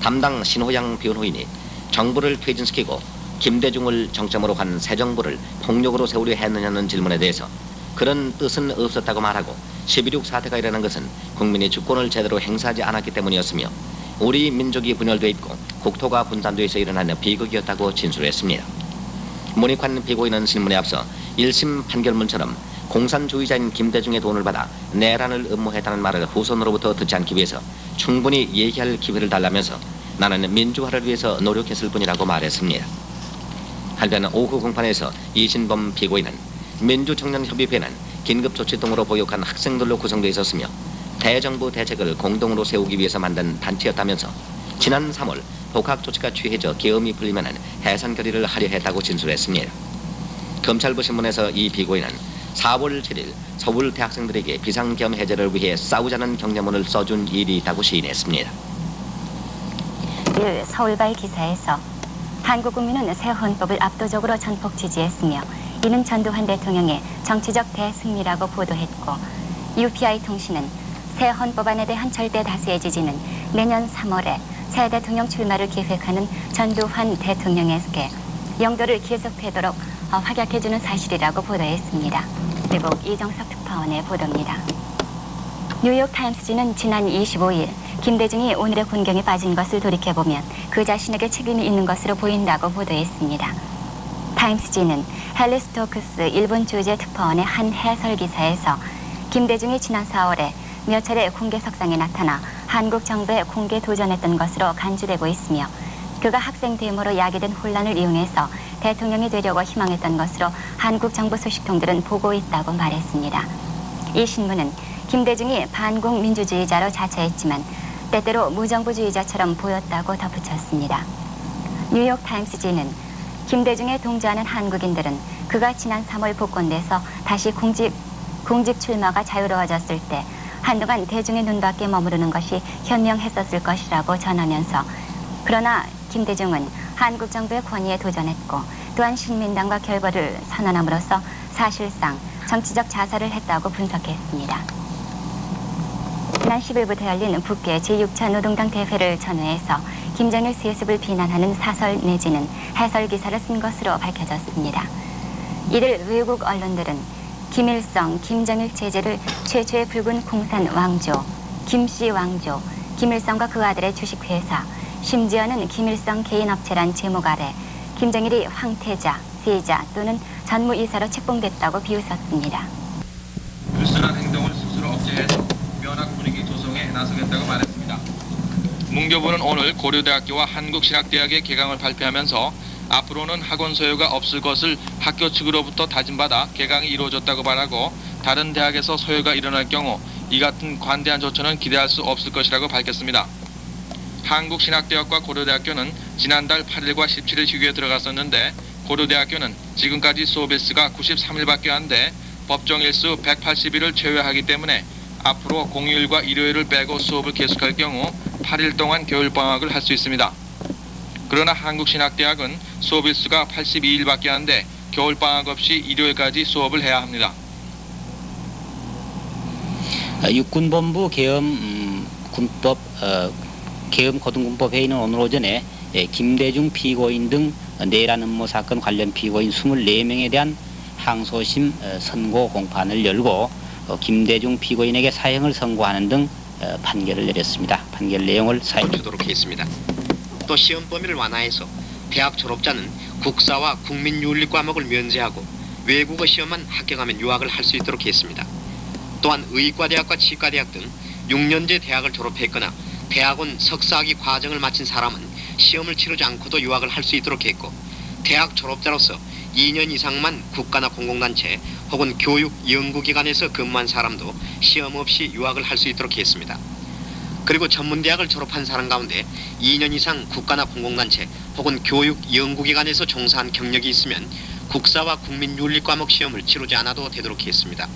담당 신호양 변호인이 정부를 퇴진시키고 김대중을 정점으로 한 새 정부를 폭력으로 세우려 했느냐는 질문에 대해서 그런 뜻은 없었다고 말하고 12.6 사태가 일어난 것은 국민이 주권을 제대로 행사하지 않았기 때문이었으며 우리 민족이 분열되어 있고 국토가 분단돼서 일어나는 비극이었다고 진술했습니다. 문익환 피고인은 신문에 앞서 1심 판결문처럼 공산주의자인 김대중의 돈을 받아 내란을 음모했다는 말을 후손으로부터 듣지 않기 위해서 충분히 얘기할 기회를 달라면서 나는 민주화를 위해서 노력했을 뿐이라고 말했습니다. 한편 오후 공판에서 이신범 피고인은 민주청년협의회는 긴급조치 등으로 보육한 학생들로 구성되어 있었으며 대정부 대책을 공동으로 세우기 위해서 만든 단체였다면서 지난 3월 복학조치가 취해져 계엄이 풀리면 해산 결의를 하려 했다고 진술했습니다. 검찰부 신문에서 이 피고인은 4월 7일 서울 대학생들에게 비상계엄 해제를 위해 싸우자는 경례문을 써준 일이 있다고 시인했습니다. 서울바이 기사에서 한국 국민은 새 헌법을 압도적으로 전폭 지지했으며 이는 전두환 대통령의 정치적 대승리라고 보도했고 UPI 통신은 새 헌법안에 대한 절대 다수의 지지는 내년 3월에 새 대통령 출마를 계획하는 전두환 대통령에게 영도를 계속되도록 확약해주는 사실이라고 보도했습니다. 그리고 이정석 특파원의 보도입니다. 뉴욕타임스지는 지난 25일 김대중이 오늘의 곤경에 빠진 것을 돌이켜보면 그 자신에게 책임이 있는 것으로 보인다고 보도했습니다. 타임스지는 헨리 스토크스 일본 주재 특파원의 한 해설 기사에서 김대중이 지난 4월에 몇 차례 공개석상에 나타나 한국 정부에 공개 도전했던 것으로 간주되고 있으며 그가 학생 데모로 야기된 혼란을 이용해서 대통령이 되려고 희망했던 것으로 한국 정부 소식통들은 보고 있다고 말했습니다. 이 신문은 김대중이 반공 민주주의자로 자처했지만 때때로 무정부주의자처럼 보였다고 덧붙였습니다. 뉴욕 타임스지는 김대중에 동조하는 한국인들은 그가 지난 3월 복권돼서 다시 공직 출마가 자유로워졌을 때 한동안 대중의 눈밖에 머무르는 것이 현명했었을 것이라고 전하면서 그러나 김대중은 한국 정부의 권위에 도전했고 또한 신민당과 결별을 선언함으로써 사실상 정치적 자살을 했다고 분석했습니다. 지난 10일부터 열린 북괴 제6차 노동당 대회를 전후해서 김정일 세습을 비난하는 사설 내지는 해설 기사를 쓴 것으로 밝혀졌습니다. 이들 외국 언론들은 김일성, 김정일 체제를 최초의 붉은 공산 왕조, 김씨 왕조, 김일성과 그 아들의 주식회사, 심지어는 김일성 개인업체란 제목 아래 김정일이 황태자, 세자 또는 전무이사로 책봉됐다고 비웃었습니다. 불순한 행동을 스스로 억제해서 면학 분위기 조성에 나서겠다고 말했습니다. 문교부는 오늘 고려대학교와 한국신학대학의 개강을 발표하면서 앞으로는 학원 소요가 없을 것을 학교 측으로부터 다짐받아 개강이 이루어졌다고 말하고 다른 대학에서 소요가 일어날 경우 이 같은 관대한 조처는 기대할 수 없을 것이라고 밝혔습니다. 한국신학대학과 고려대학교는 지난달 8일과 17일 휴교에 들어갔었는데 고려대학교는 지금까지 수업일수가 93일밖에 안 돼 법정 일수 180일을 제외하기 때문에 앞으로 공휴일과 일요일을 빼고 수업을 계속할 경우 8일 동안 겨울방학을 할 수 있습니다. 그러나 한국신학대학은 수업일수가 82일밖에 안 돼 겨울방학 없이 일요일까지 수업을 해야 합니다. 육군본부 계엄 군법 계엄 고등군법 회의는 오늘 오전에 김대중 피고인 등 내란 음모 사건 관련 피고인 24명에 대한 항소심 선고 공판을 열고 김대중 피고인에게 사형을 선고하는 등 판결을 내렸습니다. 판결 내용을 주도록 했습니다. 또 시험 범위를 완화해서 대학 졸업자는 국사와 국민윤리 과목을 면제하고 외국어 시험만 합격하면 유학을 할 수 있도록 했습니다. 또한 의과대학과 치과대학 등 6년제 대학을 졸업했거나 대학원 석사학위 과정을 마친 사람은 시험을 치르지 않고도 유학을 할 수 있도록 했고 대학 졸업자로서 2년 이상만 국가나 공공단체 혹은 교육 연구기관에서 근무한 사람도 시험 없이 유학을 할 수 있도록 했습니다. 그리고 전문대학을 졸업한 사람 가운데 2년 이상 국가나 공공단체 혹은 교육 연구기관에서 종사한 경력이 있으면 국사와 국민윤리 과목 시험을 치르지 않아도 되도록 했습니다.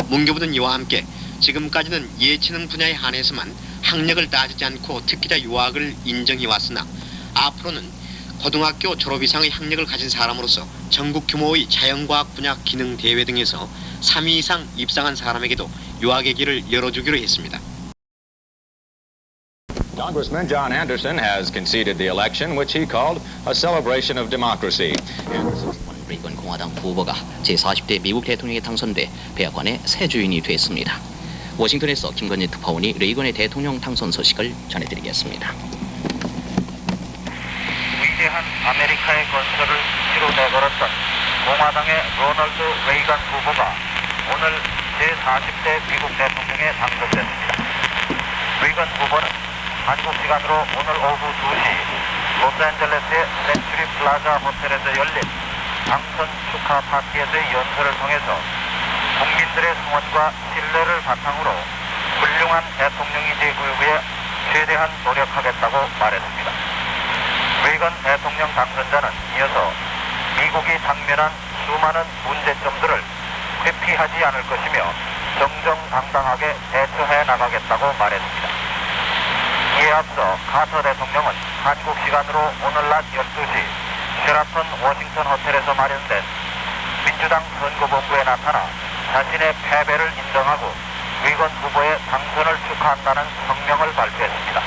문교부는 이와 함께 지금까지는 예체능 분야에 한해서만 학력을 따지지 않고 특기자 유학을 인정해 왔으나 앞으로는 고등학교 졸업 이상의 학력을 가진 사람으로서 전국 규모의 자연과학 분야 기능 대회 등에서 3위 이상 입상한 사람에게도 유학의 길을 열어주기로 했습니다. Congressman John Anderson has conceded the election, which he called a celebration of democracy. 레이건 공화당 후보가 제40대 미국 대통령에 당선돼 백악관의 새 주인이 됐습니다. 워싱턴에서 김건희 특파원이 레이건의 대통령 당선 소식을 전해드리겠습니다. 위대한 아메리카의 건설을 수시로 내걸었던 공화당의 로널드 레이건 후보가 오늘 제40대 미국 대통령에 당선됐습니다. 레이건 후보는 한국 시간으로 오늘 오후 2시 로스앤젤레스의 센츄리 플라자 호텔에서 열린 당선 축하 파티에서의 연설을 통해서 국민들의 성원과 신뢰를 바탕으로 훌륭한 대통령이 되기 위해 최대한 노력하겠다고 말했습니다. 레이건 대통령 당선자는 이어서 미국이 당면한 수많은 문제점들을 회피하지 않을 것이며 정정당당하게 대처해 나가겠다고 말했습니다. 이에 앞서 카터 대통령은 한국 시간으로 오늘 낮 12시 쉐라턴 워싱턴 호텔에서 마련된 민주당 선거본부에 나타나 자신의 패배를 인정하고 레이건 후보의 당선을 축하한다는 성명을 발표했습니다.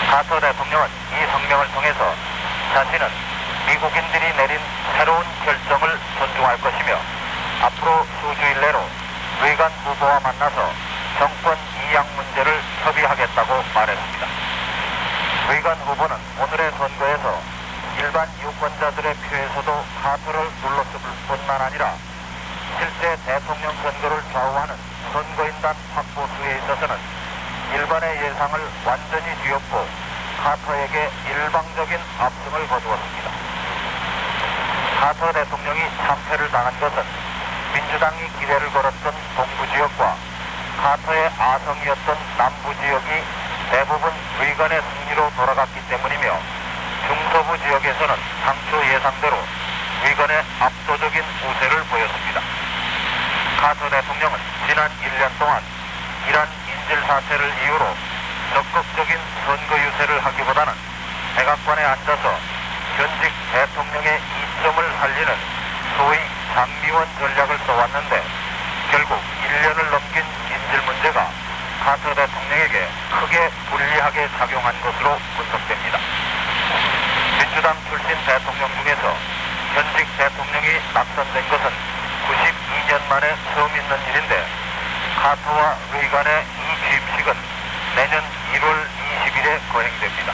카터 대통령은 이 성명을 통해서 자신은 미국인들이 내린 새로운 결정을 존중할 것이며 앞으로 수주일 내로 레이건 후보와 만나서 정권 이양 문제를 협의하겠다고 말했습니다. 레이건 후보는 오늘의 선거에서 일반 유권자들의 표에서도 카터를 눌렀을 뿐만 아니라 실제 대통령 선거를 좌우하는 선거인단 확보수에 있어서는 일반의 예상을 완전히 뒤엎고 카터에게 일방적인 압승을 거두었습니다. 카터 대통령이 참패를 당한 것은 민주당이 기회를 걸었던 동부지역과 카터의 아성이었던 남부지역이 대부분 레이건의 승리로 돌아갔기 때문이며 중서부 지역에서는 당초 예상대로 레이건의 압도적인 우세를 보였습니다. 카터 대통령은 지난 1년 동안 이란 인질 사태를 이유로 적극적인 선거 유세를 하기보다는 백악관에 앉아서 현직 대통령의 이점을 살리는 소위 장미원 전략을 써왔는데 결국 1년을 넘긴 인질 문제가 카터 대통령에게 크게 불리하게 작용한 것으로 분석됩니다. 민주당 출신 대통령 중에서 현직 대통령이 낙선된 것은 92년 만에 처음 있는 일인데 카터와 레이건의 이 취임식은 내년 1월 20일에 거행됩니다.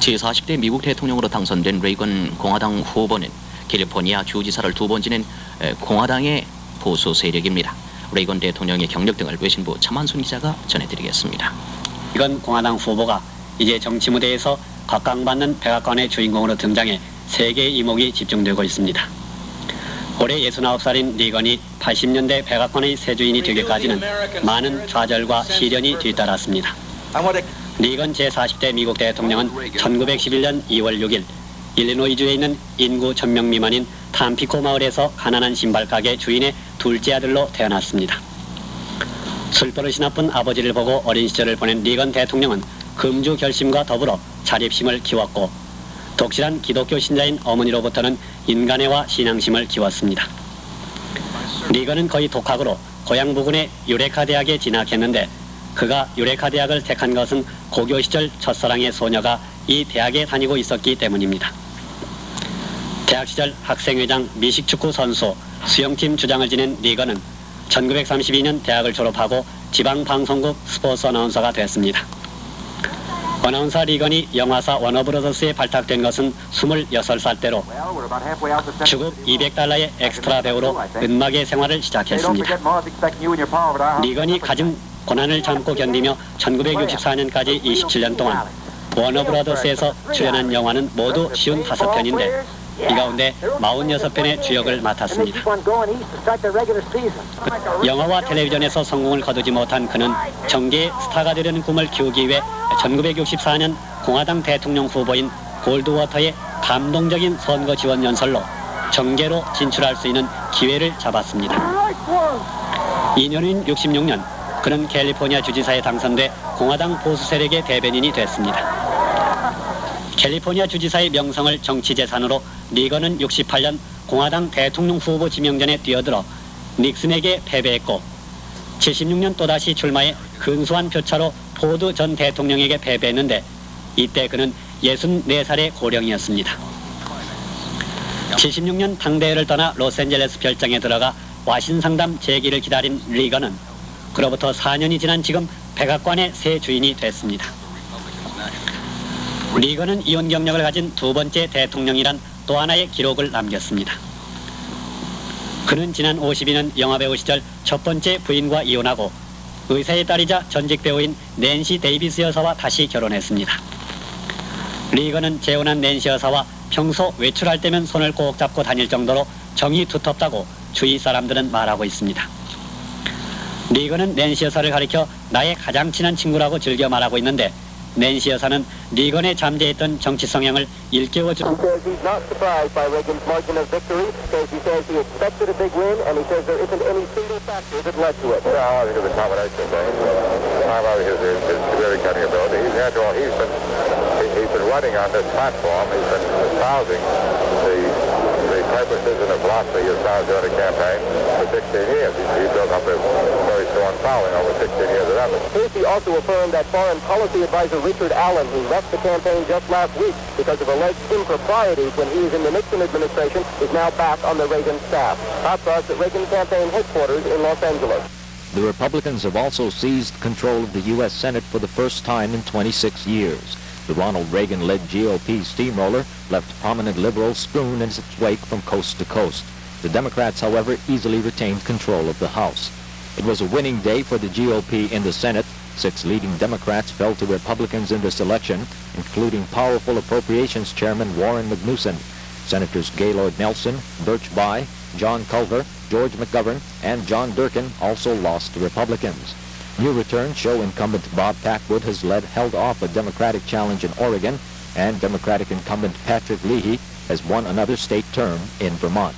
제40대 미국 대통령으로 당선된 레이건 공화당 후보는 캘리포니아 주지사를 2번 지낸 공화당의 보수 세력입니다. 레이건 대통령의 경력 등을 외신부 차만순 기자가 전해드리겠습니다. 이건 공화당 후보가 이제 정치 무대에서 각광받는 백악관의 주인공으로 등장해 세계의 이목이 집중되고 있습니다. 올해 69살인 리건이 80년대 백악관의 세주인이 되기까지는 많은 좌절과 시련이 뒤따랐습니다. 리건 제40대 미국 대통령은 1911년 2월 6일 일리노이주에 있는 인구 1000명 미만인 탐피코 마을에서 가난한 신발가게 주인의 둘째 아들로 태어났습니다. 술버릇이 나쁜 아버지를 보고 어린 시절을 보낸 리건 대통령은 금주 결심과 더불어 자립심을 키웠고 독실한 기독교 신자인 어머니로부터는 인간애와 신앙심을 키웠습니다. 리건은 거의 독학으로 고향 부근의 유레카 대학에 진학했는데 그가 유레카 대학을 택한 것은 고교 시절 첫사랑의 소녀가 이 대학에 다니고 있었기 때문입니다. 대학 시절 학생회장, 미식축구 선수, 수영팀 주장을 지낸 리건은 1932년 대학을 졸업하고 지방방송국 스포츠 아나운서가 됐습니다. 아나운서 리건이 영화사 워너브러더스에 발탁된 것은 26살 때로 주급 $200의 엑스트라 배우로 은막의 생활을 시작했습니다. 리건이 가진 고난을 참고 견디며 1964년까지 27년 동안 워너브러더스에서 출연한 영화는 모두 55편인데 이 가운데 46편의 주역을 맡았습니다. 영화와 텔레비전에서 성공을 거두지 못한 그는 정계의 스타가 되려는 꿈을 키우기 위해 1964년 공화당 대통령 후보인 골드워터의 감동적인 선거 지원 연설로 정계로 진출할 수 있는 기회를 잡았습니다. 2년인 66년 그는 캘리포니아 주지사에 당선돼 공화당 보수 세력의 대변인이 됐습니다. 캘리포니아 주지사의 명성을 정치재산으로 리건은 68년 공화당 대통령 후보 지명전에 뛰어들어 닉슨에게 패배했고 76년 또다시 출마해 근소한 표차로 포드 전 대통령에게 패배했는데 이때 그는 64살의 고령이었습니다. 76년 당대회를 떠나 로스앤젤레스 별장에 들어가 와신상담 재기를 기다린 리건은 그로부터 4년이 지난 지금 백악관의 새 주인이 됐습니다. 리건은 이혼 경력을 가진 두 번째 대통령이란 또 하나의 기록을 남겼습니다. 그는 지난 52년 영화배우 시절 첫 번째 부인과 이혼하고 의사의 딸이자 전직 배우인 낸시 데이비스 여사와 다시 결혼했습니다. 리건은 재혼한 낸시 여사와 평소 외출할 때면 손을 꼭 잡고 다닐 정도로 정이 두텁다고 주위 사람들은 말하고 있습니다. 리건은 낸시 여사를 가리켜 나의 가장 친한 친구라고 즐겨 말하고 있는데 낸시 여사는 리건의 잠재했던 정치 성향을 일깨워주. purposes and a philosophy of during the campaign for 16 years. He built up a very strong following over 16 years of effort. Casey also affirmed that Foreign Policy Advisor Richard Allen, who left the campaign just last week because of alleged improprieties when he was in the Nixon administration, is now back on the Reagan staff. Top us at Reagan campaign headquarters in Los Angeles. The Republicans have also seized control of the U.S. Senate for the first time in 26 years. The Ronald Reagan-led GOP steamroller left prominent liberals strewn in its wake from coast to coast. The Democrats, however, easily retained control of the House. It was a winning day for the GOP in the Senate. 6 leading Democrats fell to Republicans in this election, including powerful Appropriations Chairman Warren Magnuson. Senators Gaylord Nelson, Birch Bayh, John Culver, George McGovern, and John Durkin also lost to Republicans. New returns show incumbent Bob Packwood has held off a Democratic challenge in Oregon, and Democratic incumbent Patrick Leahy has won another state term in Vermont.